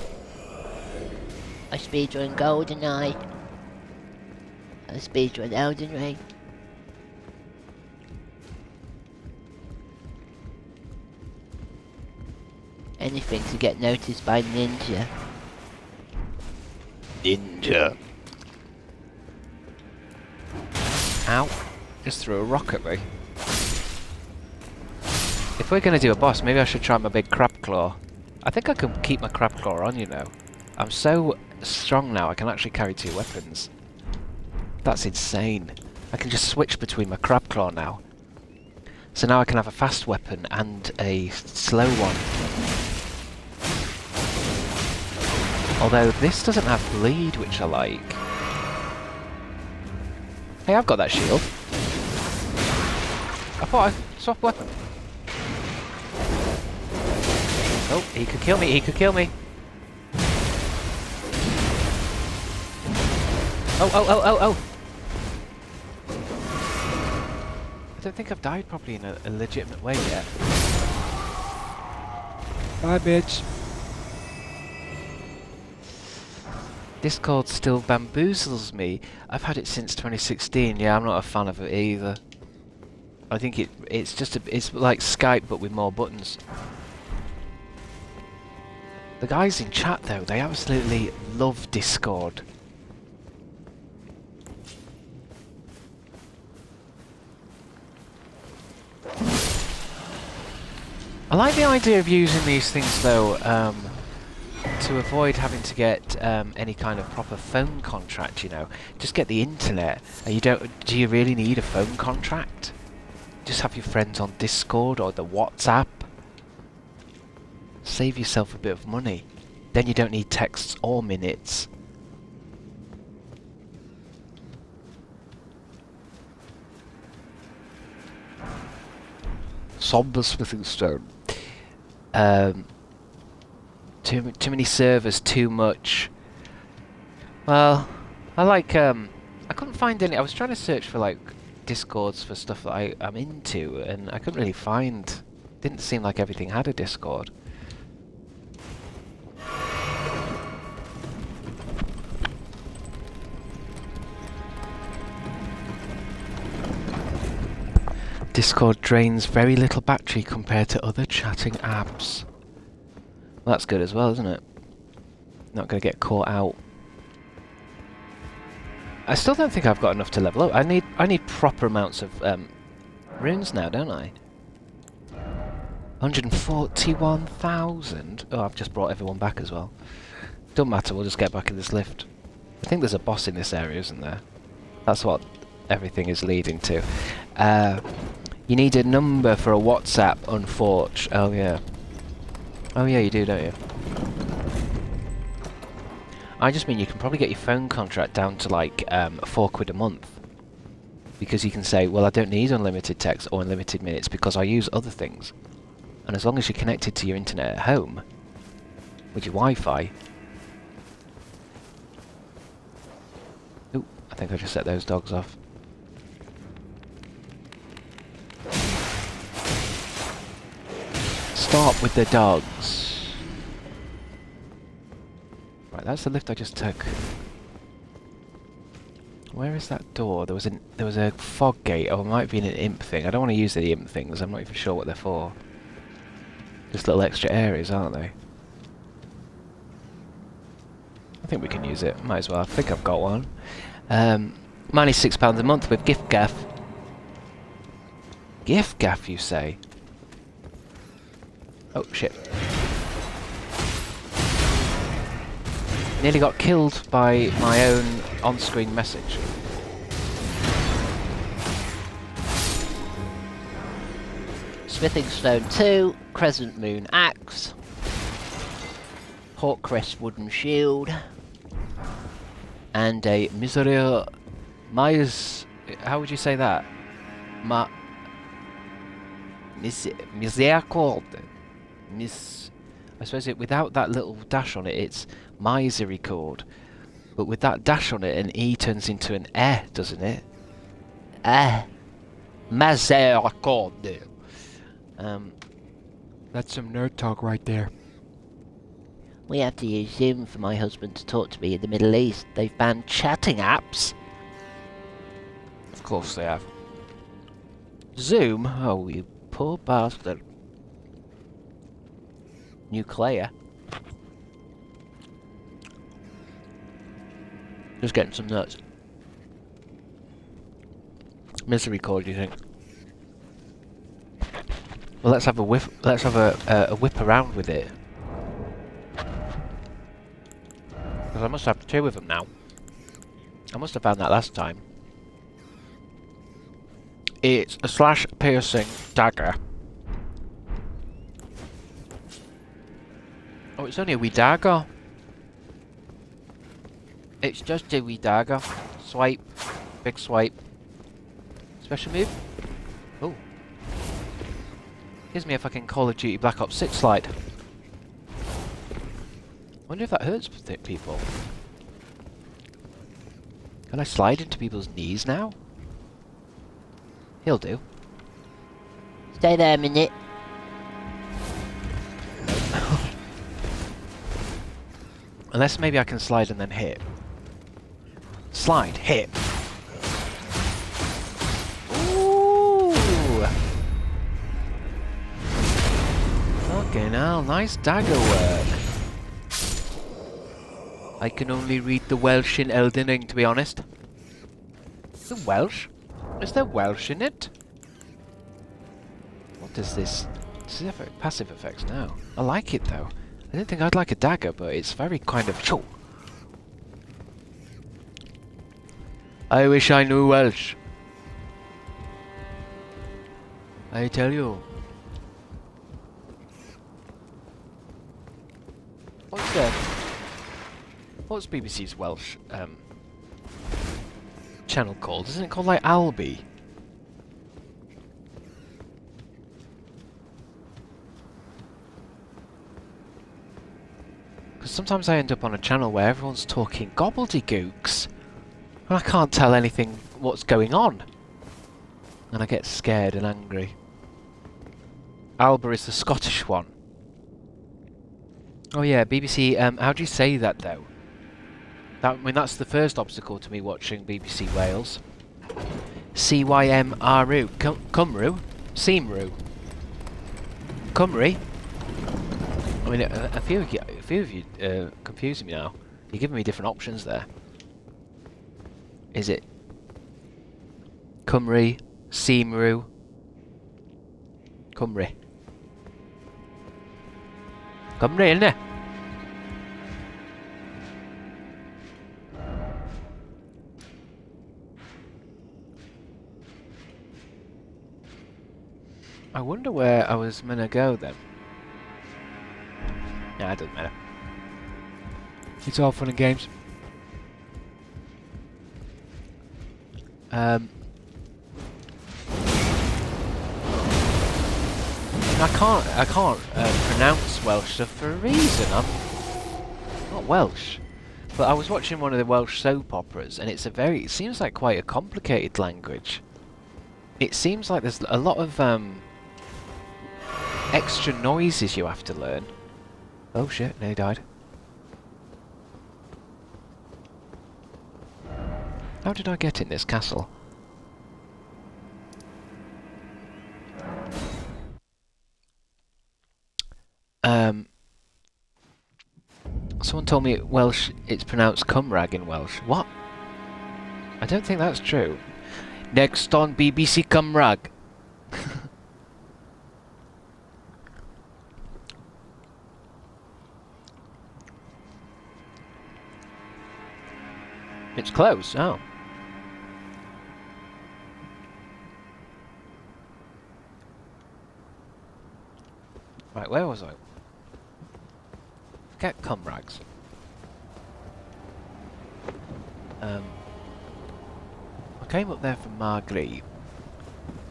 I speedrun GoldenEye. I speedrun Elden Ring. Anything to get noticed by Ninja. Ninja. Ow. Just threw a rock at me. If we're going to do a boss, maybe I should try my big crab claw. I think I can keep my crab claw on, you know. I'm so strong now, I can actually carry 2 weapons. That's insane. I can just switch between my crab claw now. So now I can have a fast weapon and a slow one. Although this doesn't have bleed, which I like. Hey, I've got that shield. I thought I swapped weapon. Oh, he could kill me, he could kill me. Oh, oh, oh, oh, oh! I don't think I've died properly in a legitimate way yet. Bye, bitch. Discord still bamboozles me. I've had it since 2016. Yeah, I'm not a fan of it either. I think it's just it's like Skype but with more buttons. The guys in chat though, they absolutely love Discord. I like the idea of using these things though, to avoid having to get any kind of proper phone contract, you know. Just get the internet. And do you really need a phone contract? Just have your friends on Discord or the WhatsApp. Save yourself a bit of money. Then you don't need texts or minutes. Somber smithing stone. Too many servers, too much. Well, I like I couldn't find any. I was trying to search for like Discords for stuff that I'm into, and I couldn't really find. Didn't seem like everything had a Discord. Discord drains very little battery compared to other chatting apps. Well, that's good as well, isn't it? Not going to get caught out. I still don't think I've got enough to level up. I need proper amounts of runes now, don't I? 141,000. Oh, I've just brought everyone back as well. Don't matter. We'll just get back in this lift. I think there's a boss in this area, isn't there? That's what everything is leading to. You need a number for a WhatsApp unforge. Oh yeah. Oh yeah, you do, don't you? I just mean you can probably get your phone contract down to like £4 a month. Because you can say, well, I don't need unlimited text or unlimited minutes because I use other things. And as long as you're connected to your internet at home, with your Wi-Fi... Ooh, I think I just set those dogs off. Stop with the dogs. Right, that's the lift I just took. Where is that door? There was a fog gate, or it might be an imp thing. I don't want to use the imp things. I'm not even sure what they're for. Just little extra areas, aren't they? I think we can use it. Might as well. I think I've got one. Money £6 a month with gift gaff. Gift gaff, you say? Oh shit. Nearly got killed by my own on-screen message. Smithing Stone 2, Crescent Moon Axe, Hawk Crest Wooden Shield, And a how would you say that? Misericord. I suppose without that little dash on it, it's misericord. But with that dash on it, an E turns into an E, doesn't it? Misericord. That's some nerd talk right there. We have to use Zoom for my husband to talk to me in the Middle East. They've banned chatting apps. Of course they have. Zoom? Oh, you poor bastard. Nuclear. Just getting some nuts. Misery cord, do you think? Well, let's have a whiff. Let's have a whip around with it. Because I must have 2 of them now. I must have found that last time. It's a slash piercing dagger. Oh, it's only a wee dagger. It's just a wee dagger. Swipe. Big swipe. Special move. Oh. Gives me a fucking Call of Duty Black Ops 6 slide. Wonder if that hurts people. Can I slide into people's knees now? He'll do. Stay there a minute. Unless maybe I can slide and then hit. Slide, hit. Ooh! Fucking hell, nice dagger work. I can only read the Welsh in Elden Ring, to be honest. The Welsh? Is there Welsh in it? What does this... This is passive effects now. I like it though. I didn't think I'd like a dagger, but it's very kind of... Choo. I wish I knew Welsh. I tell you. What's BBC's Welsh channel called? Isn't it called like Albi? Because sometimes I end up on a channel where everyone's talking gobbledygooks. And I can't tell anything what's going on. And I get scared and angry. Alba is the Scottish one. Oh yeah, BBC, how do you say that though? I mean, that's the first obstacle to me watching BBC Wales. C-Y-M-R-U. Cymru? Seamru. Cymru? I mean, a few of you confusing me now. You're giving me different options there. Is it Cymru, Seamru, Cymru? Cymru, isn't it? I wonder where I was gonna go then. Nah, it doesn't matter. It's all fun and games. I can't pronounce Welsh stuff for a reason. I'm not Welsh, but I was watching one of the Welsh soap operas, and it seems like quite a complicated language. It seems like there's a lot of extra noises you have to learn. Oh shit! Nearly died. How did I get in this castle? Someone told me Welsh, it's pronounced Cymraeg in Welsh. What? I don't think that's true. Next on BBC Cymraeg. It's close, oh. Right, where was I? Forget Cymraegs. I came up there from Margate,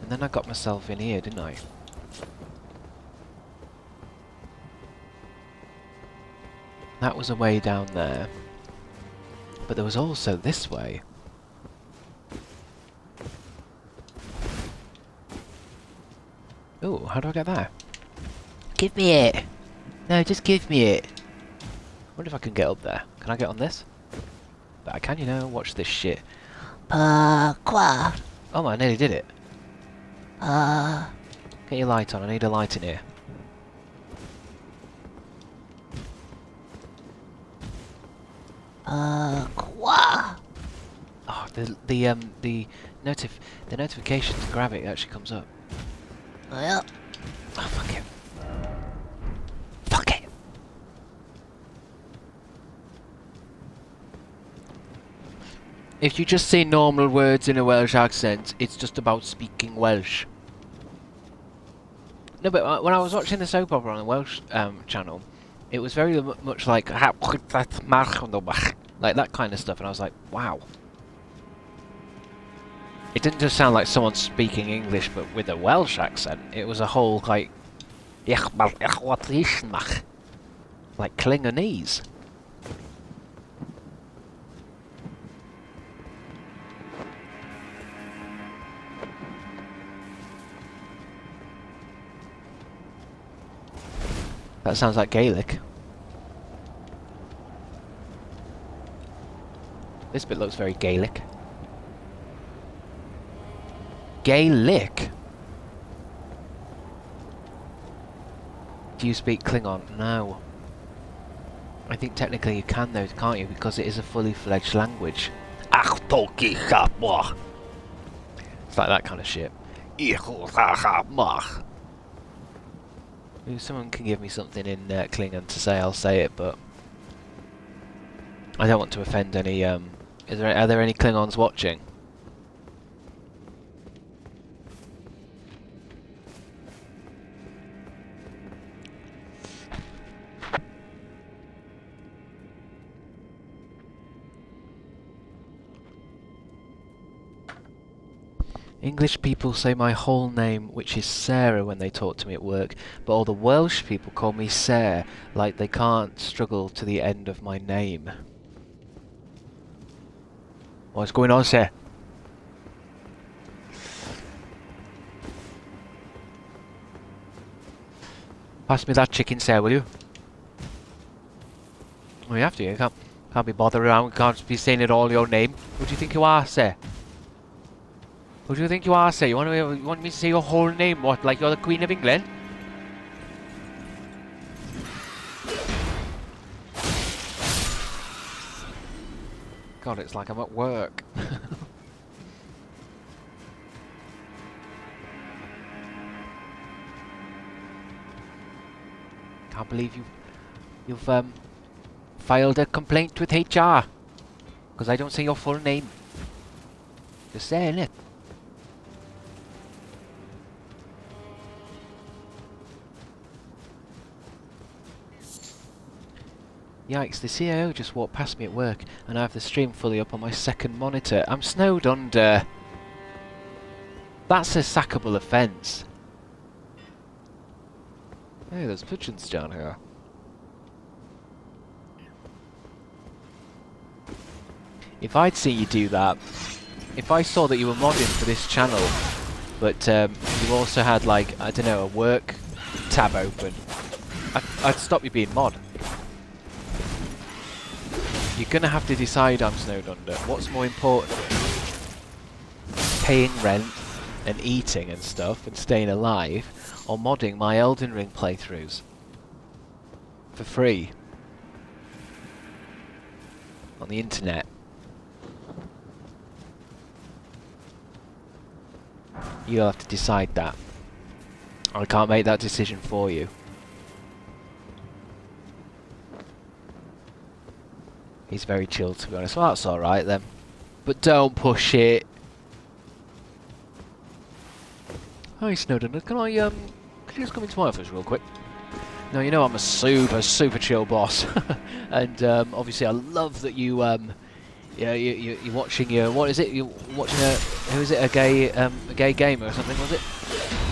and then I got myself in here, didn't I? That was a way down there. But there was also this way. Ooh, how do I get there? Give me it. No, just give me it. I wonder if I can get up there. Can I get on this? But I can, you know. Watch this shit. Parkour. Oh, I nearly did it. Get your light on. I need a light in here. Parkour. Oh, the notification to grab it actually comes up. Well. Oh, fuck it. Fuck it. If you just say normal words in a Welsh accent, it's just about speaking Welsh. No, but when I was watching the soap opera on the Welsh channel, it was very much like like that kind of stuff, and I was like, wow. It didn't just sound like someone speaking English, but with a Welsh accent. It was a whole like, like Klingonese. That sounds like Gaelic. This bit looks very Gaelic. Gaelic? Do you speak Klingon? No. I think technically you can though, can't you? Because it is a fully fledged language. It's like that kind of shit. If someone can give me something in Klingon to say, I'll say it, but I don't want to offend any, are there any Klingons watching? English people say my whole name, which is Sarah, when they talk to me at work, but all the Welsh people call me Sarah, like they can't struggle to the end of my name. What's going on, sir? Pass me that chicken, sir, will you? Oh, you have to, you can't be bothered around, can't be saying it all your name. Who do you think you are, sir? Who do you think you are, sir? You want me to say your whole name? What, like you're the Queen of England? God, it's like I'm at work. Can't believe you've filed a complaint with HR because I don't say your full name. Just saying it. Yikes, the CIO just walked past me at work and I have the stream fully up on my second monitor. I'm snowed under. That's a sackable offence. Hey, there's pigeons down here. If I'd seen you do that, if I saw that you were modding for this channel, but you also had like, I don't know, a work tab open, I'd stop you being mod. You're gonna have to decide, I'm snowed under. What's more important? Paying rent and eating and stuff and staying alive, or modding my Elden Ring playthroughs for free on the internet? You'll have to decide that. I can't make that decision for you. He's very chill, to be honest. Well, that's alright then. But don't push it. Hi, Snowden. Can I, could you just come into my office real quick? No, you know I'm a super chill boss. And, obviously I love that you, yeah, you're watching your, what is it? You're watching a, who is it? A gay gamer or something, was it?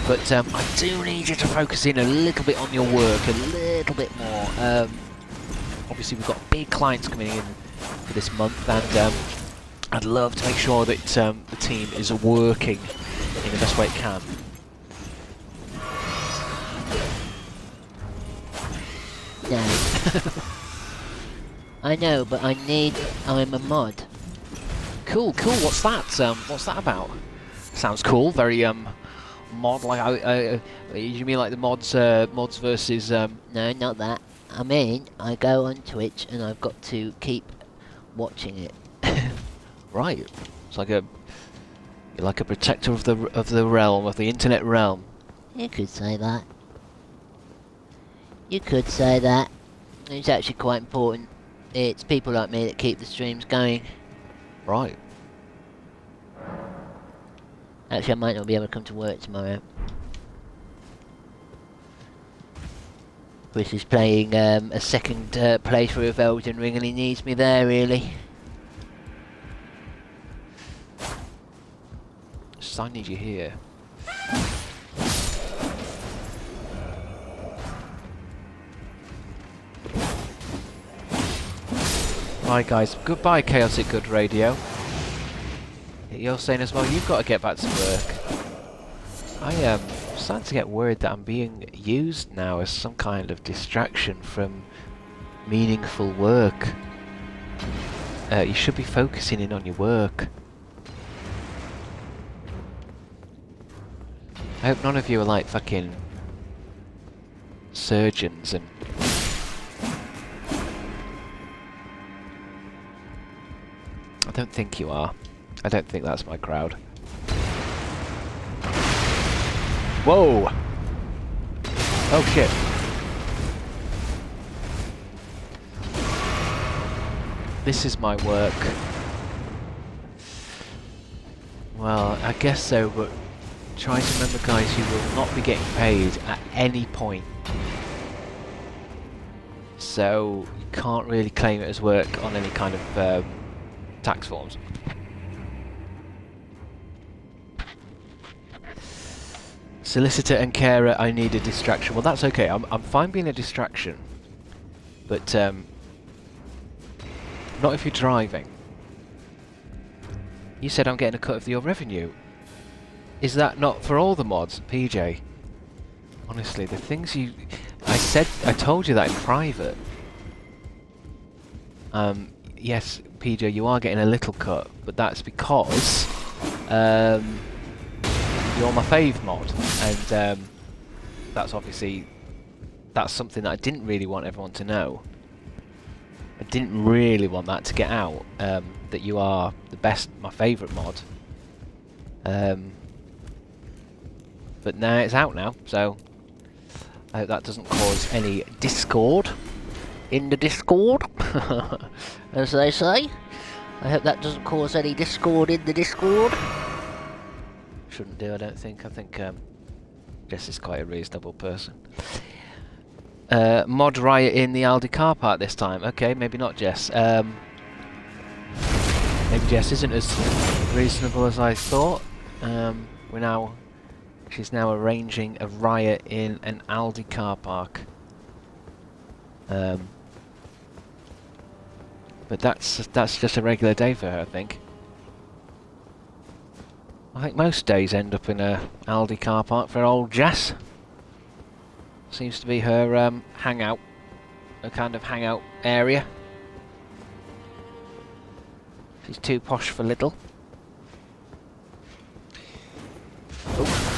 But, I do need you to focus in a little bit on your work, a little bit more. Obviously we've got big clients coming in for this month, and I'd love to make sure that the team is working in the best way it can. No. I know, but I'm a mod. Cool. What's that about? Sounds cool. Very mod like. You mean like the mods versus? No, not that. I mean, I go on Twitch and I've got to keep watching it. Right. It's like you're like a protector of the realm, of the internet realm. You could say that. You could say that. It's actually quite important. It's people like me that keep the streams going. Right. Actually, I might not be able to come to work tomorrow. Chris is playing a second playthrough of Elden Ring and he needs me there, really. So I need you here. Bye guys. Goodbye Chaotic Good Radio. You're saying as well you've got to get back to work. I am starting to get worried that I'm being used now as some kind of distraction from meaningful work. You should be focusing in on your work. I hope none of you are like fucking surgeons and I don't think you are. I don't think that's my crowd. Whoa! Oh shit. This is my work. Well, I guess so, but try to remember guys, you will not be getting paid at any point. So, you can't really claim it as work on any kind of tax forms. Solicitor and carer, I need a distraction. Well, that's okay. I'm fine being a distraction, but not if you're driving. You said I'm getting a cut of your revenue. Is that not for all the mods, PJ? Honestly, the things you... I told you that in private. Yes, PJ, you are getting a little cut, but that's because you're my fave mod, and that's obviously something that I didn't really want everyone to know. I didn't really want that to get out, that you are the best, my favourite mod. But now it's out now, so I hope that doesn't cause any discord in the Discord, as they say. I hope that doesn't cause any discord in the Discord. Shouldn't do, I don't think. I think Jess is quite a reasonable person. Mod riot in the Aldi car park this time. Okay, maybe not Jess. Maybe Jess isn't as reasonable as I thought. She's now arranging a riot in an Aldi car park. But that's just a regular day for her, I think. I think most days end up in a Aldi car park for old Jess. Seems to be her hangout, a kind of hangout area. She's too posh for little. Oh.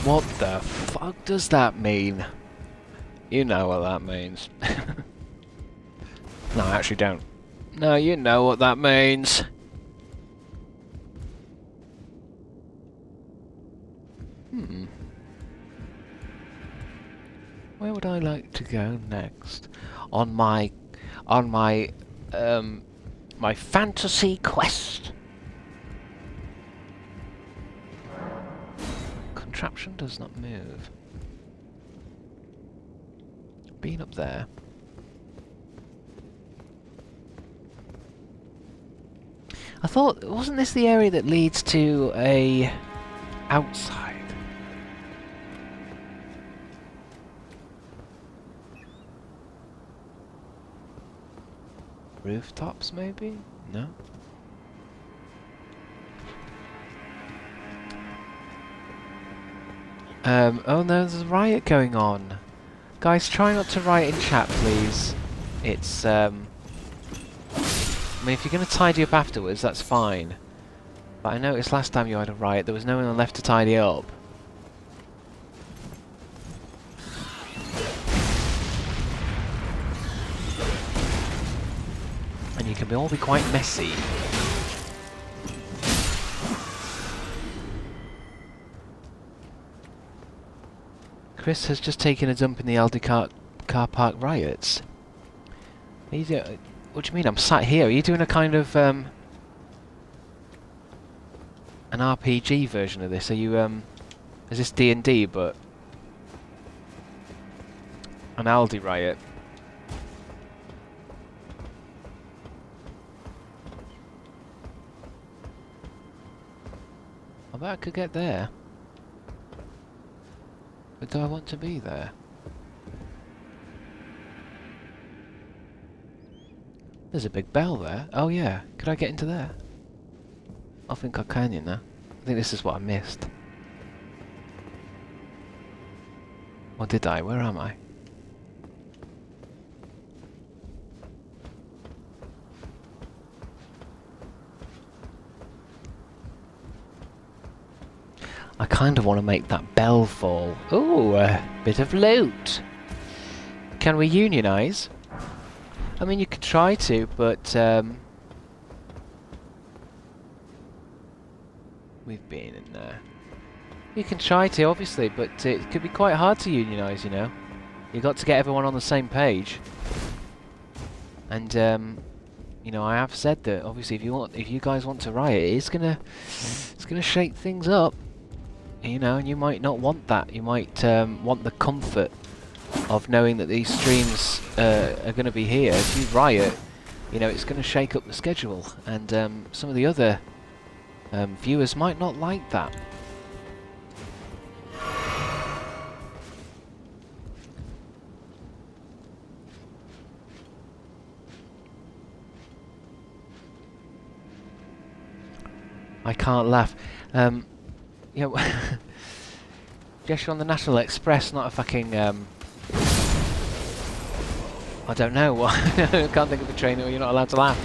What the fuck does that mean? You know what that means. No, I actually don't. No, you know what that means. Where would I like to go next? On my my fantasy quest. Contraption does not move. Been up there. I thought, wasn't this the area that leads to a outside? Rooftops, maybe? No? Oh no, there's a riot going on. Guys, try not to riot in chat, please. It's, I mean, if you're going to tidy up afterwards, that's fine. But I noticed last time you had a riot, there was no one left to tidy up. And you can all be quite messy. Chris has just taken a dump in the Aldi car park riots. What do you mean? I'm sat here. Are you doing a kind of an RPG version of this? Are you is this D&D but an Aldi riot? I bet I could get there. But do I want to be there? There's a big bell there. Oh yeah, could I get into there? I think I can, you know. I think this is what I missed. Or did I? Where am I? I kind of want to make that bell fall. Ooh, a bit of loot. Can we unionise? I mean, you could try to, but we've been in there. You can try to, obviously, but it could be quite hard to unionise, you know. You've got to get everyone on the same page. And you know, I have said that obviously, if you guys want to riot, it's gonna shake things up. You know, and you might not want that. You might want the comfort of knowing that these streams are going to be here. If you riot, you know, it's going to shake up the schedule, and some of the other viewers might not like that. I can't laugh. You know, guess you're on the National Express, not a fucking, I don't know what. I can't think of a train where you're not allowed to laugh.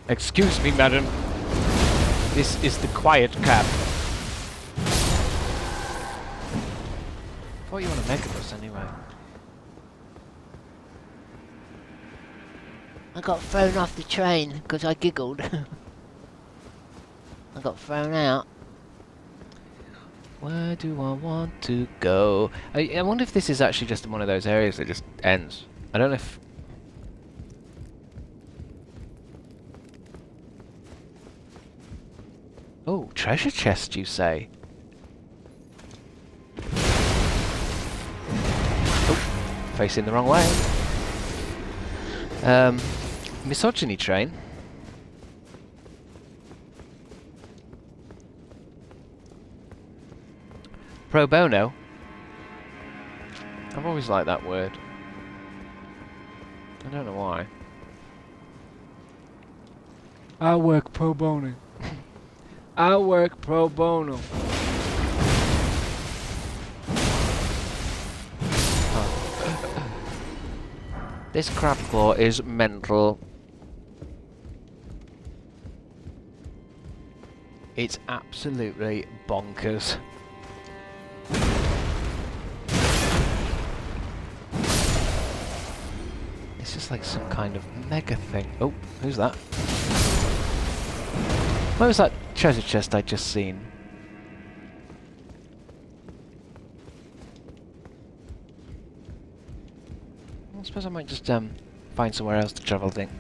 Excuse me, madam. This is the quiet cab. I thought you were on a megabus anyway. I got thrown off the train because I giggled. I got thrown out. Where do I want to go? I wonder if this is actually just one of those areas that just ends. I don't know if... Oh, treasure chest, you say? Oh, facing the wrong way. Misogyny train. Pro bono? I've always liked that word. I don't know why. I work pro bono. I work pro bono. This crab claw is mental. It's absolutely bonkers. It's just like some kind of mega thing. Oh, who's that? Where was that treasure chest I'd just seen? I suppose I might just find somewhere else to travel, I think.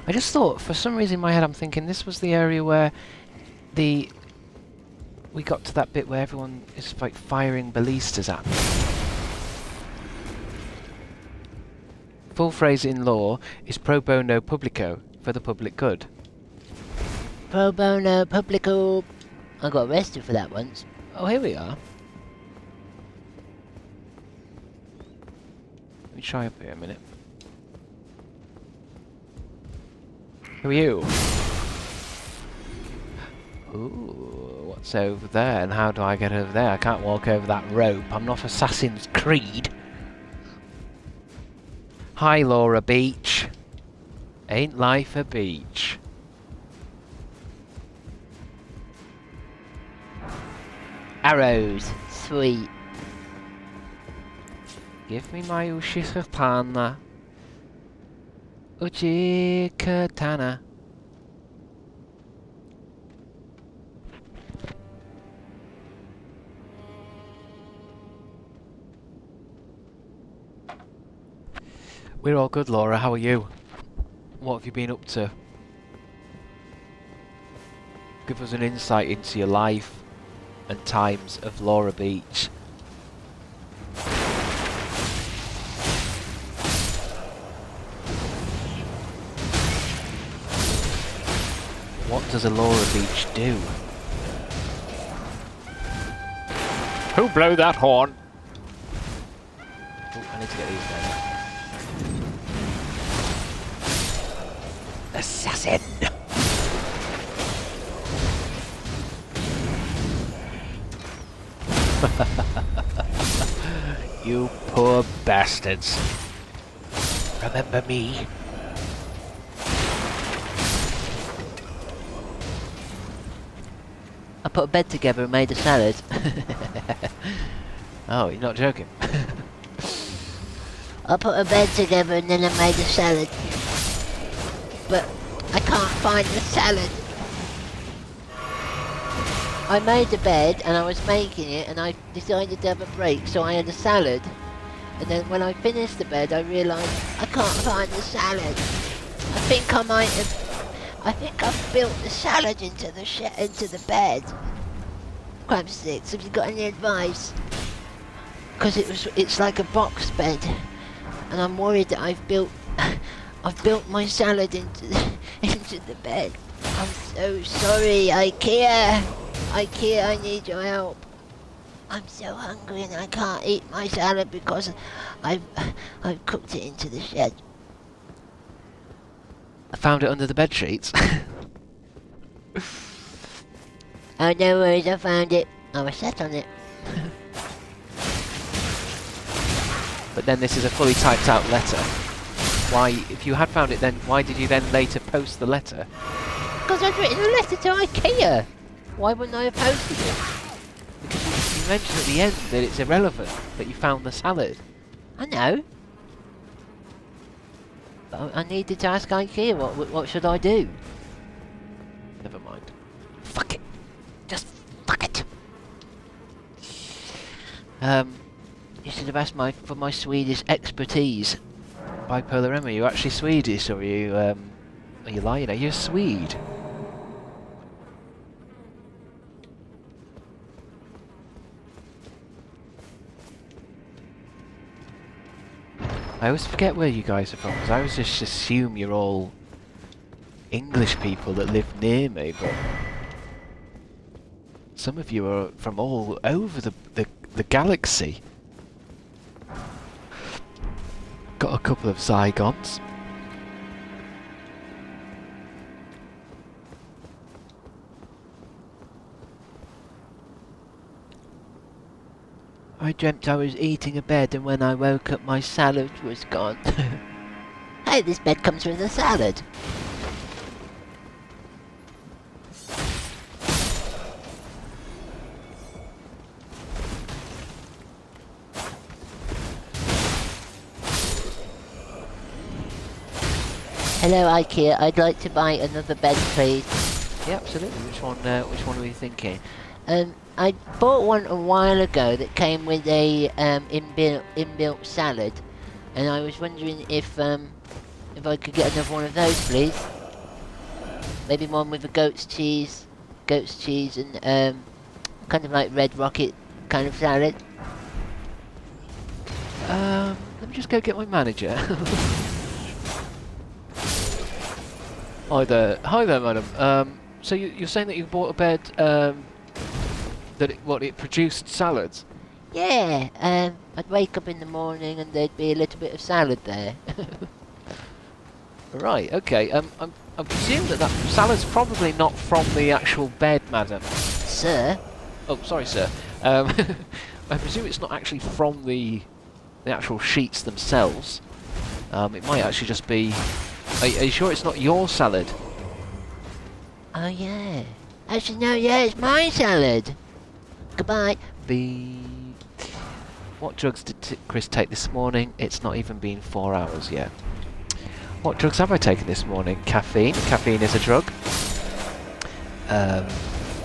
I just thought, for some reason in my head I'm thinking this was the area where we got to that bit where everyone is like firing ballistas at me. Full phrase in law is pro bono publico, for the public good. Pro bono publico. I got arrested for that once. Oh, here we are. Let me try up here a minute. Who are you? Ooh, what's over there and how do I get over there? I can't walk over that rope. I'm not Assassin's Creed. Hi, Laura Beach. Ain't life a beach? Arrows. Sweet. Give me my Uchi Katana. Uchi Katana. We're all good, Laura. How are you? What have you been up to? Give us an insight into your life and times of Laura Beach. What does a Laura Beach do? Who blew that horn? Oh, I need to get these guys. Assassin! You poor bastards. Remember me? I put a bed together and made a salad. Oh, you're not joking. I put a bed together and then I made a salad. But I can't find the salad. I made the bed and I was making it and I decided to have a break, so I had a salad. And then when I finished the bed I realised I can't find the salad. I think I've built the salad into the bed. Crabstickz, have you got any advice? Because it's like a box bed, and I'm worried that I've built my salad into the bed. I'm so sorry, IKEA. IKEA, I need your help. I'm so hungry and I can't eat my salad because I've cooked it into the shed. I found it under the bed sheets. Oh, no worries, I found it. I was sat on it. But then this is a fully typed out letter. Why, if you had found it then, why did you then later post the letter? Because I'd written a letter to IKEA. Why wouldn't I have posted it? Because you mentioned at the end that it's irrelevant that you found the salad. I know. But I needed to ask IKEA, what should I do? Never mind. Fuck it. Just fuck it. You should have asked for my Swedish expertise. Bipolar Emma, are you actually Swedish or are you lying? Are you a Swede? I always forget where you guys are from, because I always just assume you're all English people that live near me, but some of you are from all over the galaxy. Got a couple of Zygons. I dreamt I was eating a bed and when I woke up my salad was gone. Hey, this bed comes with a salad. Hello IKEA, I'd like to buy another bed please. Yeah, absolutely. Which one were you thinking? I bought one a while ago that came with a inbuilt salad, and I was wondering if I could get another one of those, please. Maybe one with a goat's cheese and kind of like Red Rocket kind of salad. Let me just go get my manager. Hi there, madam. So you're saying that you bought a bed that it produced salads? Yeah, I'd wake up in the morning and there'd be a little bit of salad there. Right, okay. I presume that salad's probably not from the actual bed, madam. Sir? Oh, sorry, sir. I presume it's not actually from the actual sheets themselves. It might actually just be... Are you sure it's not your salad? Oh yeah. Actually no, yeah, it's my salad. Goodbye. What drugs did Chris take this morning? It's not even been 4 hours yet. What drugs have I taken this morning? Caffeine. Caffeine is a drug.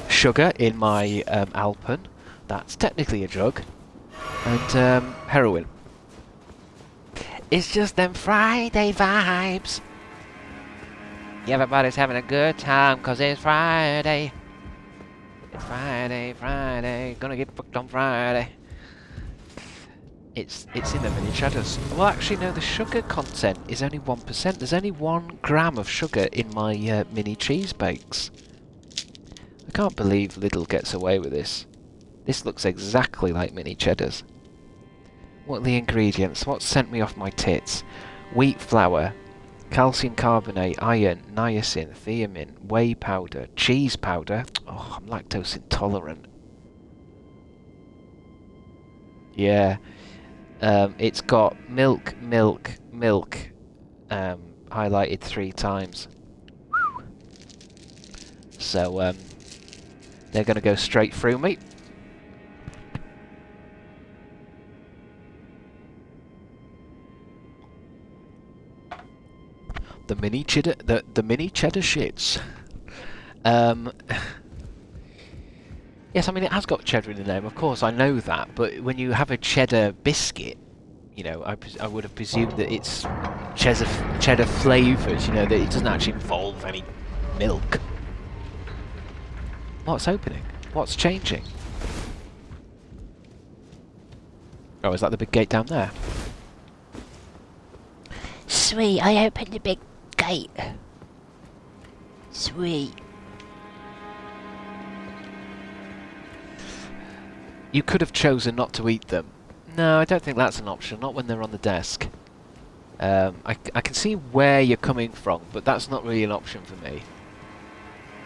Sugar in my Alpen. That's technically a drug. And heroin. It's just them Friday vibes. Everybody's having a good time 'cause it's Friday. It's Friday, Friday. Gonna get booked on Friday. It's in the mini cheddars. Well, actually, no. The sugar content is only 1%. There's only 1 gram of sugar in my mini cheese bakes. I can't believe Lidl gets away with this. This looks exactly like mini cheddars. What are the ingredients? What sent me off my tits? Wheat flour, calcium carbonate, iron, niacin, thiamine, whey powder, cheese powder. Oh, I'm lactose intolerant. Yeah. It's got milk, highlighted 3 times. So, they're going to go straight through me. The mini cheddar shits. Yes, I mean it has got cheddar in the name, of course, I know that, but when you have a cheddar biscuit, you know, I would have presumed that it's cheddar flavours, you know, that it doesn't actually involve any milk. What's opening? What's changing? Oh, is that the big gate down there? Sweet, I opened the big gate. Sweet. You could have chosen not to eat them. No, I don't think that's an option, not when they're on the desk. I can see where you're coming from, but that's not really an option for me.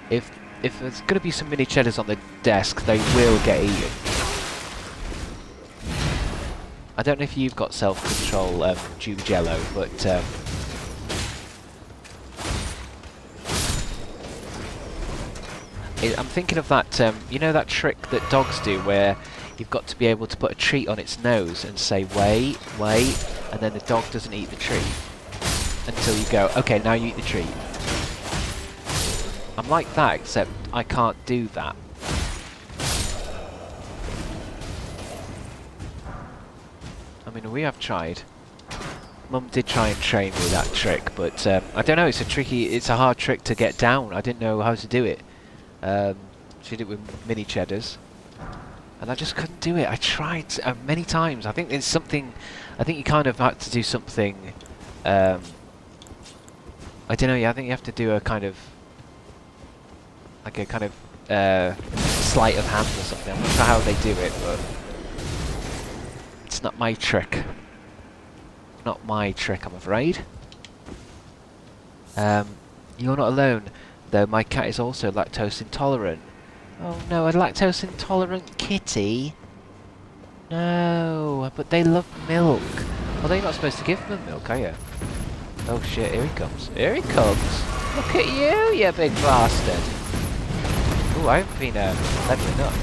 If there's going to be some mini cheddars on the desk, they will get eaten. I don't know if you've got self-control, Jello, but I'm thinking of that, you know that trick that dogs do where you've got to be able to put a treat on its nose and say, wait, wait, and then the dog doesn't eat the treat until you go, okay, now you eat the treat. I'm like that, except I can't do that. I mean, we have tried. Mum did try and train me that trick, but I don't know, it's a hard trick to get down. I didn't know how to do it. She did it with mini cheddars, and I just couldn't do it. I tried many times. I think it's something, I think you kind of had to do something, I don't know, I think you have to do a kind of, like a kind of sleight of hand or something. I'm not sure how they do it, but it's not my trick. Not my trick, I'm afraid. You're not alone, though my cat is also lactose intolerant. Oh no, a lactose intolerant kitty? No, but they love milk. Well, you're not supposed to give them milk, are you? Oh shit, here he comes. Here he comes! Look at you, you big bastard! Ooh, I haven't been leveling up.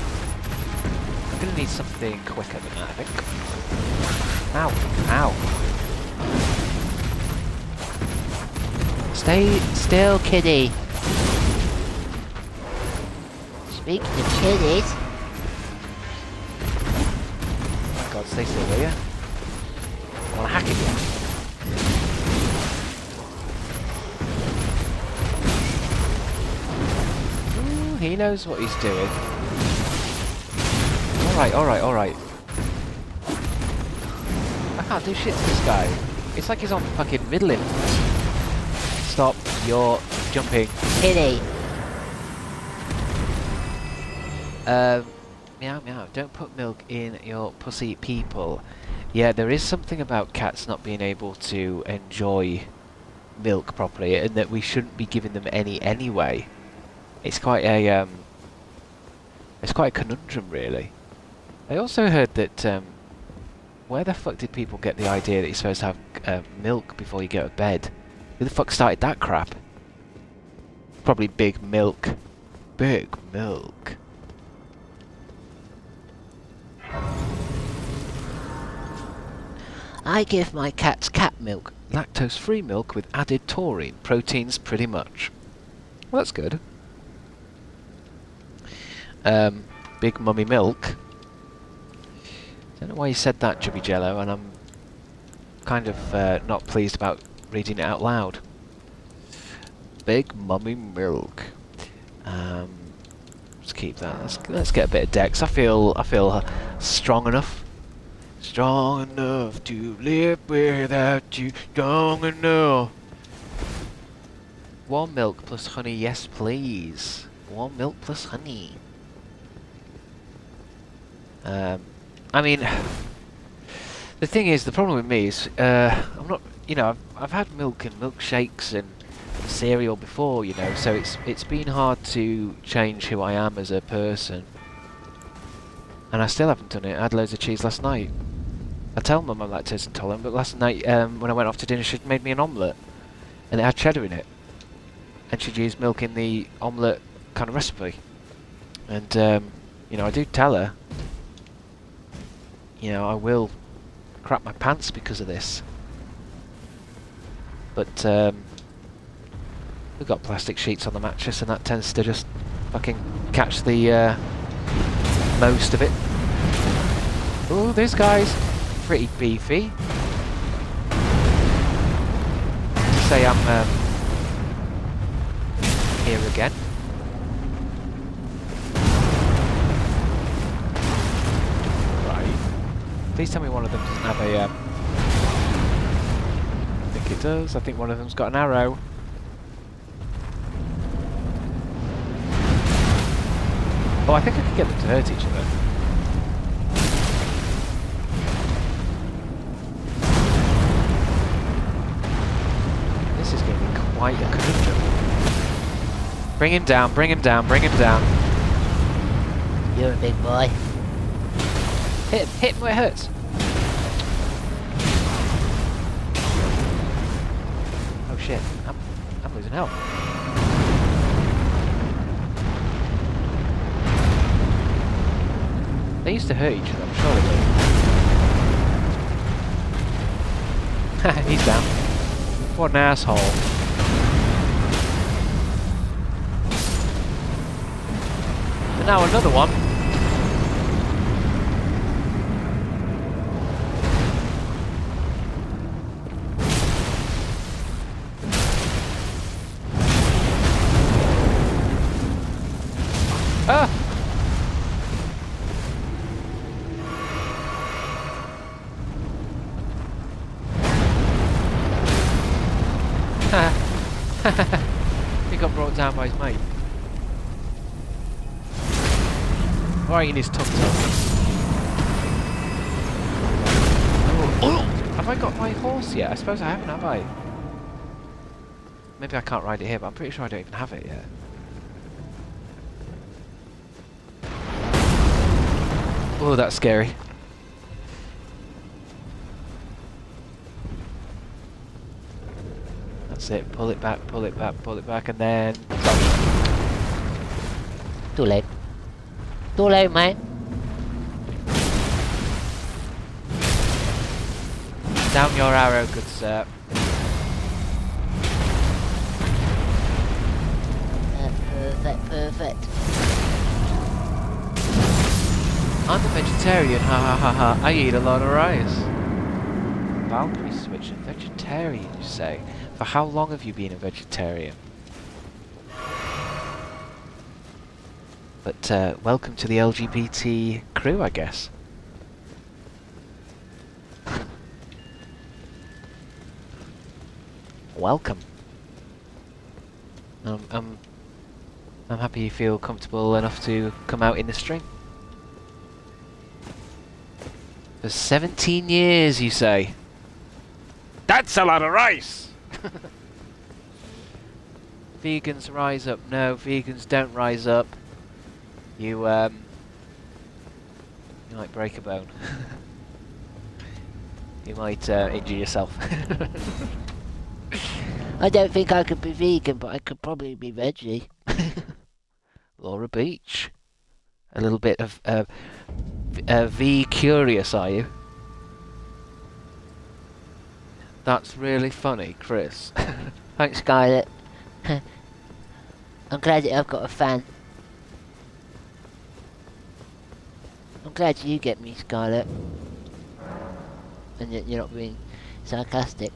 I'm gonna need something quicker than that, I think. Ow, ow. Stay still, kitty. Speaking of kitties. Oh my god, stay still, will you? I wanna hack it, yeah. Ooh, he knows what he's doing. Alright, alright, alright. I can't do shit to this guy. It's like he's on fucking middling. Stop, you're jumping. Kitty. Meow meow, don't put milk in your pussy, people. Yeah, there is something about cats not being able to enjoy milk properly, and that we shouldn't be giving them any anyway. It's quite a conundrum, really. I also heard that, where the fuck did people get the idea that you're supposed to have milk before you go to bed? Who the fuck started that crap? Probably Big Milk. Big Milk. I give my cats cat milk. Lactose-free milk with added taurine. Proteins pretty much. Well, that's good. Big Mummy Milk. Don't know why you said that, Chubby Jello, and I'm kind of not pleased about reading it out loud. Big Mummy Milk. Let's keep that. Let's get a bit of Dex. I feel strong enough. Strong enough to live without you. Strong enough. Warm milk plus honey, yes please. Warm milk plus honey. I mean, the thing is, the problem with me is, I'm not, you know, I've had milk and milkshakes and cereal before, you know, so it's been hard to change who I am as a person. And I still haven't done it. I had loads of cheese last night. I tell Mum I'm lactose intolerant, but last night when I went off to dinner, she'd made me an omelette, and it had cheddar in it, and she'd used milk in the omelette kind of recipe. And you know, I do tell her, you know, I will crap my pants because of this. But we've got plastic sheets on the mattress, and that tends to just fucking catch the most of it. Oh, this guy's pretty beefy. To say I'm here again. Right. Please tell me one of them doesn't have a... I think it does. I think one of them's got an arrow. Oh, I think I could get them to hurt each other. This is going to be quite a conundrum. Bring him down, bring him down, bring him down. You're a big boy. Hit him where it hurts. Oh shit, I'm losing health. They used to hurt each other, I'm sure they did. He's down. What an asshole. And now another one. Ah! He got brought down by his mate. Right in his tum-tum. Oh. Have I got my horse yet? I suppose I haven't, have I? Maybe I can't ride it here, but I'm pretty sure I don't even have it yet. Oh, that's scary. That's it. Pull it back, pull it back, pull it back, and then... Too late. Too late, mate. Down your arrow, good sir. Perfect. I'm a vegetarian, ha ha ha ha. I eat a lot of rice. Valkyrie switch, a vegetarian, you say? For how long have you been a vegetarian? But welcome to the LGBT crew, I guess. Welcome. I'm happy you feel comfortable enough to come out in the stream. For 17 years, you say? That's a lot of rice! Vegans rise up. No, vegans don't rise up. You might break a bone. You might injure yourself. I don't think I could be vegan, but I could probably be veggie. Laura Beach. A little bit of V-curious, are you? That's really funny, Chris. Thanks, Scarlett. I'm glad that I've got a fan. I'm glad you get me, Scarlett. And that you're not being sarcastic.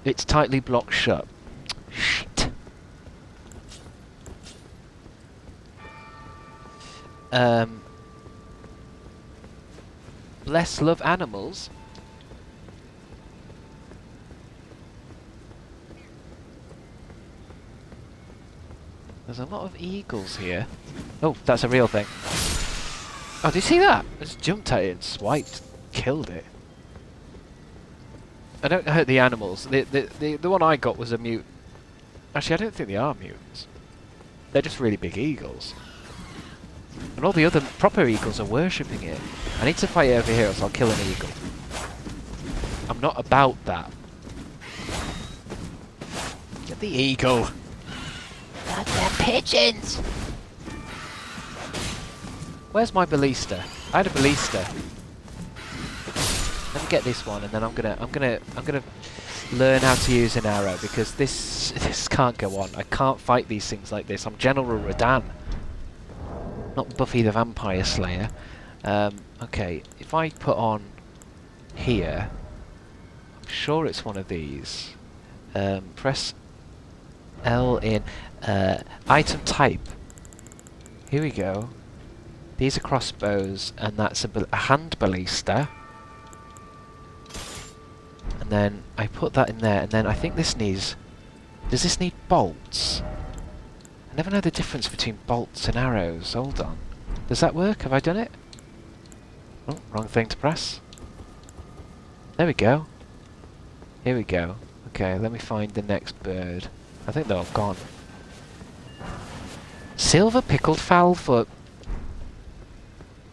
It's tightly blocked shut. Shit. Bless love animals. There's a lot of eagles here. Oh, that's a real thing. Oh, did you see that? I just jumped at it and swiped. Killed it. I don't hurt the animals. The one I got was a mute. Actually, I don't think they are mutants. They're just really big eagles. And all the other proper eagles are worshipping it. I need to fight it over here, else I'll kill an eagle. I'm not about that. Get the eagle. Goddamn pigeons! Where's my ballista? I had a ballista. Let me get this one, and then I'm gonna learn how to use an arrow, because this can't go on. I can't fight these things like this. I'm General Radan, not Buffy the Vampire Slayer. Okay, if I put on here, I'm sure it's one of these. Press L in item type. Here we go. These are crossbows, and that's a hand ballista. And then I put that in there, and then I think this needs... Does this need bolts? I never know the difference between bolts and arrows. Hold on. Does that work? Have I done it? Oh, wrong thing to press. There we go. Here we go. Okay, let me find the next bird. I think they're all gone. Silver pickled fowlfoot.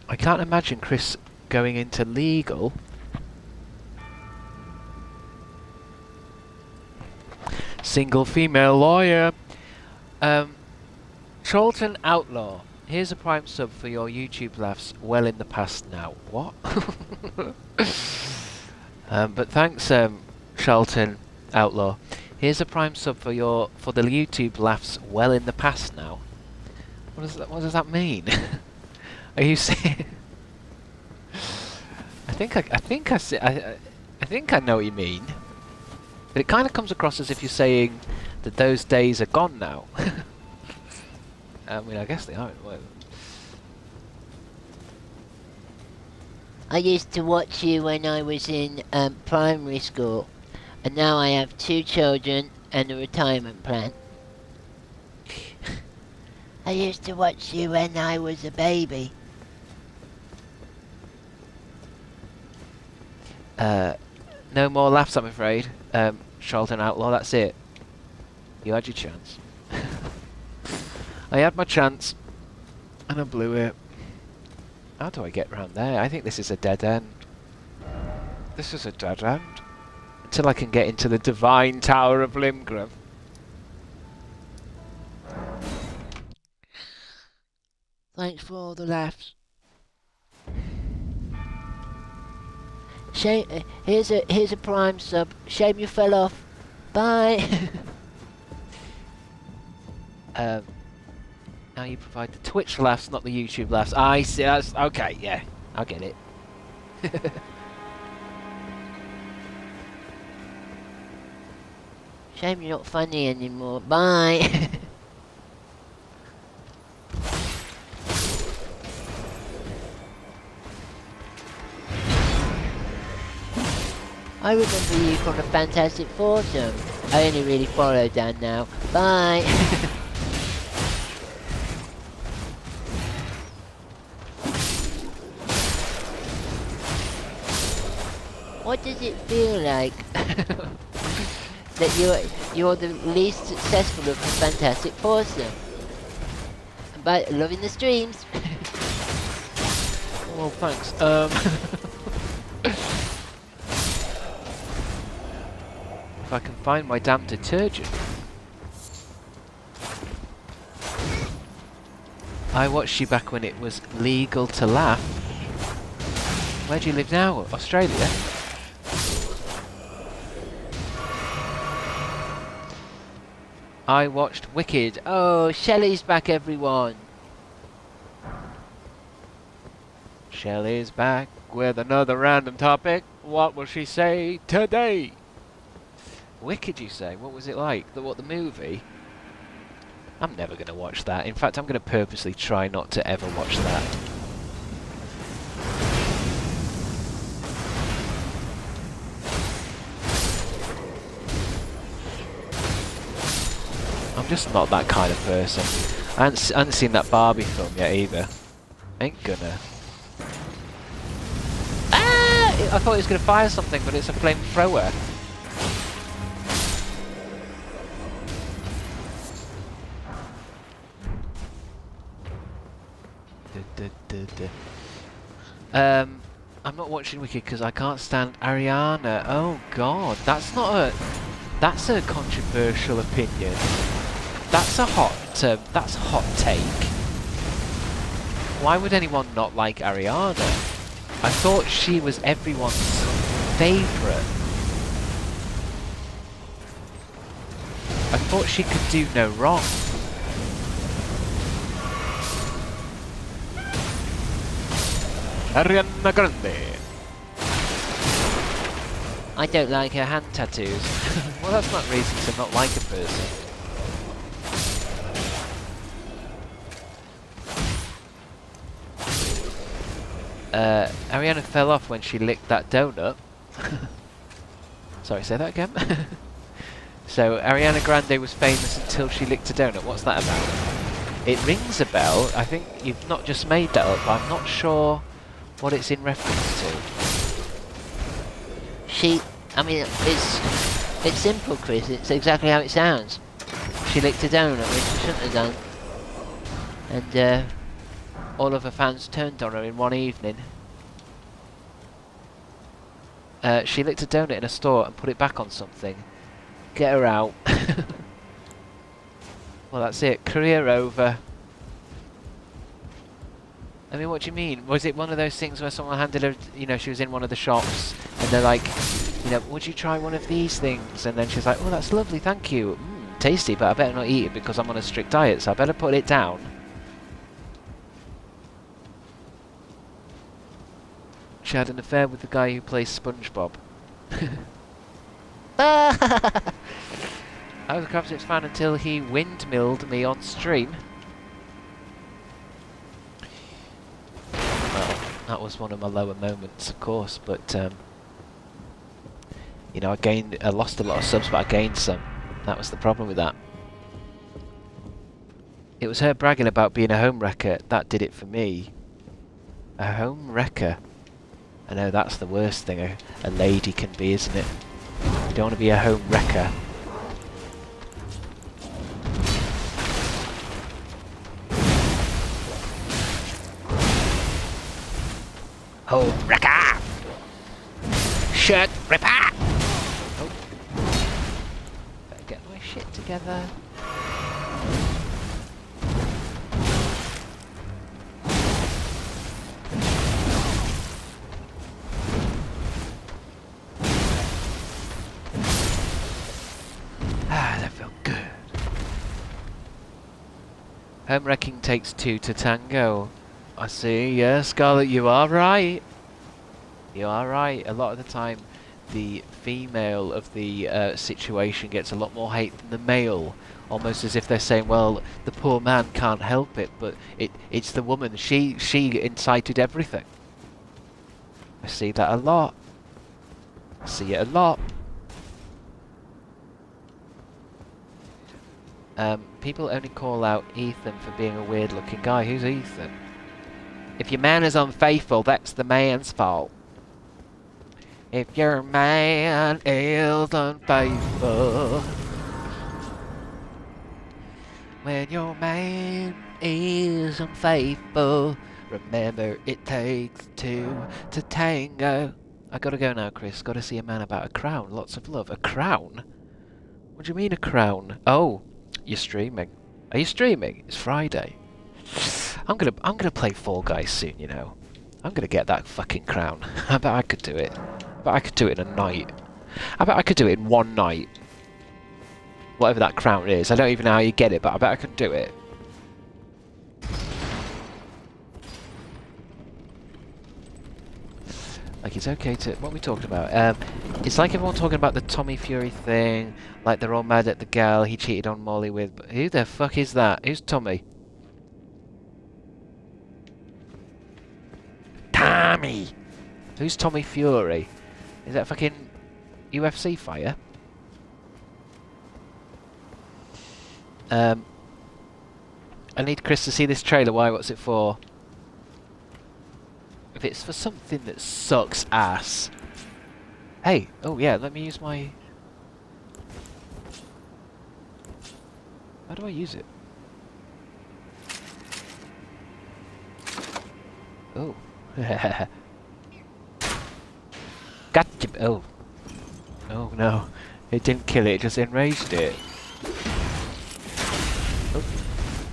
I can't imagine Chris going into legal. Single female lawyer. Charlton Outlaw. Here's a prime sub for your YouTube laughs well in the past now. What? But thanks, Charlton Outlaw. Here's a prime sub for the YouTube laughs well in the past now. What does that mean? Are you saying? I think I know what you mean. But it kind of comes across as if you're saying that those days are gone now. I mean, I guess they are. I used to watch you when I was in primary school, and now I have 2 children and a retirement plan. I used to watch you when I was a baby. No more laughs, I'm afraid. Charlton Outlaw, that's it. You had your chance. I had my chance, and I blew it. How do I get round there? I think this is a dead end. This is a dead end. Until I can get into the Divine Tower of Limgrave. Thanks for all the laughs. Shame, here's a prime sub. Shame you fell off. Bye. Now you provide the Twitch laughs, not the YouTube laughs. I see. That's okay. Yeah, I get it. Shame you're not funny anymore. Bye. I remember you from the Fantastic Foursome. I only really follow Dan now. Bye. What does it feel like that you're the least successful of the Fantastic Foursome? But loving the streams. Well, thanks. If I can find my damn detergent. I watched you back when it was legal to laugh. Where do you live now? Australia? I watched Wicked. Oh, Shelley's back, everyone. Shelley's back with another random topic. What will she say today? Wicked, you say? What was it like? The movie? I'm never going to watch that. In fact, I'm going to purposely try not to ever watch that. I'm just not that kind of person. I haven't seen that Barbie film yet either. Ain't gonna. Ah! I thought he was gonna fire something, but it's a flamethrower. I'm not watching Wicked because I can't stand Ariana. Oh God, that's a controversial opinion. That's a hot take. Why would anyone not like Ariana? I thought she was everyone's favourite. I thought she could do no wrong. Ariana Grande. I don't like her hand tattoos. Well, that's not reason to not like a person. Ariana fell off when she licked that donut. Sorry, say that again? So, Ariana Grande was famous until she licked a donut. What's that about? It rings a bell. I think you've not just made that up, but I'm not sure what it's in reference to. I mean, it's simple, Chris. It's exactly how it sounds. She licked a donut, which she shouldn't have done. And, all of her fans turned on her in one evening. She licked a donut in a store and put it back on something. Get her out. Well, that's it. Career over. I mean, what do you mean? Was it one of those things where someone handed her, you know, she was in one of the shops and they're like, you know, would you try one of these things? And then she's like, oh, that's lovely, thank you. Tasty, but I better not eat it because I'm on a strict diet, so I better put it down. She had an affair with the guy who plays SpongeBob. I was a Crabstickz fan until he windmilled me on stream. Well, that was one of my lower moments, of course, but you know, I lost a lot of subs, but I gained some. That was the problem with that. It was her bragging about being a home wrecker that did it for me. A home wrecker. I know that's the worst thing a lady can be, isn't it? You don't want to be a home wrecker. Home wrecker! Shirt ripper! Oh. Better get my shit together. That felt good. Home wrecking takes two to tango. I see, yeah, Scarlett, you are right. You are right. A lot of the time, the female of the situation gets a lot more hate than the male. Almost as if they're saying, well, the poor man can't help it, but it's the woman. She incited everything. I see that a lot. I see it a lot. People only call out Ethan for being a weird-looking guy. Who's Ethan? If your man is unfaithful, that's the man's fault. If your man is unfaithful. When your man is unfaithful, remember it takes two to tango. I gotta go now, Chris. Gotta see a man about a crown. Lots of love. A crown? What do you mean a crown? Oh, you're streaming. Are you streaming? It's Friday. I'm gonna play Fall Guys soon, you know. I'm gonna get that fucking crown. I bet I could do it. I bet I could do it in a night. I bet I could do it in one night. Whatever that crown is. I don't even know how you get it, but I bet I can do it. Like, it's okay to... What are we talking about? It's like everyone talking about the Tommy Fury thing. Like, they're all mad at the gal he cheated on Molly with. But who the fuck is that? Who's Tommy? Tommy! Who's Tommy Fury? Is that fucking UFC fighter? I need Chris to see this trailer. Why? What's it for? If it's for something that sucks ass. Hey, oh yeah, let me use my... How do I use it? Oh. Gotcha! Oh. Oh no. It didn't kill it, it just enraged it. Oh.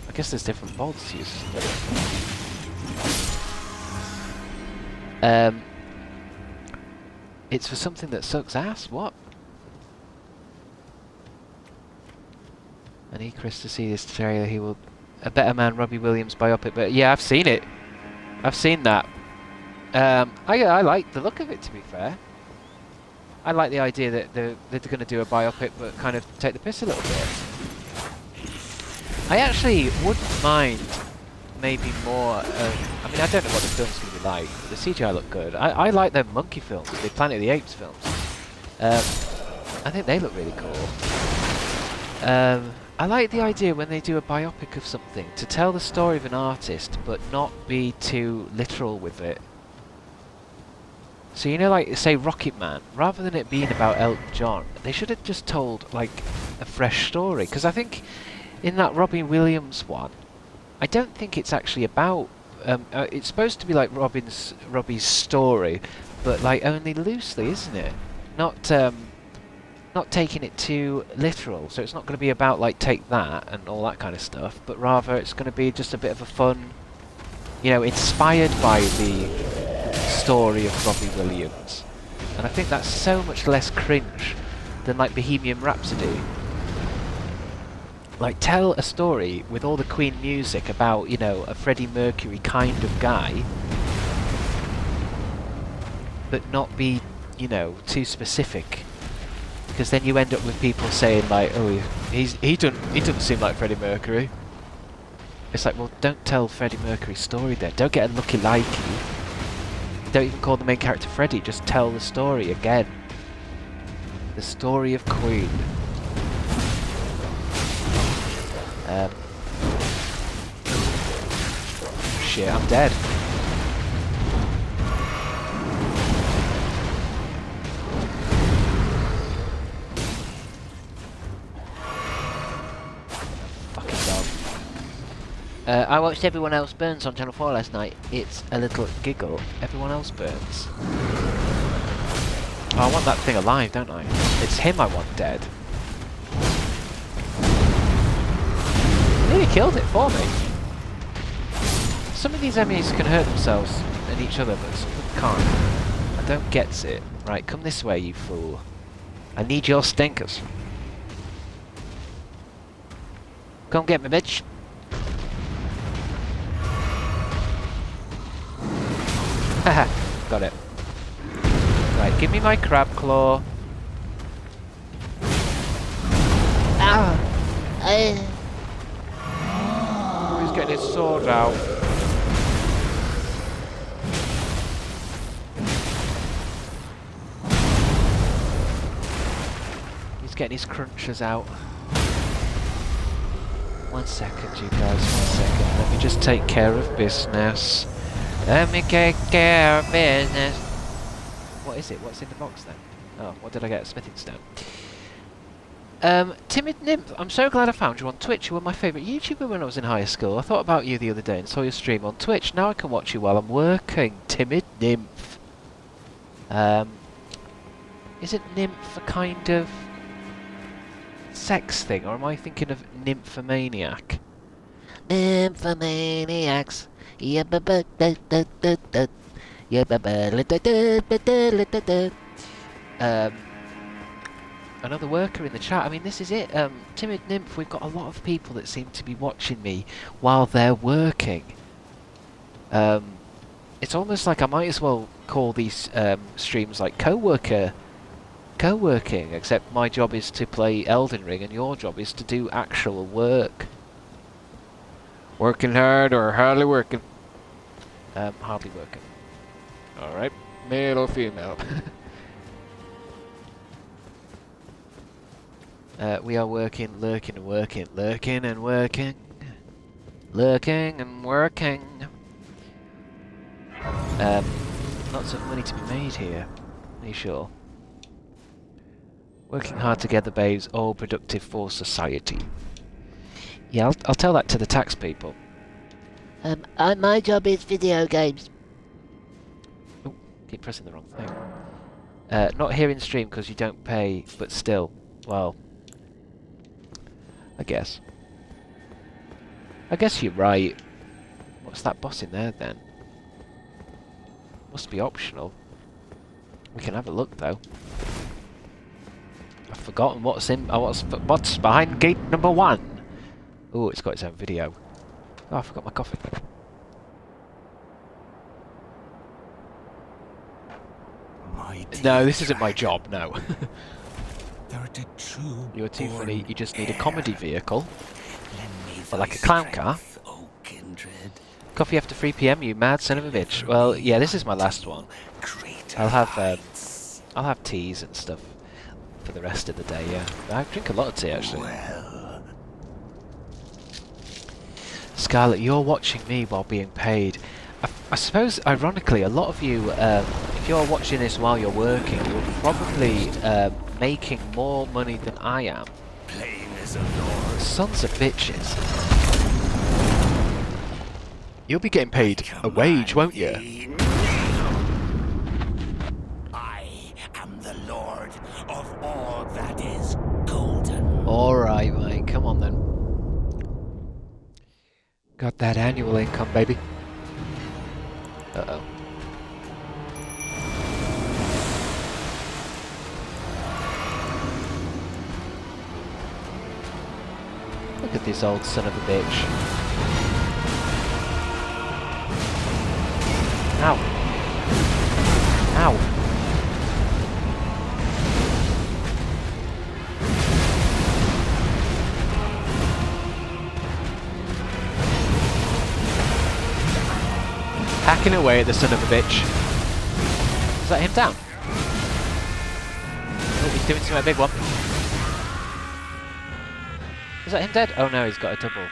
I guess there's different bolts to use. It's for something that sucks ass? What? I need Chris to see this trailer. He will... A Better Man Robbie Williams biopic. But yeah, I've seen it. I've seen that. I like the look of it, to be fair. I like the idea that they're going to do a biopic but kind of take the piss a little bit. I actually wouldn't mind maybe more of... I mean, I don't know what the film's going to be like, but the CGI look good. I like the monkey films, the Planet of the Apes films. I think they look really cool. I like the idea when they do a biopic of something, to tell the story of an artist, but not be too literal with it. So, you know, like, say, Rocket Man, rather than it being about Elton John, they should have just told, like, a fresh story. Because I think in that Robin Williams one, I don't think it's actually about... it's supposed to be like Robbie's story, but, like, only loosely, isn't it? Not taking it too literal. So it's not going to be about, like, take that and all that kind of stuff, but rather it's going to be just a bit of a fun, you know, inspired by the story of Robbie Williams. And I think that's so much less cringe than, like, Bohemian Rhapsody. Like, tell a story with all the Queen music about, you know, a Freddie Mercury kind of guy, but not be, you know, too specific. Because then you end up with people saying, like, oh, he doesn't seem like Freddie Mercury. It's like, well, don't tell Freddie Mercury's story then. Don't get a looky-likey. Don't even call the main character Freddie. Just tell the story again. The story of Queen. Shit, I'm dead. Fucking dog. I watched Everyone Else Burns on Channel 4 last night. It's a little giggle. Everyone else burns. Oh, I want that thing alive, don't I? It's him I want dead. Nearly killed it for me. Some of these enemies can hurt themselves and each other, but some of them can't. I don't get it. Right, come this way, you fool. I need your stinkers. Come get me, bitch. Haha, got it. Right, give me my crab claw. Ah! Oh, he's getting his sword out. He's getting his crunchers out. 1 second, you guys, 1 second. Let me just take care of business. Let me take care of business. What is it? What's in the box then? Oh, what did I get? A smithing stone. Timid Nymph, I'm so glad I found you on Twitch. You were my favourite YouTuber when I was in high school. I thought about you the other day and saw your stream on Twitch. Now I can watch you while I'm working. Timid Nymph. Isn't nymph a kind of sex thing, or am I thinking of nymphomaniac? Nymphomaniacs. Another worker in the chat. I mean, this is it. Timid Nymph, we've got a lot of people that seem to be watching me while they're working. It's almost like I might as well call these streams like co-working, except my job is to play Elden Ring and your job is to do actual work. Working hard or hardly working? Hardly working. Alright, male or female? We are working, lurking and working, lurking and working, lurking and working. Lots of money to be made here. Are you sure? Working hard together, babes, all productive for society. Yeah, I'll tell that to the tax people. My job is video games. Oh, keep pressing the wrong thing. Not here in stream because you don't pay, but still, well, I guess you're right. What's that boss in there then? Must be optional. We can have a look though. I've forgotten what's in. What's behind gate number 1. Oh, it's got its own video. Oh, I forgot my coffee. No, this isn't my job. No. You're too funny. You just need a comedy vehicle, or like a clown car. Coffee after 3 PM, you mad son of a bitch. Well, yeah, this is my last one. I'll have teas and stuff for the rest of the day. Yeah, I drink a lot of tea actually. Scarlett, you're watching me while being paid. I suppose, ironically, a lot of you, if you're watching this while you're working, you're probably making more money than I am. Sons of bitches. You'll be getting paid a wage, won't you? I am the lord of all that is golden. Alright, mate, come on then. Got that annual income, baby. Uh-oh. Look at this old son of a bitch. Ow. Ow. Hacking away at the son of a bitch. Is that him down? Oh, he's doing something big one. Is that him dead? Oh no, he's got a double.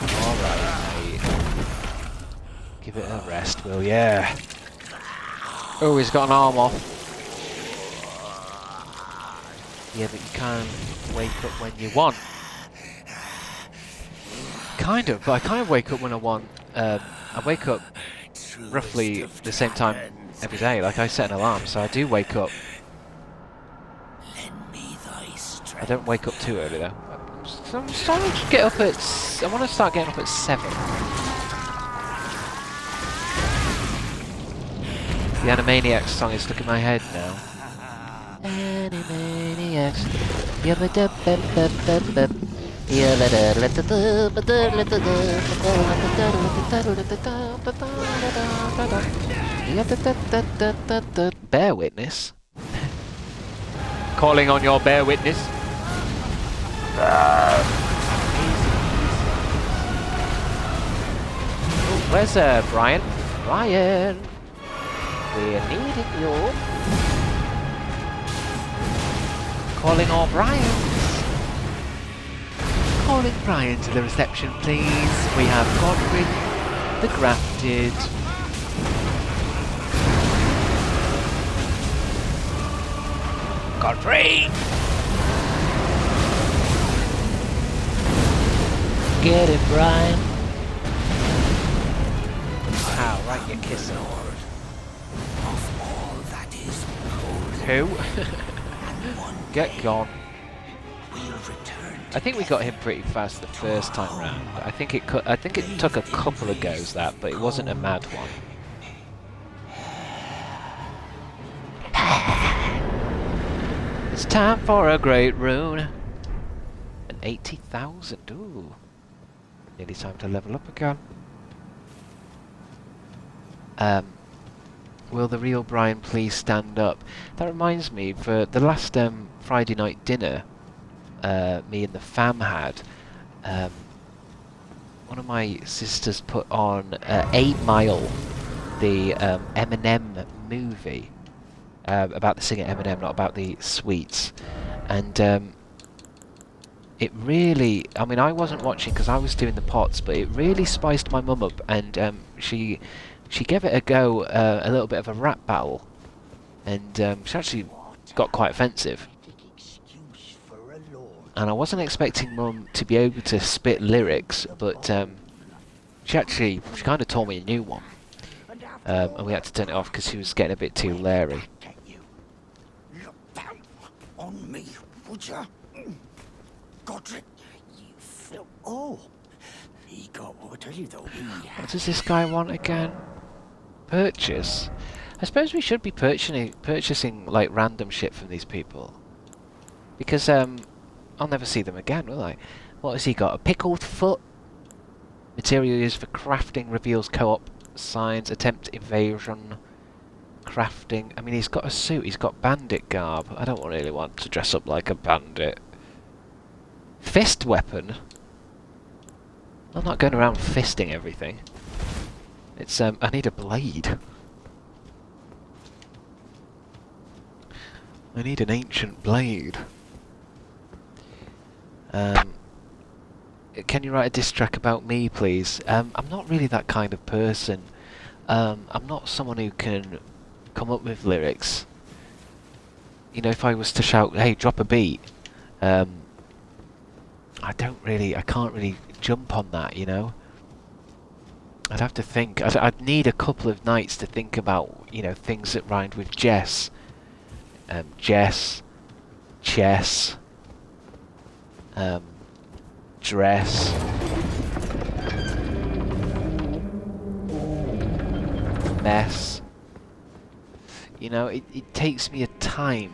Alright, mate. Give it a rest, will ya? Oh, he's got an arm off. Yeah, but you can't wake up when you want. Kind of, but I kind of wake up when I want. I wake up roughly the same time every day. Like I set an alarm, so I do wake up. I don't wake up too early though. So I'm starting to get up at. I want to start getting up at 7. The Animaniacs song is stuck in my head now. Animaniacs. Bear witness. Calling on your bear witness. Oh, where's Brian? Brian, we're needing you. Calling all Brians. Calling Brian to the reception, please. We have Godfrey, the Grafted. Godfrey! Get it, Brian. Ow, right, you kisser. Who? Get gone. I think we got him pretty fast the first time round. I think it took a couple of goes that, but it wasn't a mad one. It's time for a great rune. An 80,000. Ooh. Nearly time to level up again. Will the real Brian please stand up? That reminds me, for the last Friday night dinner me and the fam had, one of my sisters put on 8 Mile, the Eminem movie, about the singer Eminem, not about the sweets. And it really, I mean, I wasn't watching because I was doing the pots, but it really spiced my mum up, and she gave it a go, a little bit of a rap battle, and she actually got quite offensive. And I wasn't expecting Mum to be able to spit lyrics, but she kind of told me a new one, and we had to turn it off because she was getting a bit too leery. Look down on me, would ya? Godric, you feel. Oh, he got what I tell you though. What does this guy want again? Purchase? I suppose we should be purchasing like random shit from these people, because I'll never see them again, will I? What has he got? A pickled foot? Material used for crafting reveals co-op signs. Attempt evasion. Crafting. I mean, he's got a suit. He's got bandit garb. I don't really want to dress up like a bandit. Fist weapon? I'm not going around fisting everything. It's, I need a blade. I need an ancient blade. Can you write a diss track about me, please? I'm not really that kind of person. I'm not someone who can come up with lyrics. You know, if I was to shout, hey, drop a beat, I can't really jump on that, you know? I'd have to think. I'd need a couple of nights to think about, you know, things that rhymed with Jess. Jess, chess, dress, mess. You know, it takes me a time.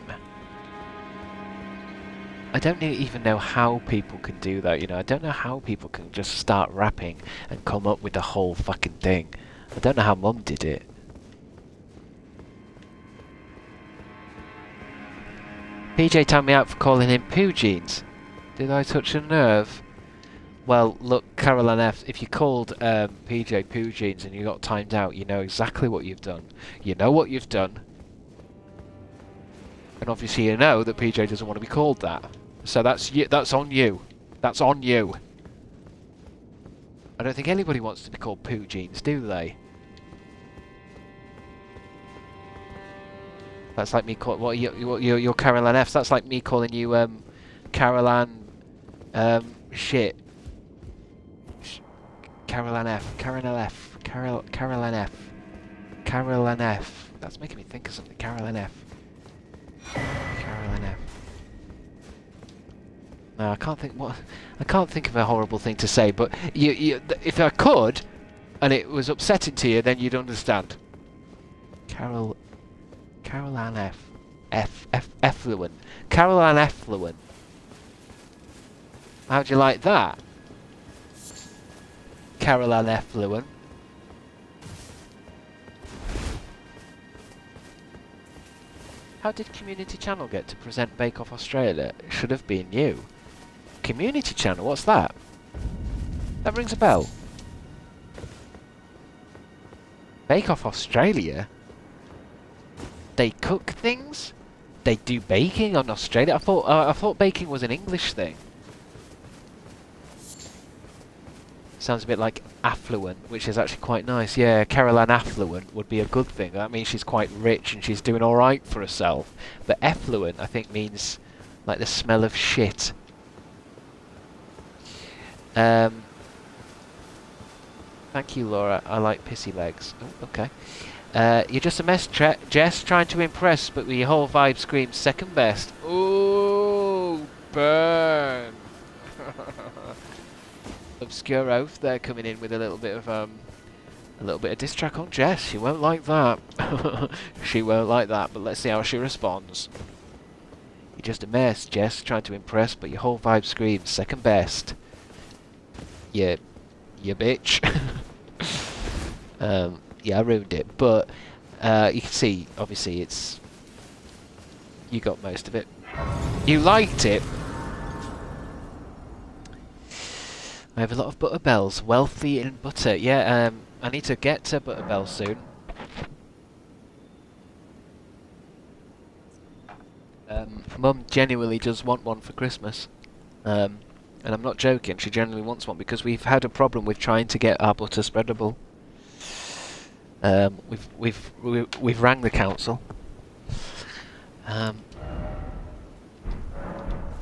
I don't even know how people can do that, you know. I don't know how people can just start rapping and come up with the whole fucking thing. I don't know how Mum did it. PJ timed me out for calling him Poo Jeans. Did I touch a nerve? Well, look, Caroline F., if you called PJ Poo Jeans and you got timed out, you know exactly what you've done. You know what you've done. And obviously you know that PJ doesn't want to be called that. So that's on you. That's on you. I don't think anybody wants to be called Poo Jeans, do they? That's like me calling... What, you're Caroline F. That's like me calling you, Caroline... shit. Caroline F. Caroline F. Caroline F. Caroline F. That's making me think of something. Caroline F. Caroline F. No, I can't think what. I can't think of a horrible thing to say. But if I could, and it was upsetting to you, then you'd understand. Caroline F. Effluent. Caroline Effluent. How'd you like that? Caroline Effluent. How did Community Channel get to present Bake Off Australia? It should have been you. Community Channel? What's that? That rings a bell. Bake Off Australia? They cook things? They do baking on Australia? I thought baking was an English thing. Sounds a bit like affluent, which is actually quite nice. Yeah, Caroline Affluent would be a good thing. That means she's quite rich and she's doing alright for herself. But effluent, I think, means like the smell of shit. Thank you, Laura. I like pissy legs. Oh, okay. You're just a mess, Jess, trying to impress, but your whole vibe screams second best. Ooh, burn. Obscure Oath, they're coming in with a little bit of diss track on Jess. She won't like that. She won't like that, but let's see how she responds. You're just a mess, Jess, trying to impress, but your whole vibe screams second best. You bitch. Yeah, I ruined it, but you can see, obviously, it's... You got most of it. You liked it! I have a lot of butter bells. Wealthy in butter. Yeah, I need to get to butter bells soon. Mum genuinely does want one for Christmas. And I'm not joking, she genuinely wants one because we've had a problem with trying to get our butter spreadable. We've rang the council.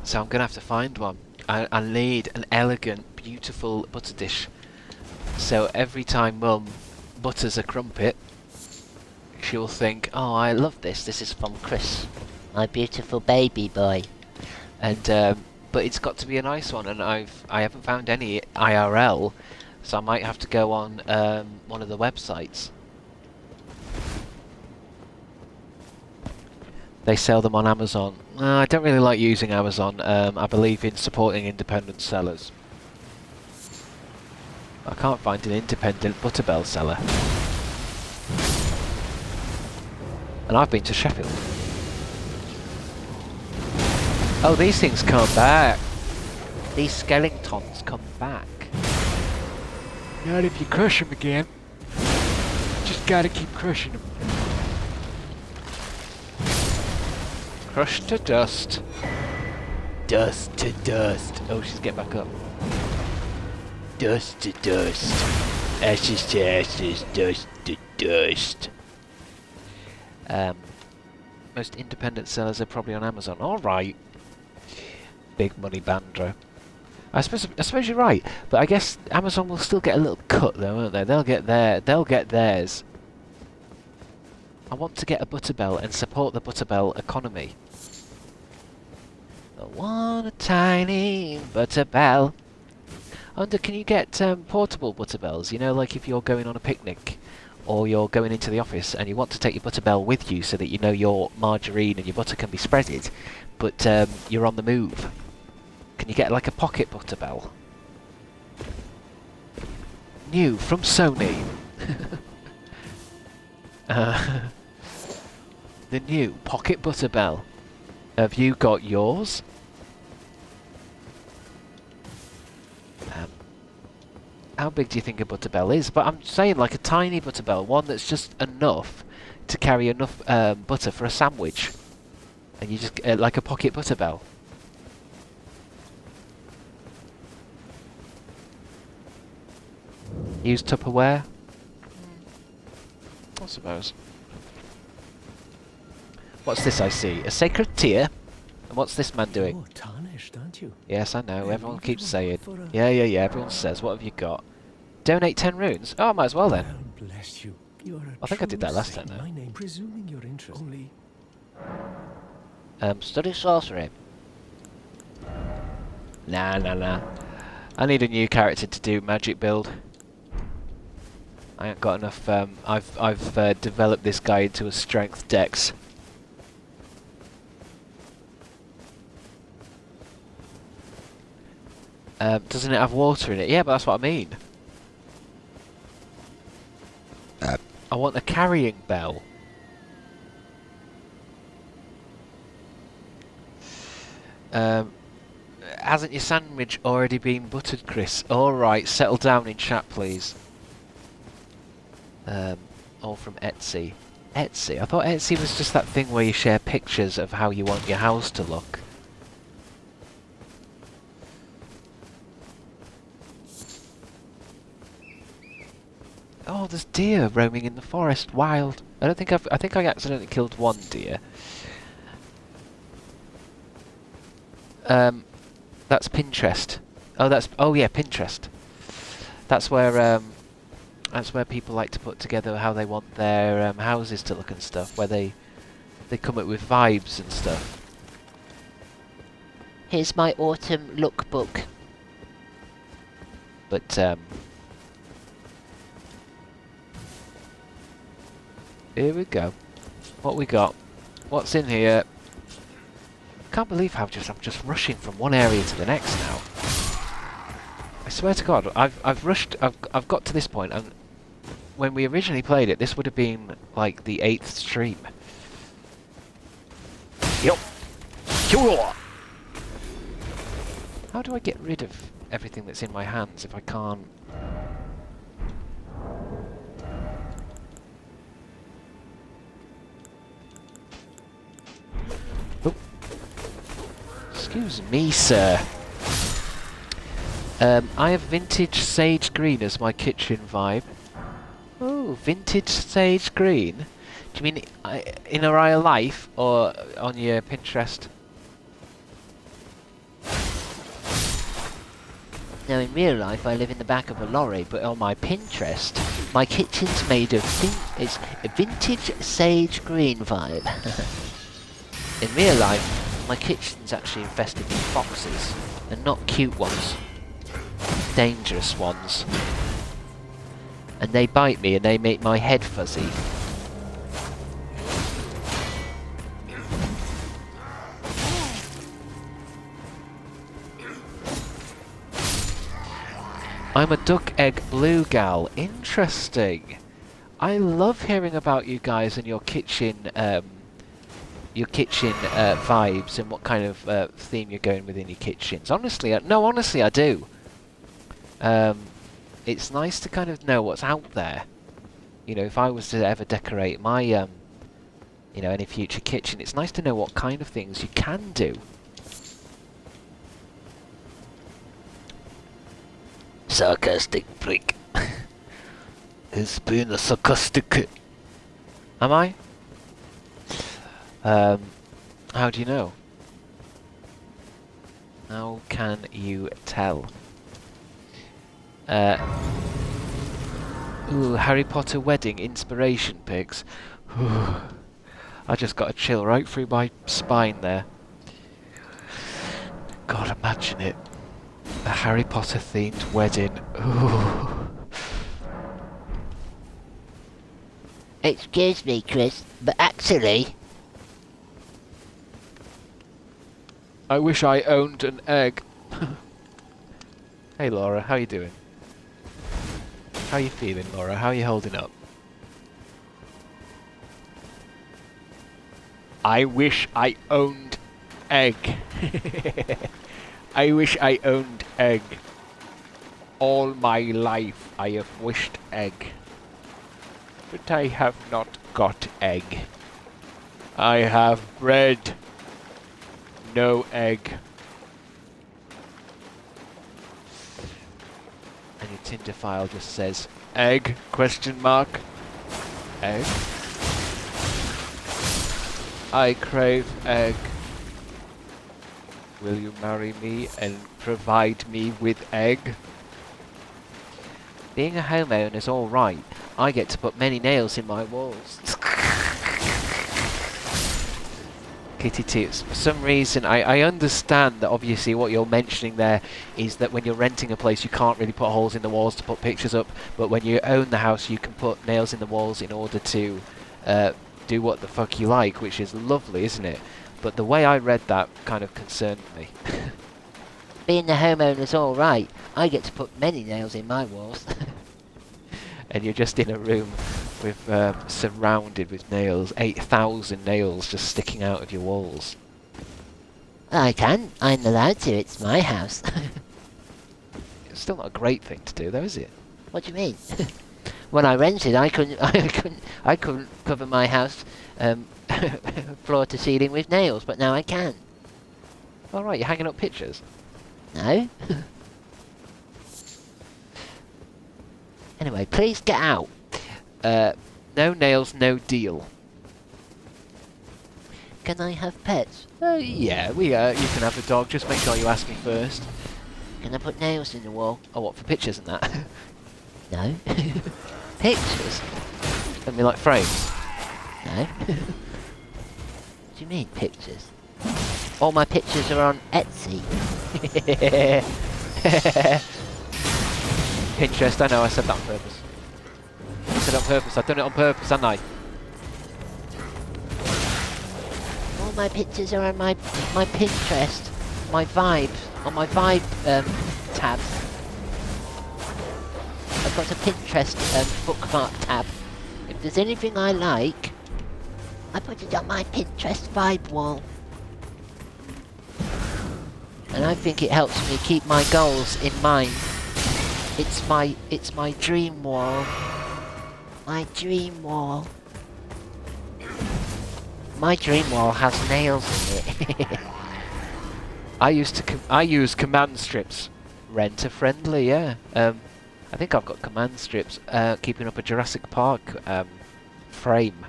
So I'm gonna have to find one. I need an elegant, beautiful butter dish. So every time Mum butters a crumpet, she'll think, "Oh, I love this. This is from Chris, My beautiful baby boy. and but it's got to be a nice one, and I haven't found any IRL, so I might have to go on one of the websites. They sell them on Amazon. I don't really like using Amazon. I believe in supporting independent sellers. I can't find an independent Butterbell seller. And I've been to Sheffield. Oh, these things come back. These skeletons come back. Not if you crush them again. Just gotta keep crushing them. Crushed to dust. Dust to dust. Oh, she's getting back up. Dust to dust. Ashes to ashes. Dust to dust. Most independent sellers are probably on Amazon. Alright. Big money Bandra. I suppose you're right, but I guess Amazon will still get a little cut though, won't they? They'll get theirs. I want to get a Butterbell and support the Butterbell economy. I want a tiny Butterbell. I wonder, can you get portable Butterbells? You know, like if you're going on a picnic or you're going into the office and you want to take your Butterbell with you so that you know your margarine and your butter can be spreaded, but you're on the move. Can you get like a pocket Butterbell? New from Sony. The new pocket Butterbell. Have you got yours? How big do you think a Butterbell is? But I'm saying like a tiny Butterbell, one that's just enough to carry enough butter for a sandwich. And you just like a pocket Butterbell. Use Tupperware? I suppose. What's this I see? A sacred tear? And what's this man doing? Oh, tarnished, aren't you? Yes, I know. Yeah, Everyone you keeps give saying. up for a- Yeah. Everyone says. What have you got? Donate 10 runes? Oh, I might as well then. Well, bless you. You're a I think I did that true last time, saint. though. My name, presuming your interest. Only Study sorcery. Nah. I need a new character to do magic build. I ain't got enough. I've developed this guy into a strength dex. Doesn't it have water in it? Yeah, but that's what I mean. I want a carrying bell. Hasn't your sandwich already been buttered, Chris? Alright, settle down in chat, please. All from Etsy. Etsy? I thought Etsy was just that thing where you share pictures of how you want your house to look. Oh, there's deer roaming in the forest, wild. I think I accidentally killed one deer. That's Pinterest. Oh yeah, Pinterest. That's where people like to put together how they want their houses to look and stuff, where they come up with vibes and stuff. Here's my autumn lookbook. But here we go. What we got? What's in here? Can't believe how I'm just rushing from one area to the next now. I swear to God, I've rushed. I've got to this point, and when we originally played it, this would have been like the 8th stream. Yup. Sure. How do I get rid of everything that's in my hands if I can't? Oh. Excuse me, sir. I have vintage sage green as my kitchen vibe. Oh, vintage sage green? Do you mean in a real life or on your Pinterest? Now, in real life, I live in the back of a lorry, but on my Pinterest, my kitchen's made of it's a vintage sage green vibe. In real life, my kitchen's actually infested with foxes, and not cute ones. Dangerous ones. And they bite me and they make my head fuzzy. I'm a duck egg blue gal. Interesting. I love hearing about you guys and your kitchen vibes and what kind of theme you're going with in your kitchens. Honestly, honestly, I do. It's nice to kind of know what's out there. You know, if I was to ever decorate my, you know, any future kitchen, it's nice to know what kind of things you can do. Sarcastic prick. It's been a sarcastic. Am I? How do you know? How can you tell? Ooh, Harry Potter wedding inspiration pics. I just got a chill right through my spine there. God, imagine it. A Harry Potter themed wedding. Ooh. Excuse me, Chris, but actually... I wish I owned an egg. Hey Laura, how you doing? How you feeling, Laura? How are you holding up? I wish I owned egg. I wish I owned egg. All my life I have wished egg. But I have not got egg. I have bread. No egg. And your Tinder file just says egg question mark. Egg. I crave egg. Will you marry me and provide me with egg? Being a homeowner is alright. I get to put many nails in my walls. Kitty Toots. For some reason, I understand that obviously what you're mentioning there is that when you're renting a place you can't really put holes in the walls to put pictures up, but when you own the house you can put nails in the walls in order to do what the fuck you like, which is lovely, isn't it? But the way I read that kind of concerned me. Being the homeowner's alright. I get to put many nails in my walls. And you're just in a room with surrounded with nails, 8,000 nails just sticking out of your walls. I can. I'm allowed to. It's my house. It's still not a great thing to do, though, is it? What do you mean? When I rented, I couldn't cover my house floor to ceiling with nails, but now I can. All right, you're hanging up pictures. No. Anyway, please get out. No nails, no deal. Can I have pets? Yeah, you can have a dog. Just make sure you ask me first. Can I put nails in the wall? Oh, what, for pictures and that? No. Pictures? I mean, like frames. No. What do you mean, pictures? All my pictures are on Etsy. Pinterest, I know, I said that on purpose. I said it on purpose, I've done it on purpose, haven't I? All my pictures are on my Pinterest. On my Vibe tab. got a Pinterest bookmark tab. If there's anything I like, I put it on my Pinterest vibe wall. And I think it helps me keep my goals in mind. It's my dream wall. My dream wall. My dream wall has nails in it. I use command strips. Renter friendly, yeah. I think I've got command strips keeping up a Jurassic Park frame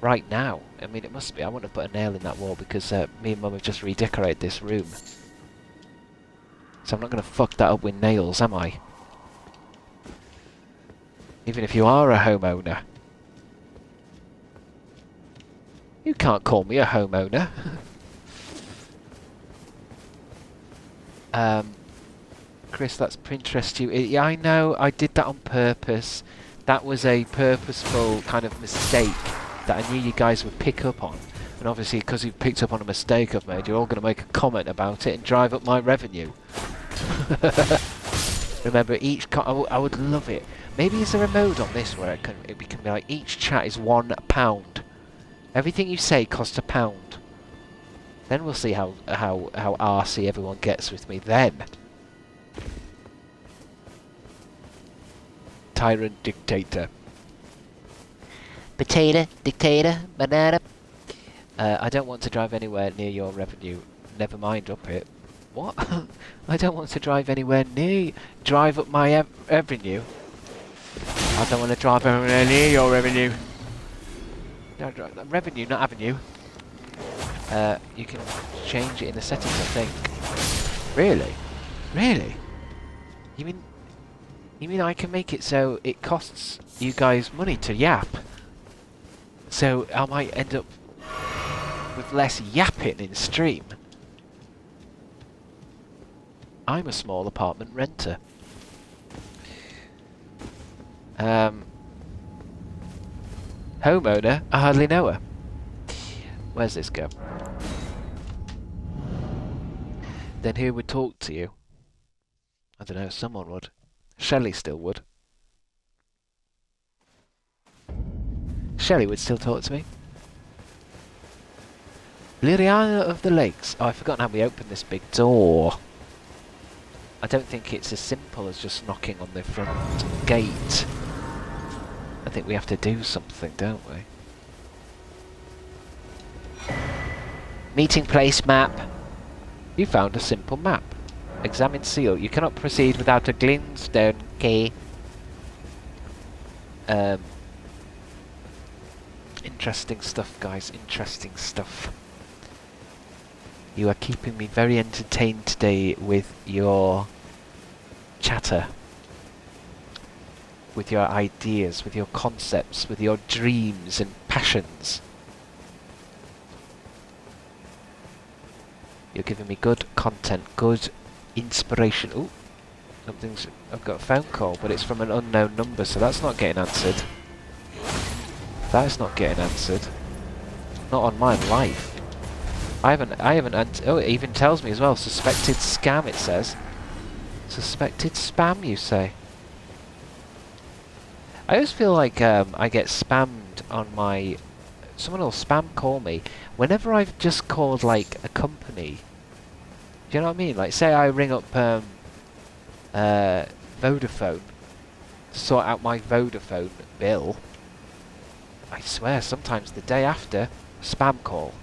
right now. I mean, it must be. I wouldn't have put a nail in that wall because me and Mum have just redecorated this room. So I'm not going to fuck that up with nails, am I? Even if you are a homeowner. You can't call me a homeowner. Chris, that's Pinterest you. Yeah, I know. I did that on purpose. That was a purposeful kind of mistake that I knew you guys would pick up on. And obviously, because you've picked up on a mistake I've made, you're all going to make a comment about it and drive up my revenue. Remember, I would love it. Maybe is there a mode on this where it can be like each chat is £1. Everything you say costs £1. Then we'll see how arsey everyone gets with me then. Tyrant dictator. Potato, dictator, banana. I don't want to drive anywhere near your revenue. Never mind up it. What? I don't want to drive anywhere near... Drive up my revenue? I don't want to drive anywhere near your revenue. No, revenue, not avenue. You can change it in the settings, I think. Really? Really? You mean I can make it so it costs you guys money to yap? So I might end up with less yapping in stream. I'm a small apartment renter. Homeowner? I hardly know her. Where's this go? Then who would talk to you? I don't know, someone would. Shelley still would. Shelley would still talk to me. Liriana of the Lakes. Oh, I've forgotten how we open this big door. I don't think it's as simple as just knocking on the front gate. I think we have to do something, don't we? Meeting place map. You found a simple map. Examine seal. You cannot proceed without a glintstone key. Interesting stuff, guys. Interesting stuff. You are keeping me very entertained today with your chatter. With your ideas, with your concepts, with your dreams and passions. You're giving me good content, good inspiration. Ooh, I've got a phone call, but it's from an unknown number, so that's not getting answered. That is not getting answered. Not on my life. I haven't oh, it even tells me as well. Suspected scam, it says. Suspected spam, you say? I always feel like I get spammed on my... Someone will spam call me whenever I've just called, like, a company. Do you know what I mean? Like, say I ring up Vodafone to sort out my Vodafone bill. I swear, sometimes the day after, spam call.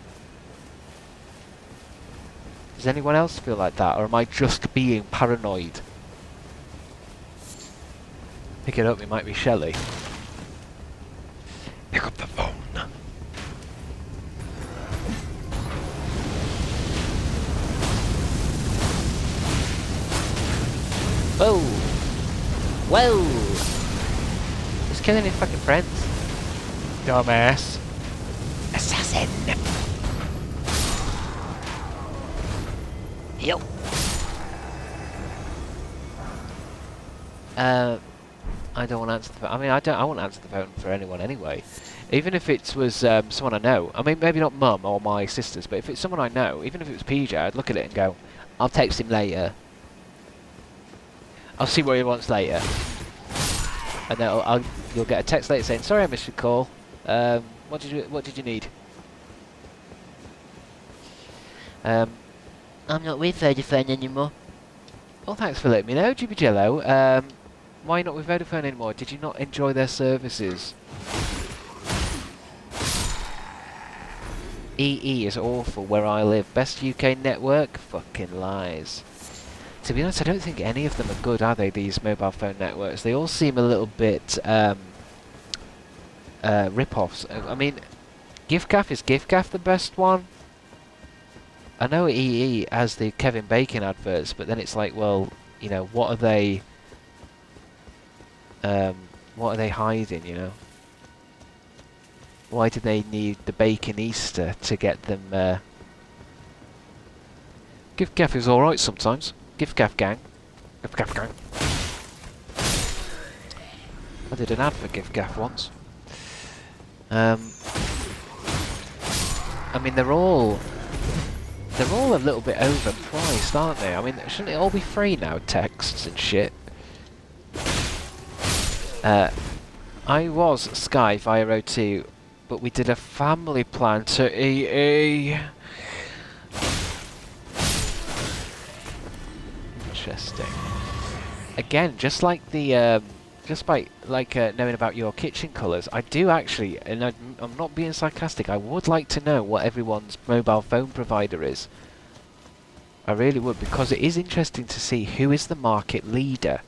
Does anyone else feel like that, or am I just being paranoid? Pick it up, it might be Shelley. Pick up the phone. Whoa! Whoa! Just killing your fucking friends. Dumbass. Assassin! Yo! I don't want to answer the phone. I mean, I won't answer the phone for anyone anyway. Even if it was someone I know. I mean, maybe not Mum or my sisters, but if it's someone I know, even if it was PJ, I'd look at it and go, I'll text him later. I'll see what he wants later. And then you'll get a text later saying, "Sorry, I missed your call. What did you need?" I'm not with Vodafone anymore. Well, thanks for letting me know, Jibby Jello. Why not with Vodafone anymore? Did you not enjoy their services? EE is awful where I live. Best UK network? Fucking lies. To be honest, I don't think any of them are good, are they, these mobile phone networks? They all seem a little bit rip-offs. I mean, GIFGAF, is GIFGAF the best one? I know EE has the Kevin Bacon adverts, but then it's like, well, you know, what are they hiding, you know? Why do they need the Bacon Easter to get them, GIFGAF is alright sometimes. GIFGAF gang. GIFGAF gang. I did an ad for GIFGAF once. I mean, they're all a little bit overpriced, aren't they? I mean, shouldn't it all be free now, texts and shit? I was Sky via O2, but we did a family plan to EE. Interesting. Again, just like the, just by knowing about your kitchen colours, I do actually, and I'm not being sarcastic, I would like to know what everyone's mobile phone provider is. I really would, because it is interesting to see who is the market leader.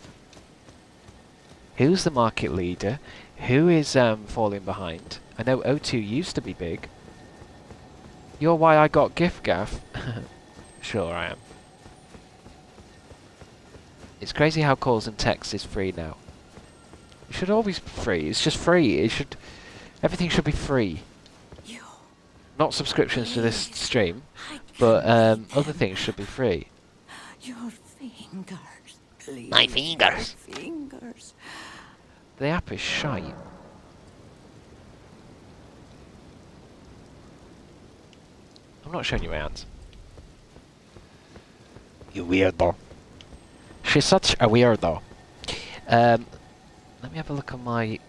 Who's the market leader? Who is falling behind? I know O2 used to be big. You're why I got GIFGAF. Sure I am. It's crazy how calls and text is free now. It should always be free. It's just free. Everything should be free. Not subscriptions to this stream, but other things should be free. Your fingers, please. My fingers. Fingers. The app is shite. I'm not showing you my hands. You weirdo. She's such a weirdo. Let me have a look on my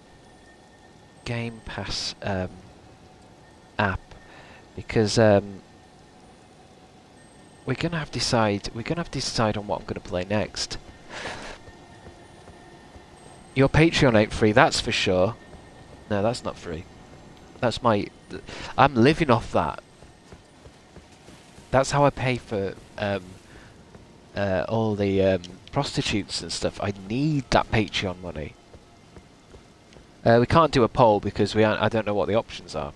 Game Pass app, because we're gonna have to decide on what I'm gonna play next. Your Patreon ain't free, that's for sure. No, that's not free. That's I'm living off that. That's how I pay for all the prostitutes and stuff. I need that Patreon money. We can't do a poll because I don't know what the options are,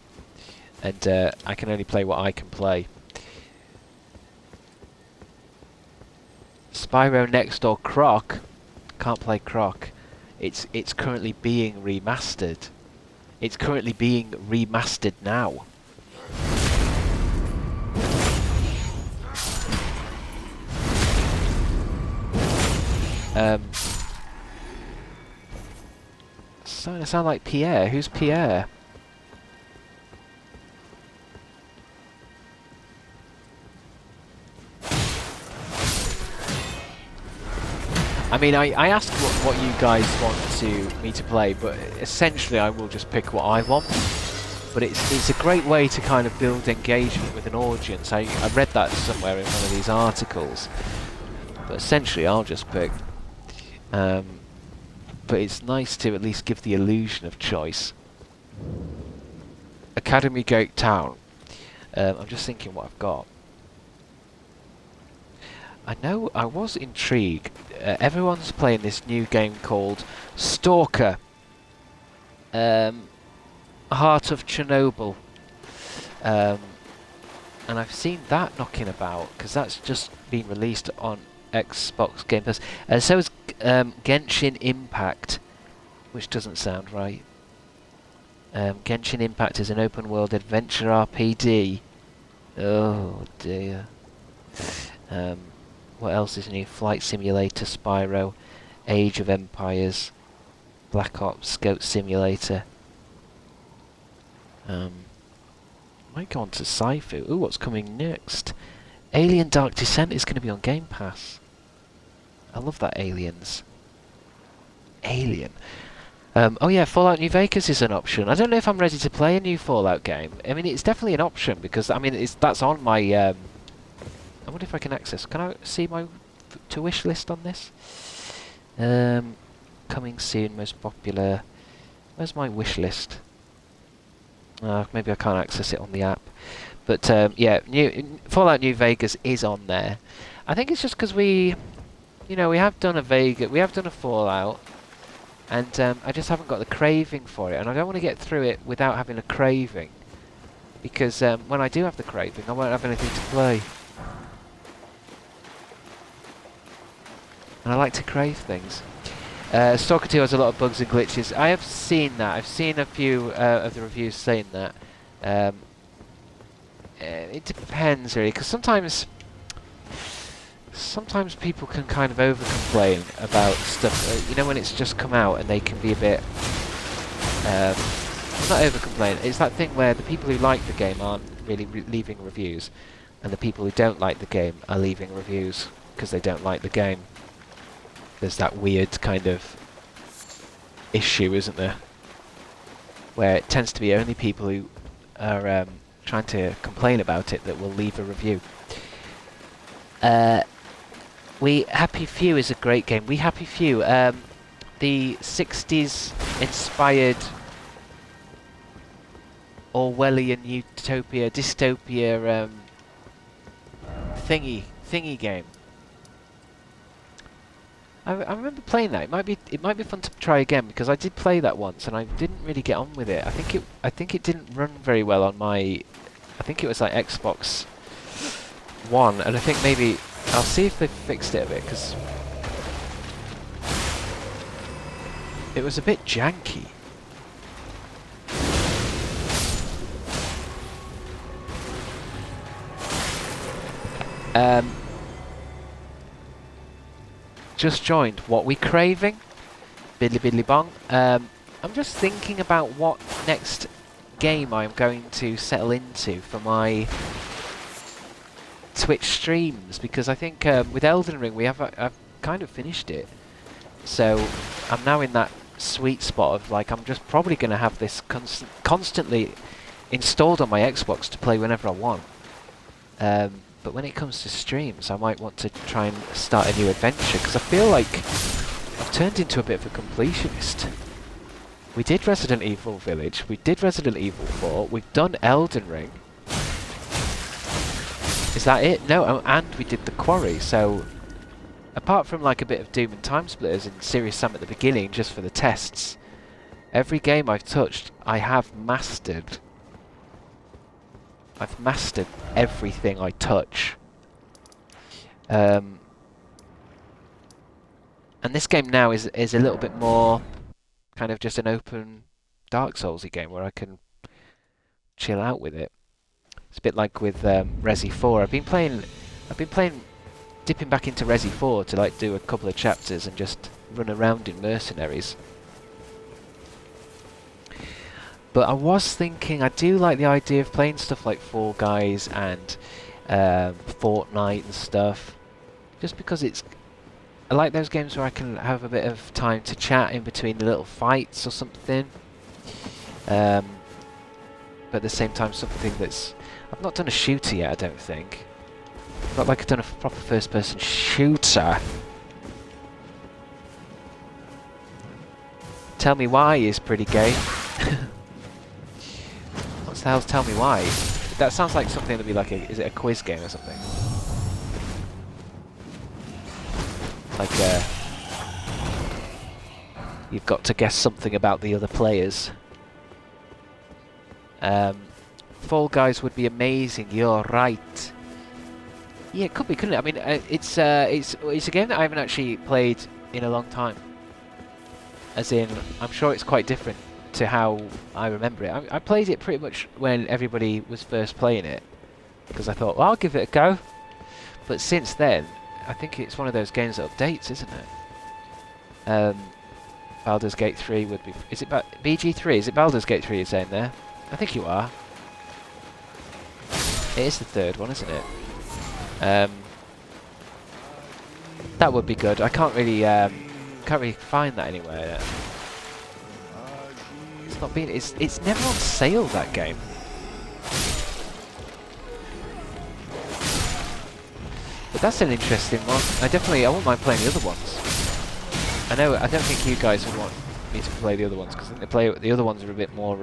and I can only play what I can play. Spyro Next Door Croc, can't play Croc. It's currently being remastered. It's currently being remastered now. Starting to sound like Pierre. Who's Pierre? I mean, I asked what you guys want me to play, but essentially I will just pick what I want. But it's a great way to kind of build engagement with an audience. I read that somewhere in one of these articles. But essentially I'll just pick. But it's nice to at least give the illusion of choice. Academy Gate Town. I'm just thinking what I've got. I know I was intrigued. Everyone's playing this new game called Stalker. Heart of Chernobyl. And I've seen that knocking about, because that's just been released on Xbox Game Pass. So is Genshin Impact, which doesn't sound right. Genshin Impact is an open world adventure RPG. Oh dear. What else is new? Flight Simulator, Spyro, Age of Empires, Black Ops, Goat Simulator. Might go on to Saifu. Ooh, what's coming next? Alien Dark Descent is going to be on Game Pass. I love that Aliens. Alien. Oh yeah, Fallout New Vegas is an option. I don't know if I'm ready to play a new Fallout game. I mean, it's definitely an option because I mean, that's on my. I wonder if I can access. Can I see my to wish list on this? Coming soon, most popular. Where's my wish list? Maybe I can't access it on the app. But yeah, Fallout New Vegas is on there. I think it's just because we have done a Fallout. And I just haven't got the craving for it, and I don't want to get through it without having a craving, because when I do have the craving, I won't have anything to play. And I like to crave things. Stalker 2 has a lot of bugs and glitches. I have seen that. I've seen a few of the reviews saying that. It depends really, because sometimes people can kind of over-complain about stuff, when it's just come out, and they can be a bit, not over-complain, it's that thing where the people who like the game aren't really leaving reviews, and the people who don't like the game are leaving reviews because they don't like the game. There's that weird kind of issue, isn't there? Where it tends to be only people who are trying to complain about it that will leave a review. Happy Few is a great game. We Happy Few, the 60s inspired Orwellian utopia, dystopia thingy game. I remember playing that. It might be fun to try again, because I did play that once and I didn't really get on with it. I think it didn't run very well on my. I think it was like Xbox One, and I think maybe I'll see if they fixed it a bit, because it was a bit janky. Just joined. What we craving? Biddly biddly bong. I'm just thinking about what next game I'm going to settle into for my Twitch streams, because I think with Elden Ring I've kind of finished it, so I'm now in that sweet spot of like I'm just probably going to have this constantly installed on my Xbox to play whenever I want. But when it comes to streams, I might want to try and start a new adventure, because I feel like I've turned into a bit of a completionist. We did Resident Evil Village, we did Resident Evil 4, we've done Elden Ring. Is that it? No, and we did The Quarry, so apart from like a bit of Doom and Time Splitters and Serious Sam at the beginning, just for the tests, every game I've touched, I have mastered. I've mastered everything I touch. And this game now is a little bit more kind of just an open Dark Souls-y game where I can chill out with it. It's a bit like with Resi 4. I've been playing, dipping back into Resi 4 to like do a couple of chapters and just run around in Mercenaries. But I was thinking, I do like the idea of playing stuff like Fall Guys and Fortnite and stuff, just because I like those games where I can have a bit of time to chat in between the little fights or something. But at the same time, something that's... I've not done a shooter yet, I don't think. Not like I've done a proper first-person shooter. Tell Me Why is pretty gay. What the hell's Tell Me Why? That sounds like something that'd be like is it a quiz game or something? Like you've got to guess something about the other players. Fall Guys would be amazing. You're right. Yeah, it could be, couldn't it? I mean, it's a game that I haven't actually played in a long time. As in, I'm sure it's quite different to how I remember it. I played it pretty much when everybody was first playing it, because I thought, well, I'll give it a go. But since then, I think it's one of those games that updates, isn't it? Baldur's Gate 3 would be... Is it BG3? Is it Baldur's Gate 3 you're saying there? I think you are. It is the third one, isn't it? That would be good. I can't really find that anywhere. not been. It's never on sale, that game. But that's an interesting one. I won't mind playing the other ones. I don't think you guys would want me to play the other ones because I think the other ones are a bit more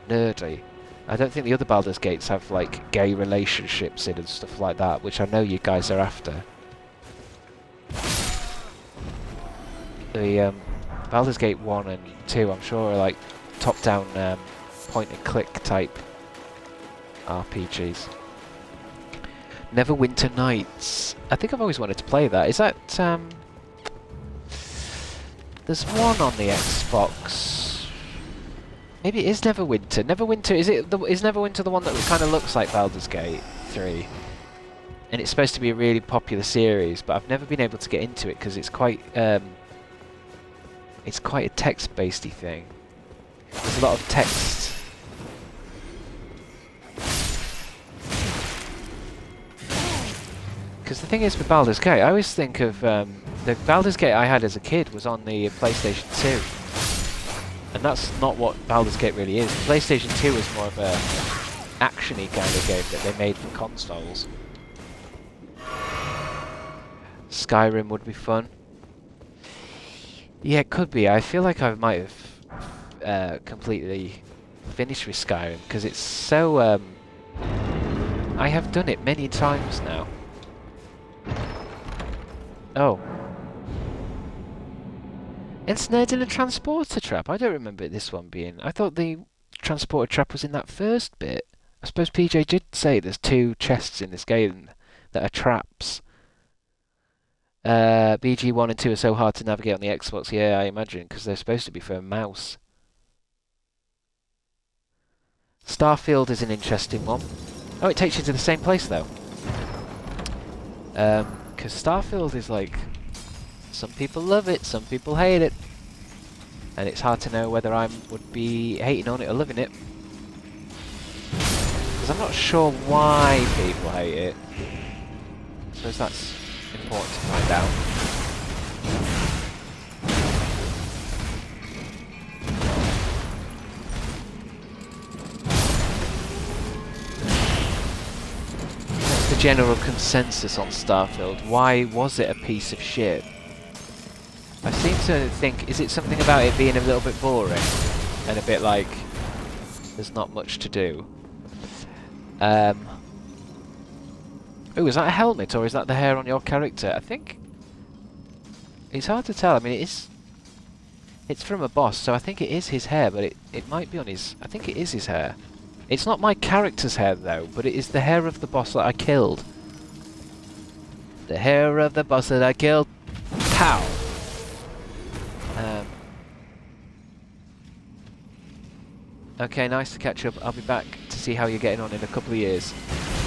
nerdy. I don't think the other Baldur's Gates have like gay relationships in and stuff like that, which I know you guys are after. The Baldur's Gate 1 and 2, I'm sure, are like top-down point-and-click type RPGs. Neverwinter Nights. I think I've always wanted to play that. Is that there's one on the Xbox. Maybe it is Neverwinter. Neverwinter, is Neverwinter the one that kind of looks like Baldur's Gate 3? And it's supposed to be a really popular series, but I've never been able to get into it because it's quite a text-based thing. There's a lot of text. Because the thing is with Baldur's Gate, I always think of the Baldur's Gate I had as a kid was on the PlayStation 2. And that's not what Baldur's Gate really is. The PlayStation 2 is more of a action-y kind of game that they made for consoles. Skyrim would be fun. Yeah, it could be. I feel like I might have completely finished with Skyrim because it's so... I have done it many times now. Oh. Ensnared in a transporter trap. I don't remember this one being... I thought the transporter trap was in that first bit. I suppose PJ did say there's 2 chests in this game that are traps. BG1 and 2 are so hard to navigate on the Xbox. Yeah, I imagine, because they're supposed to be for a mouse. Starfield is an interesting one. Oh, it takes you to the same place, though. Because Starfield is like... Some people love it, some people hate it. And it's hard to know whether I would be hating on it or loving it. Because I'm not sure why people hate it. I suppose that's important to find out. What's the general consensus on Starfield? Why was it a piece of shit? I seem to think, is it something about it being a little bit boring? And a bit like, there's not much to do? Oh, is that a helmet, or is that the hair on your character? I think... It's hard to tell. I mean, it's from a boss, so I think it is his hair, but it might be on his... I think it is his hair. It's not my character's hair, though, but it is the hair of the boss that I killed. The hair of the boss that I killed. Pow! Okay, nice to catch up. I'll be back to see how you're getting on in a couple of years.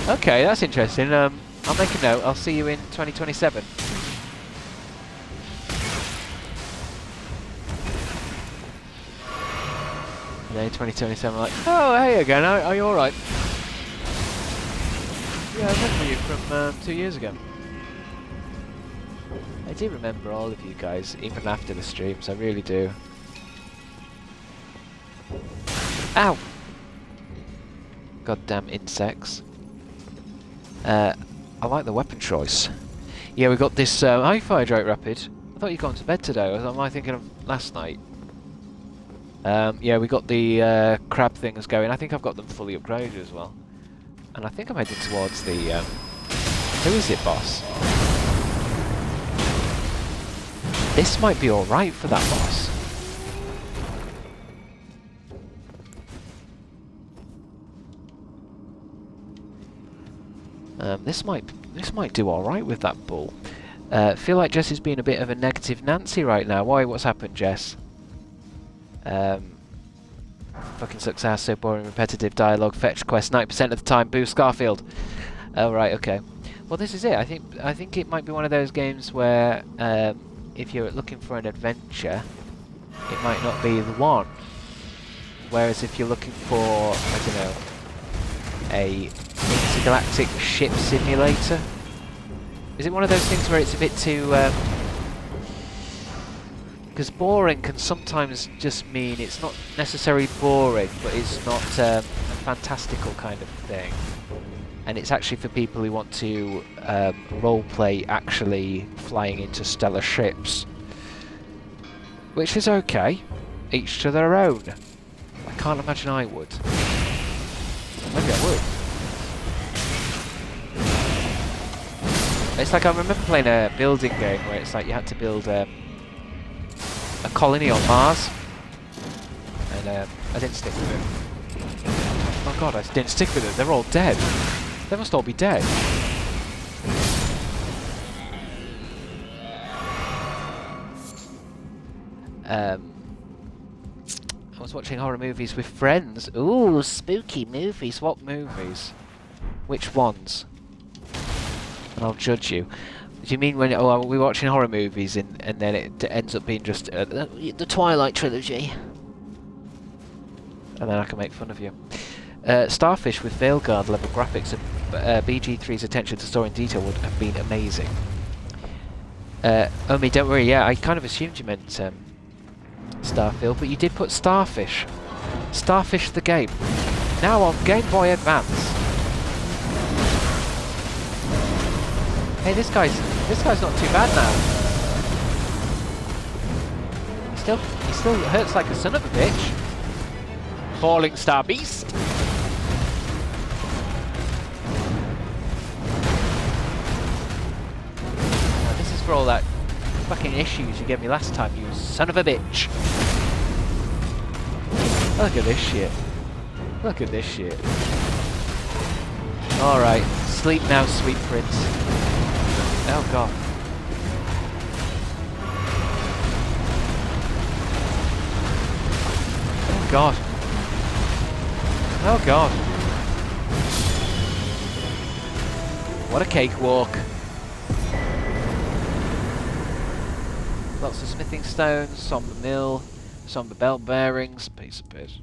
Okay, that's interesting. I'll make a note. I'll see you in 2027. And then 2027, I'm like, oh, hey again, are you alright? Yeah, I remember you from 2 years ago. I do remember all of you guys, even after the streams, I really do. Ow! Goddamn insects. I like the weapon choice. Yeah, we got this hi Fire Rapid. I thought you'd gone to bed today, or am I thinking of last night? Yeah, we got the crab things going. I think I've got them fully upgraded as well. And I think I'm heading towards the... who is it, boss? This might be alright for that boss. This might do alright with that bull. Feel like Jess is being a bit of a negative Nancy right now. Why? What's happened, Jess? Fucking sucks ass, so boring, repetitive dialogue, fetch quest 90% of the time, boo Scarfield. Oh right, okay. Well, this is it. I think it might be one of those games where if you're looking for an adventure, it might not be the one. Whereas if you're looking for, I don't know, a intergalactic ship simulator, is it one of those things where it's a bit too Because boring can sometimes just mean it's not necessarily boring, but it's not a fantastical kind of thing. And it's actually for people who want to roleplay actually flying into stellar ships. Which is okay. Each to their own. I can't imagine I would. Maybe I would. It's like I remember playing a building game where it's like you had to build a colony on Mars. And I didn't stick with it. Oh god, I didn't stick with it. They're all dead. They must all be dead. I was watching horror movies with friends. Ooh, spooky movies. What movies? Which ones? And I'll judge you. Do you mean when we're watching horror movies and then it ends up being just the Twilight trilogy? And then I can make fun of you. Starfish with Veilguard level graphics and BG3's attention to story and detail would have been amazing. Omi, don't worry, yeah, I kind of assumed you meant Starfield, but you did put Starfish. Starfish the game. Now on Game Boy Advance. Hey, this guy's not too bad now. He still hurts like a son of a bitch. Falling Star Beast. Now, this is for all that fucking issues you gave me last time, you son of a bitch. Look at this shit. Look at this shit. Alright, sleep now, sweet prince. Oh god. Oh god. Oh god. What a cakewalk. Lots of smithing stones, somber mill, somber belt bearings, piece of piss.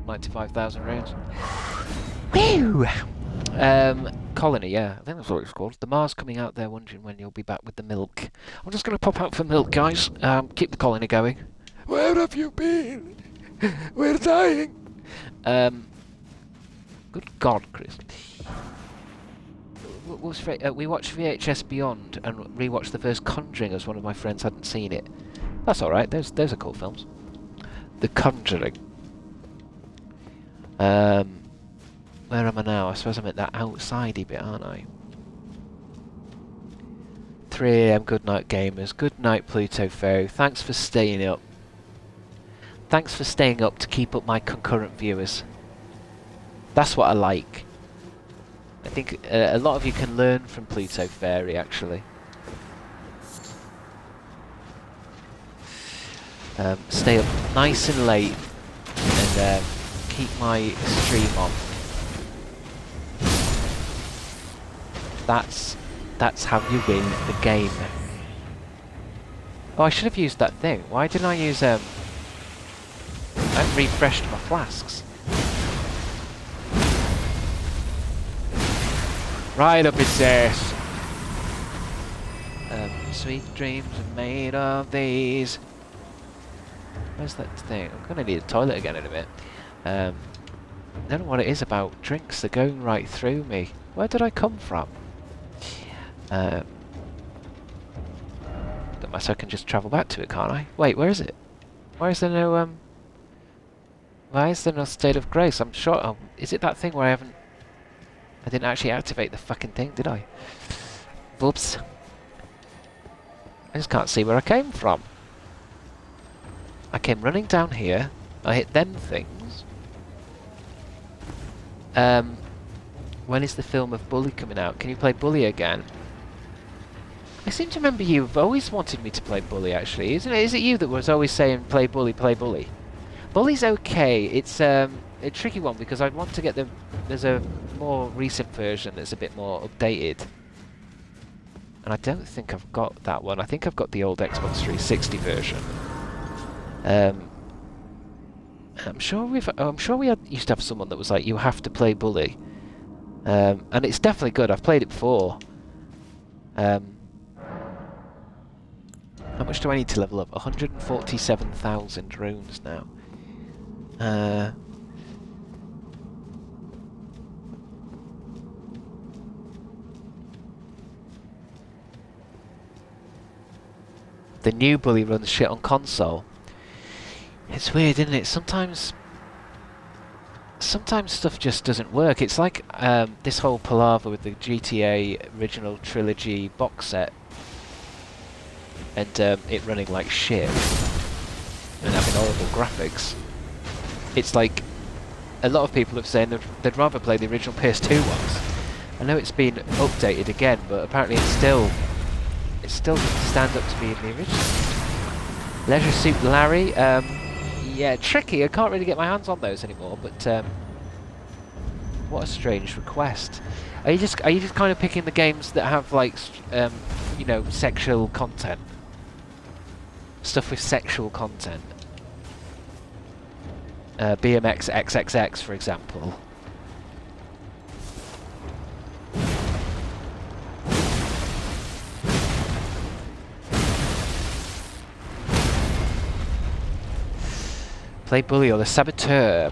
95,000 rounds. Woo! Colony, yeah, I think that's what it's called. The Mars coming out there wondering when you'll be back with the milk. I'm just going to pop out for milk, guys. Keep the colony going. Where have you been? We're dying. Good God, Chris. We watched VHS Beyond and rewatched the first Conjuring as one of my friends hadn't seen it. That's alright, those are cool films. The Conjuring. Where am I now? I suppose I'm at that outsidey bit, aren't I? 3 AM, good night gamers. Good night Pluto Fairy. Thanks for staying up. Thanks for staying up to keep up my concurrent viewers. That's what I like. I think a lot of you can learn from Pluto Fairy, actually. Stay up nice and late and keep my stream on. That's how you win the game. Oh, I should have used that thing. Why didn't I use I refreshed my flasks. Right up its ass. Sweet dreams are made of these. Where's that thing? I'm gonna need a toilet again in a bit. I don't know what it is about drinks. They're going right through me. Where did I come from? Don't matter, I can just travel back to it, can't I? Wait, where is it? Why is there no why is there no state of grace? I'm sure. Is it that thing where I didn't actually activate the fucking thing, did I? Whoops. I just can't see where I came from. I came running down here. I hit them things. When is the film of Bully coming out? Can you play Bully again? I seem to remember you've always wanted me to play Bully, actually, isn't it? Is it you that was always saying play Bully, play Bully? Bully's okay. It's a tricky one because I want to get the... There's a more recent version that's a bit more updated. And I don't think I've got that one. I think I've got the old Xbox 360 version. I'm sure we used to have someone that was like, you have to play Bully. And it's definitely good. I've played it before. How much do I need to level up? 147,000 runes now. The new bully runs shit on console. It's weird, isn't it? Sometimes stuff just doesn't work. It's like this whole palaver with the GTA original trilogy box set, and it running like shit and having horrible graphics. It's like a lot of people have said they'd rather play the original PS2 ones. I know it's been updated again, but apparently it still doesn't stand up to being the original. Leisure Suit Larry, yeah, tricky. I can't really get my hands on those anymore. But what a strange request. Are you just kind of picking the games that have like you know, sexual content, stuff with sexual content? BMX XXX, for example. Play Bully or the Saboteur.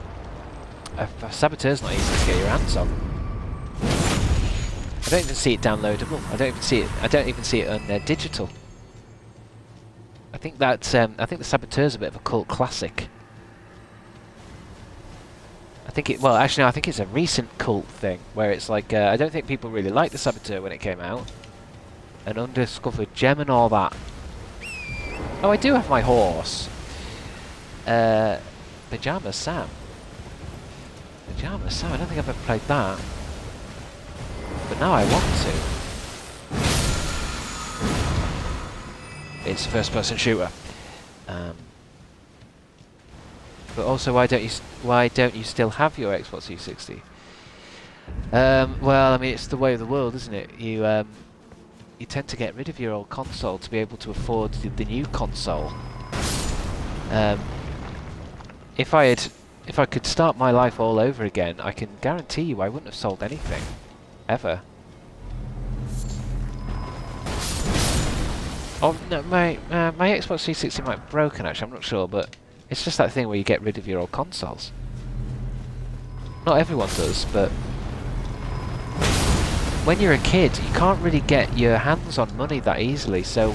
Saboteur's not easy to get your hands on. I don't even see it downloadable. I don't even see it on digital. I think that I think the Saboteur's a bit of a cult classic. I think it's a recent cult thing where it's like I don't think people really liked the Saboteur when it came out. An undiscovered gem and all that. Oh, I do have my horse. Pajama Sam. Pajama Sam, I don't think I've ever played that. But now I want to. It's a first-person shooter. But also, why don't you still have your Xbox 360? Well, I mean, it's the way of the world, isn't it? You tend to get rid of your old console to be able to afford the new console. If I could start my life all over again, I can guarantee you I wouldn't have sold anything, ever. Oh no, my Xbox 360 might be broken actually. I'm not sure, but it's just that thing where you get rid of your old consoles. Not everyone does, but when you're a kid, you can't really get your hands on money that easily. So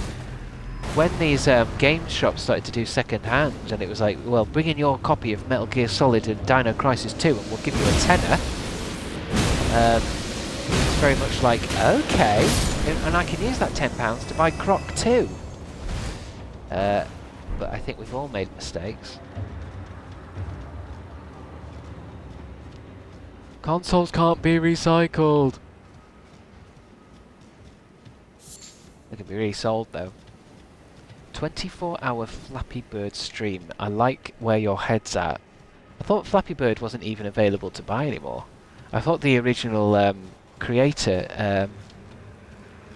when these game shops started to do second hand, and it was like, well, bring in your copy of Metal Gear Solid and Dino Crisis 2 and we'll give you a tenner. It's very much like, okay, and I can use that £10 to buy Croc 2. But I think we've all made mistakes. Consoles can't be recycled. They can be resold though. 24-hour Flappy Bird stream. I like where your head's at. I thought Flappy Bird wasn't even available to buy anymore. I thought the original creator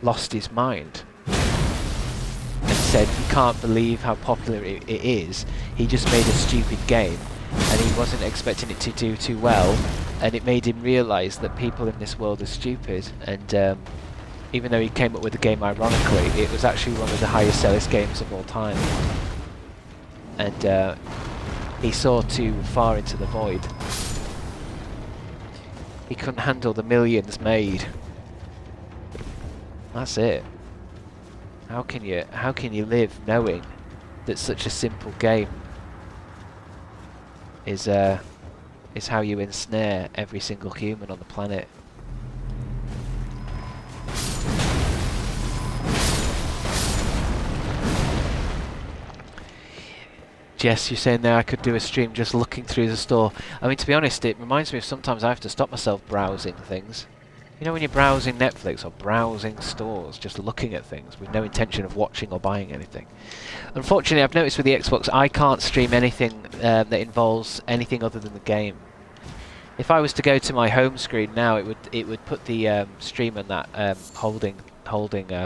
lost his mind and said he can't believe how popular it is. He just made a stupid game and he wasn't expecting it to do too well, and it made him realise that people in this world are stupid, and even though he came up with the game ironically, it was actually one of the highest sellers games of all time. And he saw too far into the void. He couldn't handle the millions made. That's it. How can you live knowing that such a simple game is how you ensnare every single human on the planet? Jess, you're saying there I could do a stream just looking through the store. I mean, to be honest, it reminds me of sometimes I have to stop myself browsing things. You know when you're browsing Netflix or browsing stores, just looking at things with no intention of watching or buying anything. Unfortunately, I've noticed with the Xbox, I can't stream anything that involves anything other than the game. If I was to go to my home screen now, it would put the stream on that holding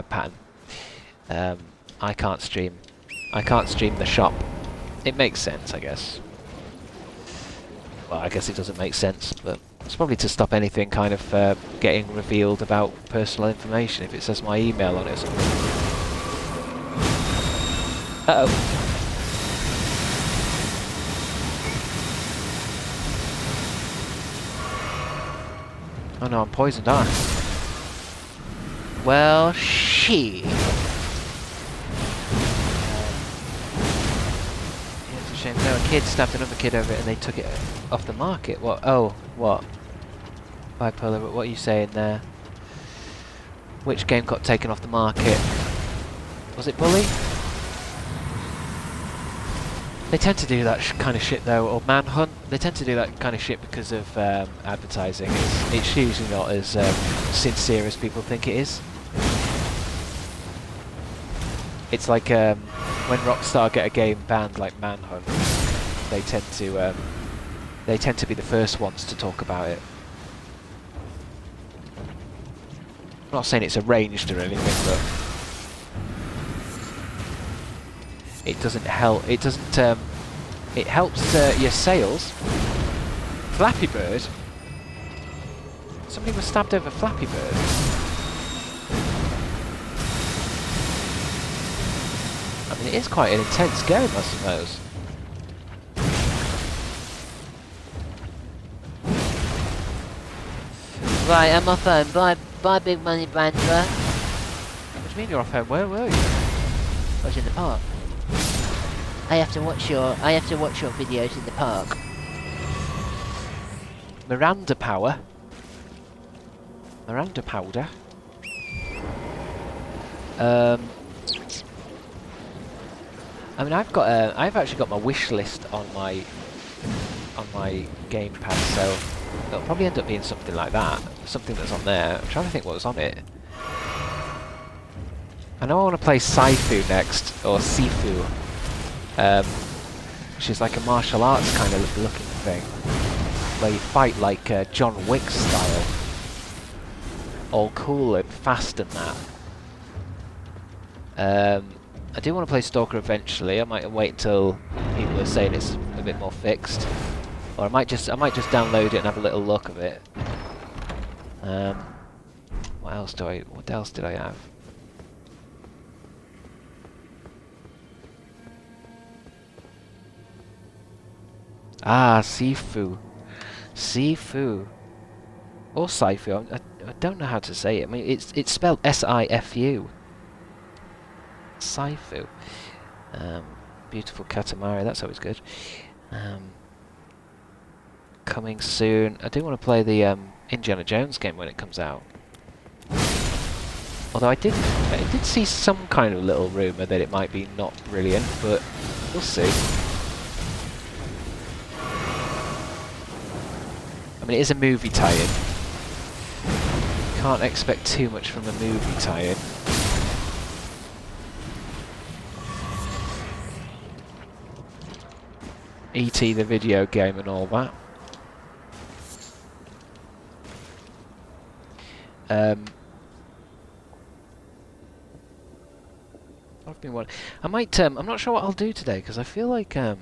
pattern. I can't stream the shop. It makes sense, I guess. Well, I guess it doesn't make sense, but it's probably to stop anything kind of getting revealed about personal information if it says my email on it or something. Uh-oh. Oh no, I'm poisoned, aren't I? Well, she. Yeah, it's a shame. No, a kid stabbed another kid over it and they took it off the market. What? Oh, what? Bipolar, what are you saying there? Which game got taken off the market? Was it Bully? They tend to do that kind of shit though, or Manhunt. They tend to do that kind of shit because of advertising. It's usually not as sincere as people think it is. It's like when Rockstar get a game banned, like Manhunt, they tend to be the first ones to talk about it. I'm not saying it's arranged or anything, but it doesn't help. It doesn't. It helps your sales. Flappy Bird. Somebody was stabbed over Flappy Bird. I mean, it is quite an intense game, I suppose. Right, I'm off home. Bye, big money Brandra. What do you mean you're off home? Where were you? I was in the park. I have to watch your videos in the park. Miranda Power. Miranda Powder. I mean, I've actually got my wish list on my gamepad, so it'll probably end up being something like that. Something that's on there. I'm trying to think what was on it. I know I want to play Saifu next, or Sifu, which is like a martial arts kind of looking thing, where you fight like John Wick style, all cool and fast and that. I do want to play Stalker eventually. I might wait until people are saying it's a bit more fixed, or I might just download it and have a little look of it. What else did I have? Ah, Sifu. Sifu. Or Saifu. I don't know how to say it. I mean, it's spelled S-I-F-U. Saifu. Beautiful Katamari, that's always good. Coming soon. I do want to play the Indiana Jones game when it comes out. Although I did see some kind of little rumour that it might be not brilliant, but we'll see. I mean, it is a movie tie-in. Can't expect too much from a movie tie-in. E.T. the video game and all that. I've been wondering. I might. I'm not sure what I'll do today because I feel like I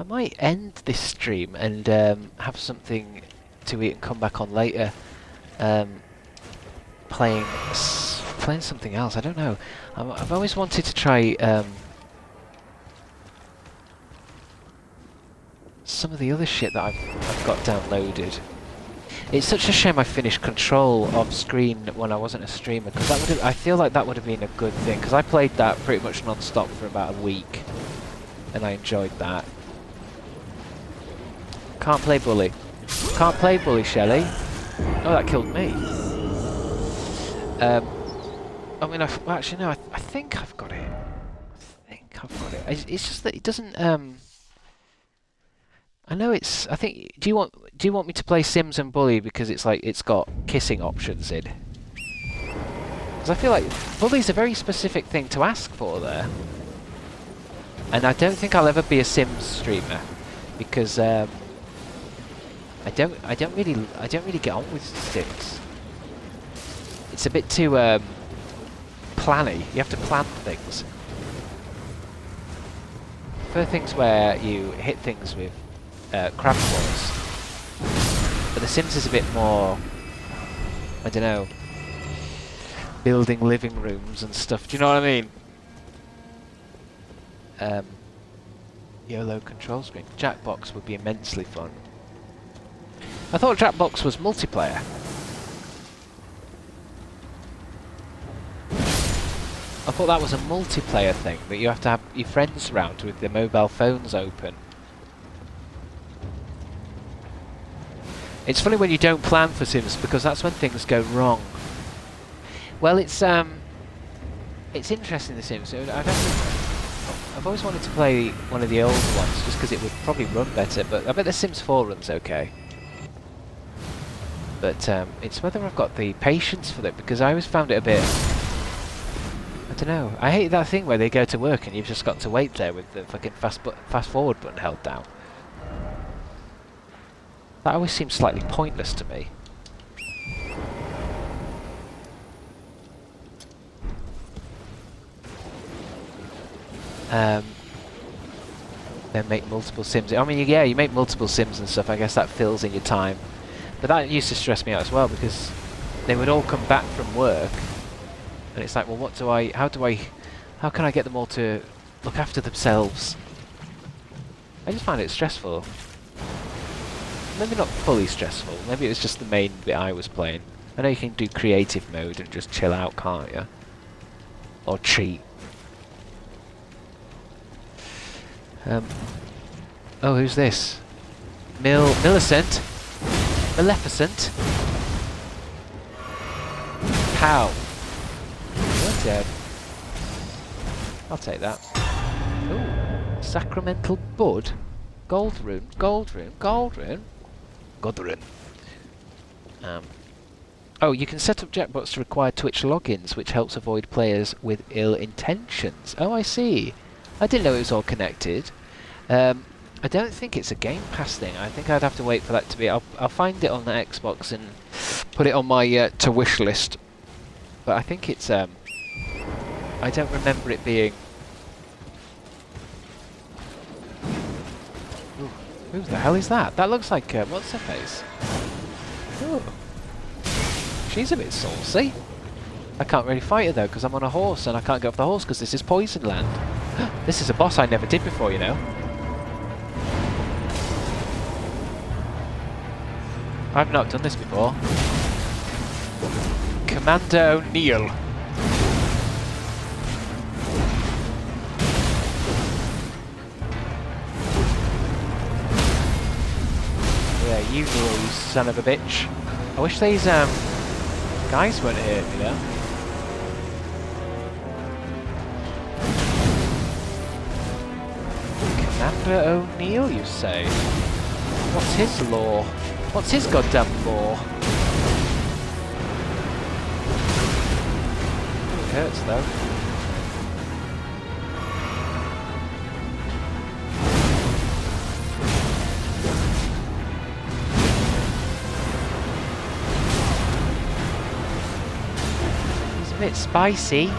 might end this stream and have something to eat and come back on later. Playing something else. I don't know. I've always wanted to try some of the other shit that I've got downloaded. It's such a shame I finished Control off screen when I wasn't a streamer, because I feel like that would have been a good thing, because I played that pretty much non-stop for about a week, and I enjoyed that. Can't play Bully. Can't play Bully, Shelley. Oh, that killed me. I mean, actually no, I think I've got it. It's just that it doesn't. I know it's. I think. Do you want me to play Sims and Bully because it's like it's got kissing options in? Because I feel like Bully's a very specific thing to ask for there, and I don't think I'll ever be a Sims streamer because I don't really get on with Sims. It's a bit too planny. You have to plan things. For things where you hit things with crab claws. But The Sims is a bit more, I don't know, building living rooms and stuff. Do you know what I mean? YOLO control screen. Jackbox would be immensely fun. I thought Jackbox was multiplayer. I thought that was a multiplayer thing, that you have to have your friends around with their mobile phones open. It's funny when you don't plan for Sims, because that's when things go wrong. Well, it's interesting, The Sims. I've always wanted to play one of the older ones, just because it would probably run better, but I bet The Sims 4 runs okay. But it's whether I've got the patience for it, because I always found it a bit... I don't know. I hate that thing where they go to work and you've just got to wait there with the fucking fast forward button held down. That always seems slightly pointless to me. Then make multiple Sims. I mean, yeah, you make multiple Sims and stuff. I guess that fills in your time. But that used to stress me out as well, because they would all come back from work. And it's like, well, how can I get them all to look after themselves? I just find it stressful. Maybe not fully stressful, maybe it was just the main bit I was playing. I know you can do creative mode and just chill out, can't you? Or cheat. Oh, who's this? Millicent? Maleficent? Pow. You're dead. I'll take that. Ooh. Sacramental Bud? Gold rune, gold rune, gold rune. Gold rune. Oh, you can set up Jackbox to require Twitch logins, which helps avoid players with ill intentions. Oh, I see. I didn't know it was all connected. I don't think it's a Game Pass thing. I think I'd have to wait for that to be... I'll find it on the Xbox and put it on my to wish list. But I think it's... I don't remember it being... Ooh, who the hell is that? That looks like... what's her face? Ooh. She's a bit saucy. I can't really fight her though, because I'm on a horse and I can't get off the horse because this is Poison Land. This is a boss I never did before, you know. I've not done this before. Commander O'Neill. Yeah, you Neil, you son of a bitch. I wish these guys weren't here, you know. Commander O'Neill, you say? What's his law? What's his goddamn law? It hurts though. He's a bit spicy.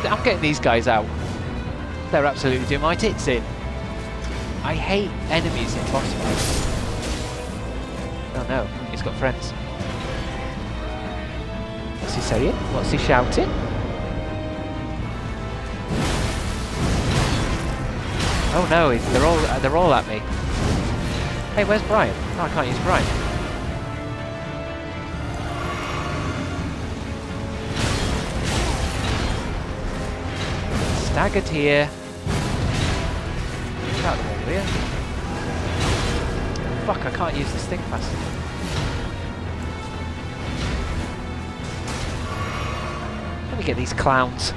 I'm getting these guys out. They're absolutely doing my tits in. I hate enemies in boss fights. Oh no, he's got friends. What's he saying? What's he shouting? Oh no, they're all at me. Hey, where's Brian? Oh, I can't use Brian. Staggered here. Get out of the way, will you? Fuck, I can't use this thing fast enough. Let me get these clowns.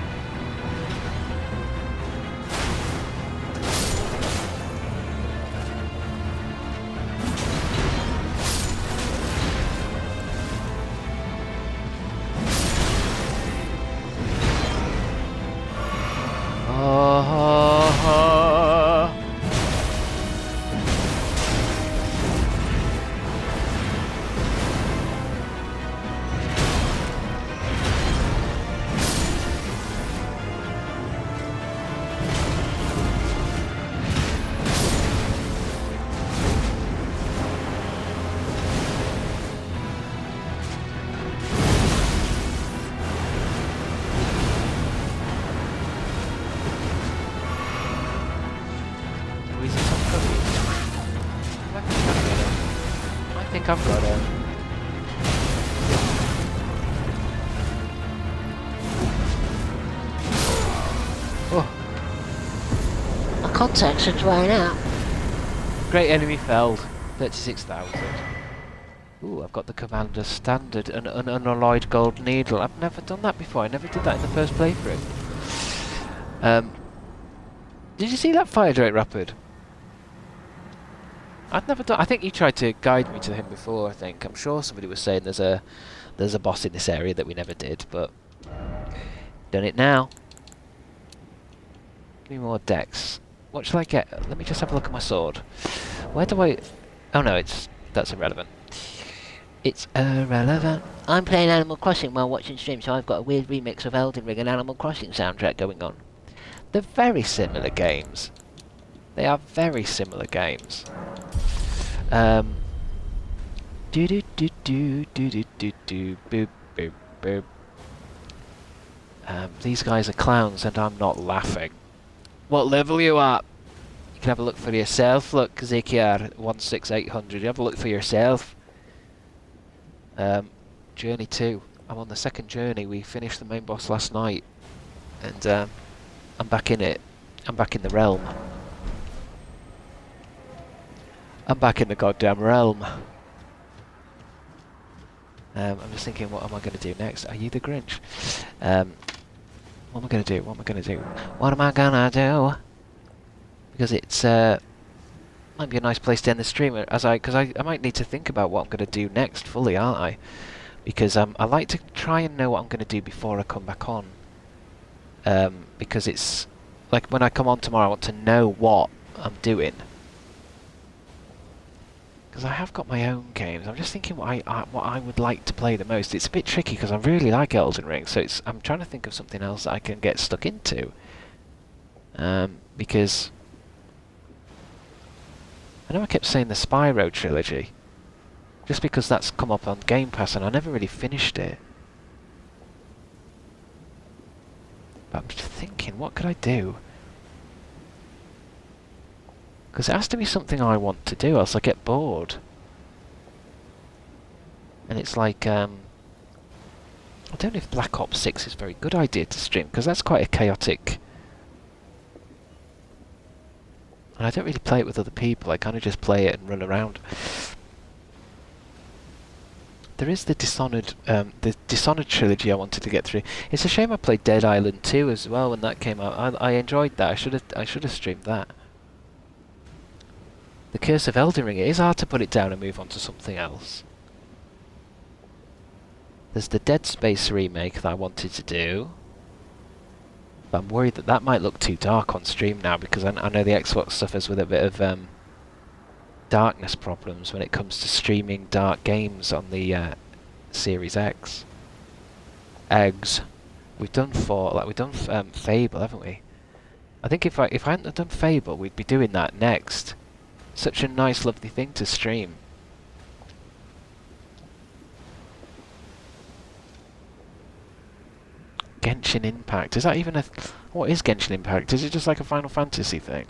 think I've got a... My contacts are drying out. Great enemy felled. 36,000. Ooh, I've got the Commander's Standard and an unalloyed gold needle. I've never done that before. I never did that in the first playthrough. Did you see that fire direct rapid? I've never done... I think you tried to guide me to him before, I think. I'm sure somebody was saying there's a boss in this area that we never did, but... Done it now. Give me more decks. What shall I get? Let me just have a look at my sword. Where do I... Oh no, that's irrelevant. It's irrelevant. I'm playing Animal Crossing while watching stream, so I've got a weird remix of Elden Ring and Animal Crossing soundtrack going on. They're very similar games. They are very similar games. Do do do do do do do do boop boop boop. These guys are clowns and I'm not laughing. What level you at? You can have a look for yourself. Look, ZKR 16800. You have a look for yourself. Journey 2. I'm on the second journey. We finished the main boss last night, and I'm back in it. I'm back in the realm. I'm back in the goddamn realm. I'm just thinking, what am I going to do next? Are you the Grinch? What am I going to do? What am I going to do? What am I going to do? Because it's might be a nice place to end the stream, because I might need to think about what I'm going to do next fully, aren't I? Because I like to try and know what I'm going to do before I come back on. Because it's like when I come on tomorrow, I want to know what I'm doing. Because I have got my own games. I'm just thinking what I would like to play the most. It's a bit tricky because I really like Elden Ring, so I'm trying to think of something else that I can get stuck into. Because I know I kept saying the Spyro trilogy, just because that's come up on Game Pass and I never really finished it. But I'm just thinking, what could I do? Because it has to be something I want to do, else I get bored. And it's like, I don't know if Black Ops 6 is a very good idea to stream, because that's quite a chaotic... And I don't really play it with other people, I kind of just play it and run around. There is the Dishonored trilogy I wanted to get through. It's a shame I played Dead Island 2 as well when that came out. I enjoyed that. I should have streamed that. The Curse of Elden Ring, it is hard to put it down and move on to something else. There's the Dead Space remake that I wanted to do. But I'm worried that that might look too dark on stream now, because I know the Xbox suffers with a bit of darkness problems when it comes to streaming dark games on the Series X. Eggs. We've done Fable, haven't we? I think if I hadn't have done Fable, we'd be doing that next. Such a nice, lovely thing to stream. Genshin Impact. Is that even a... What is Genshin Impact? Is it just like a Final Fantasy thing?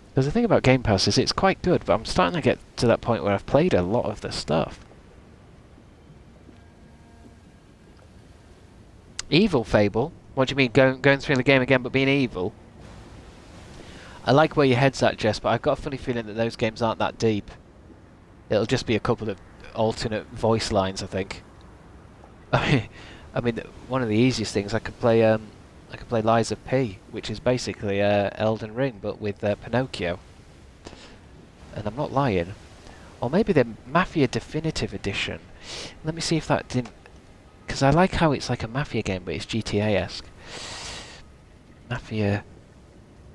Because the thing about Game Pass is it's quite good, but I'm starting to get to that point where I've played a lot of the stuff. Evil Fable? What do you mean, going through the game again but being evil? I like where your head's at, Jess, but I've got a funny feeling that those games aren't that deep. It'll just be a couple of alternate voice lines, I think. I mean, one of the easiest things I could play Lies of P, which is basically Elden Ring, but with Pinocchio. And I'm not lying. Or maybe the Mafia Definitive Edition. Let me see if that didn't... Because I like how it's like a Mafia game, but it's GTA-esque. Mafia...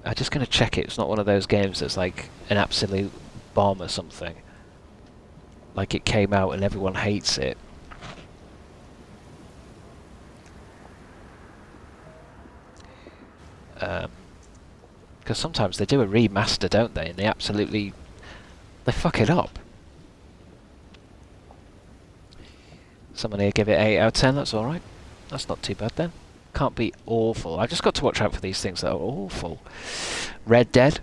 I'm just going to check it. It's not one of those games that's like an absolute bomb or something. Like it came out and everyone hates it. Because sometimes they do a remaster, don't they? And they fuck it up. Someone here give it 8 out of 10, that's alright. That's not too bad then. Can't be awful. I've just got to watch out for these things that are awful. Red Dead.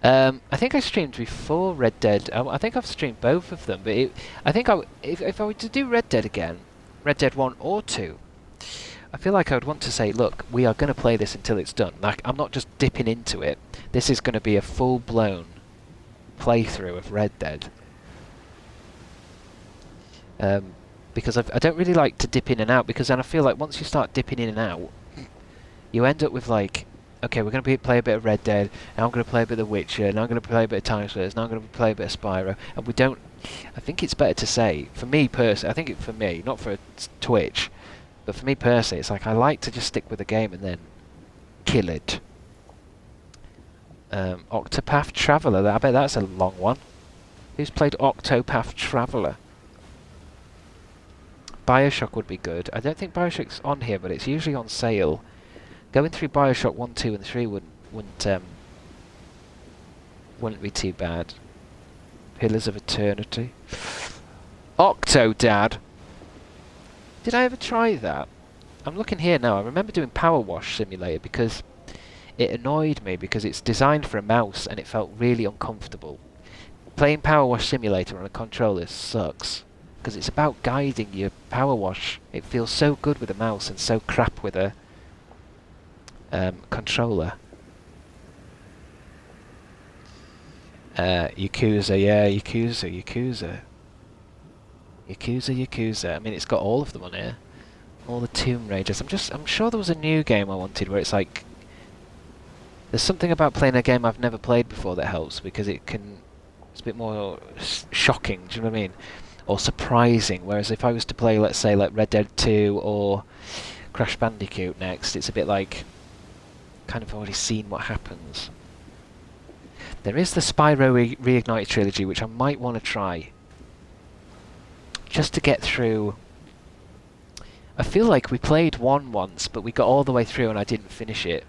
I think I streamed before Red Dead. I think I've streamed both of them, but I think if I were to do Red Dead again, Red Dead 1 or 2, I feel like I would want to say, look, we are going to play this until it's done. Like, I'm not just dipping into it. This is going to be a full-blown playthrough of Red Dead. Because I don't really like to dip in and out, because then I feel like once you start dipping in and out, you end up with like, okay, we're going to play a bit of Red Dead, and I'm going to play a bit of The Witcher, and I'm going to play a bit of Time Splitters, and I'm going to play a bit of Spyro, and we don't... I think it's better to say, for me personally, I think for me, not for Twitch, but for me personally, it's like I like to just stick with the game and then kill it. Octopath Traveler, I bet that's a long one. Who's played Octopath Traveler? Bioshock would be good. I don't think Bioshock's on here, but it's usually on sale. Going through Bioshock 1, 2 and 3 wouldn't be too bad. Pillars of Eternity. Octodad! Did I ever try that? I'm looking here now. I remember doing Power Wash Simulator because it annoyed me because it's designed for a mouse and it felt really uncomfortable. Playing Power Wash Simulator on a controller sucks because it's about guiding your power wash. It feels so good with a mouse and so crap with a controller. Yakuza, yeah, Yakuza. I mean, it's got all of them on here. All the Tomb Raiders. I'm sure there was a new game I wanted where it's like... There's something about playing a game I've never played before that helps, because it's a bit more shocking, do you know what I mean? Or surprising, whereas if I was to play, let's say, like Red Dead 2 or Crash Bandicoot next, it's a bit like... kind of already seen what happens. There is the Spyro Reignited trilogy, which I might want to try. Just to get through... I feel like we played one once, but we got all the way through and I didn't finish it.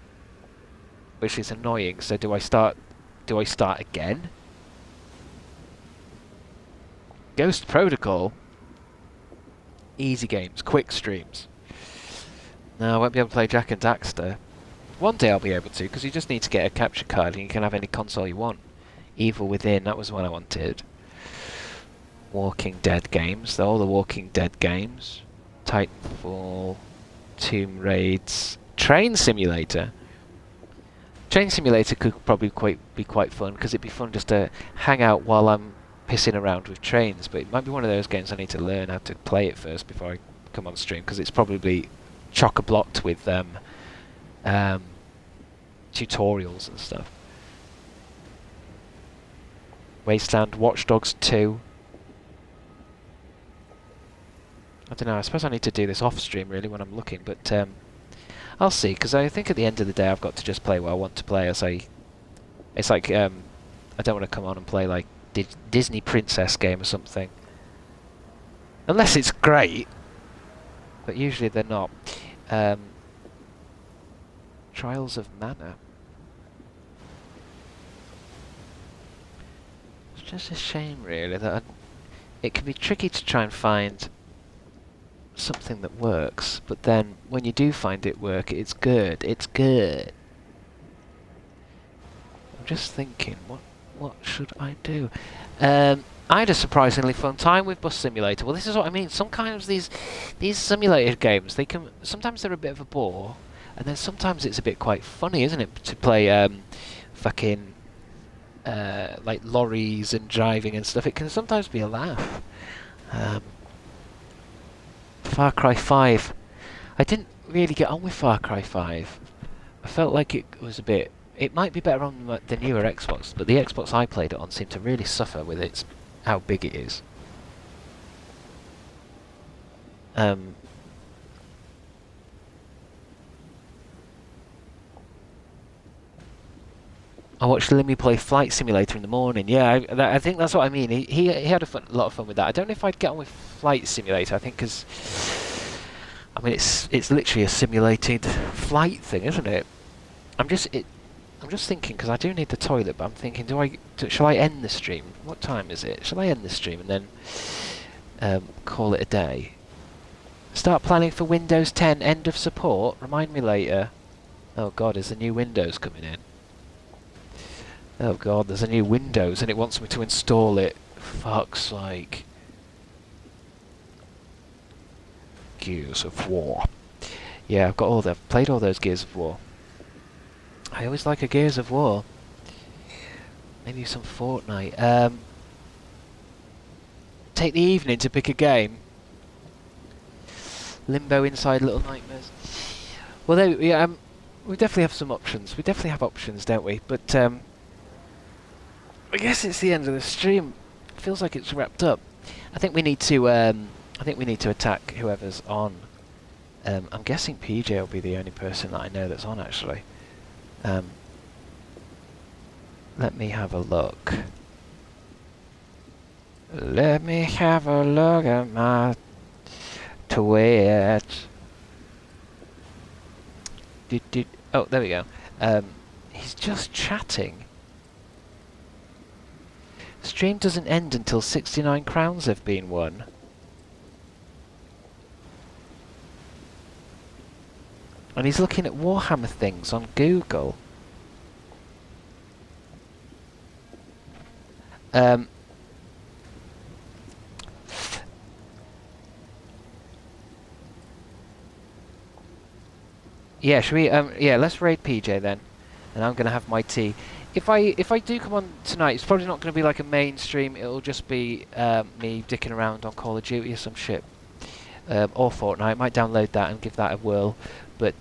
Which is annoying, so do I start again? Ghost Protocol? Easy games, quick streams. No, I won't be able to play Jack and Daxter. One day I'll be able to, because you just need to get a capture card and you can have any console you want. Evil Within, that was what I wanted. Walking Dead games, all the Walking Dead games. Titanfall, Tomb Raids, Train Simulator. Train Simulator could probably be quite fun, because it'd be fun just to hang out while I'm pissing around with trains, but it might be one of those games I need to learn how to play it first before I come on stream, because it's probably chock-a-blocked with tutorials and stuff. Wasteland, Watch Dogs 2. I don't know, I suppose I need to do this off stream really when I'm looking, but I'll see, because I think at the end of the day I've got to just play what I want to play. It's like I don't want to come on and play like Disney Princess game or something. Unless it's great, but usually they're not. Trials of Mana. It's just a shame really that it can be tricky to try and find something that works, but then when you do find it work, it's good. It's good. I'm just thinking, what should I do? I had a surprisingly fun time with Bus Simulator. Well, this is what I mean. Sometimes these simulator games, sometimes they're a bit of a bore, and then sometimes it's a bit quite funny, isn't it, to play fucking like lorries and driving and stuff. It can sometimes be a laugh. Far Cry 5. I didn't really get on with Far Cry 5. I felt like it was a bit... It might be better on the newer Xbox, but the Xbox I played it on seemed to really suffer with how big it is. I watched Limmy play Flight Simulator in the morning. Yeah, I think that's what I mean. He had a lot of fun with that. I don't know if I'd get on with Flight Simulator. I think because I mean it's literally a simulated flight thing, isn't it? I'm just thinking, because I do need the toilet, but I'm thinking, shall I end the stream? What time is it? Shall I end the stream and then call it a day? Start planning for Windows 10 end of support. Remind me later. Oh god, there's a new Windows coming in. Oh god, there's a new Windows and it wants me to install it. Fuck's sake. Gears of War. Yeah, I've played all those Gears of War. I always like a Gears of War. Maybe some Fortnite. Take the evening to pick a game. Limbo Inside Little Nightmares. Well, we definitely have some options. We definitely have options, don't we? But I guess it's the end of the stream. Feels like it's wrapped up. I think we need to. I think we need to attack whoever's on. I'm guessing PJ will be the only person that I know that's on, actually. Let me have a look. Let me have a look at my Twitch. Oh, there we go. He's just chatting. Stream doesn't end until 69 crowns have been won. And he's looking at Warhammer things on Google. Yeah, should we? Yeah, let's raid PJ then, and I'm gonna have my tea. If I do come on tonight, it's probably not gonna be like a mainstream. It'll just be me dicking around on Call of Duty or some shit, or Fortnite. I might download that and give that a whirl. But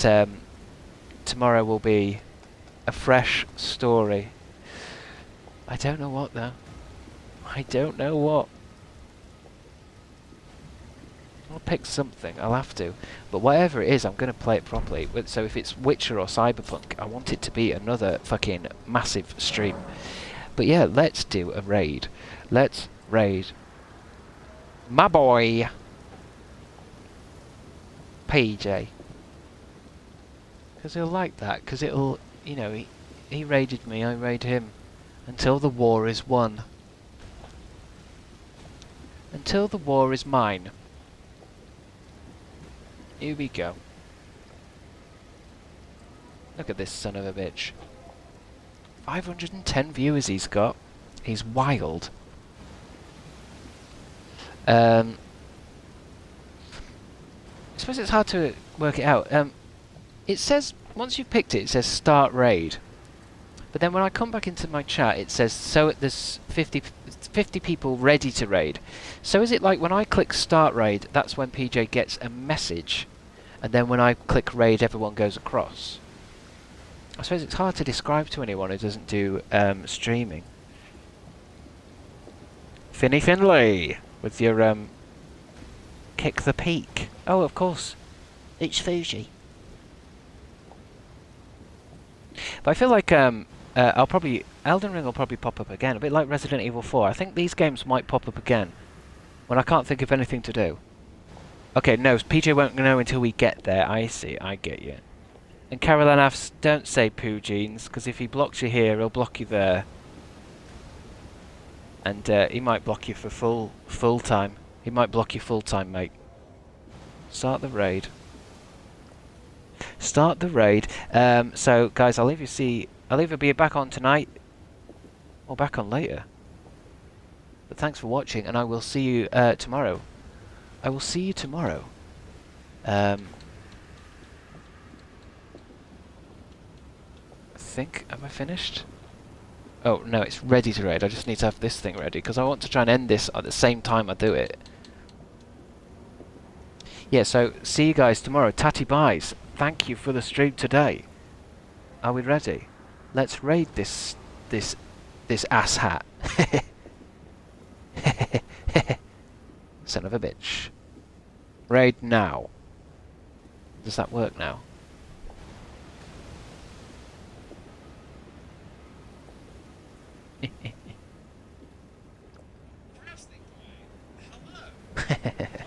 tomorrow will be a fresh story. I don't know what though. I don't know what. I'll pick something, I'll have to. But whatever it is, I'm going to play it properly. So if it's Witcher or Cyberpunk, I want it to be another fucking massive stream. But yeah, let's do a raid. Let's raid my boy PJ. Because he'll like that, because it'll, you know, he raided me, I raid him. Until the war is won. Until the war is mine. Here we go. Look at this son of a bitch. 510 viewers he's got. He's wild. I suppose it's hard to work it out. It says, once you've picked it, it says start raid. But then when I come back into my chat, it says, so there's 50 people ready to raid. So is it like when I click start raid, that's when PJ gets a message, and then when I click raid, everyone goes across? I suppose it's hard to describe to anyone who doesn't do streaming. Finny Finlay, with your kick the peak. Oh, of course, it's Fuji. But I feel like Elden Ring will probably pop up again, a bit like Resident Evil 4. I think these games might pop up again when I can't think of anything to do. Okay, no, PJ won't know until we get there. I see, I get you. And Caroline asks, don't say poo jeans, because if he blocks you here, he'll block you there. And he might block you for full time. He might block you full time, mate. Start the raid. Start the raid. So, guys, I'll either be back on tonight or back on later. But thanks for watching, and I will see you tomorrow. I will see you tomorrow. I think, have I finished? Oh, no, it's ready to raid. I just need to have this thing ready, because I want to try and end this at the same time I do it. Yeah, so see you guys tomorrow. Tatty buys. Thank you for the stream today. Are we ready? Let's raid this ass hat. Son of a bitch. Raid now. Does that work now?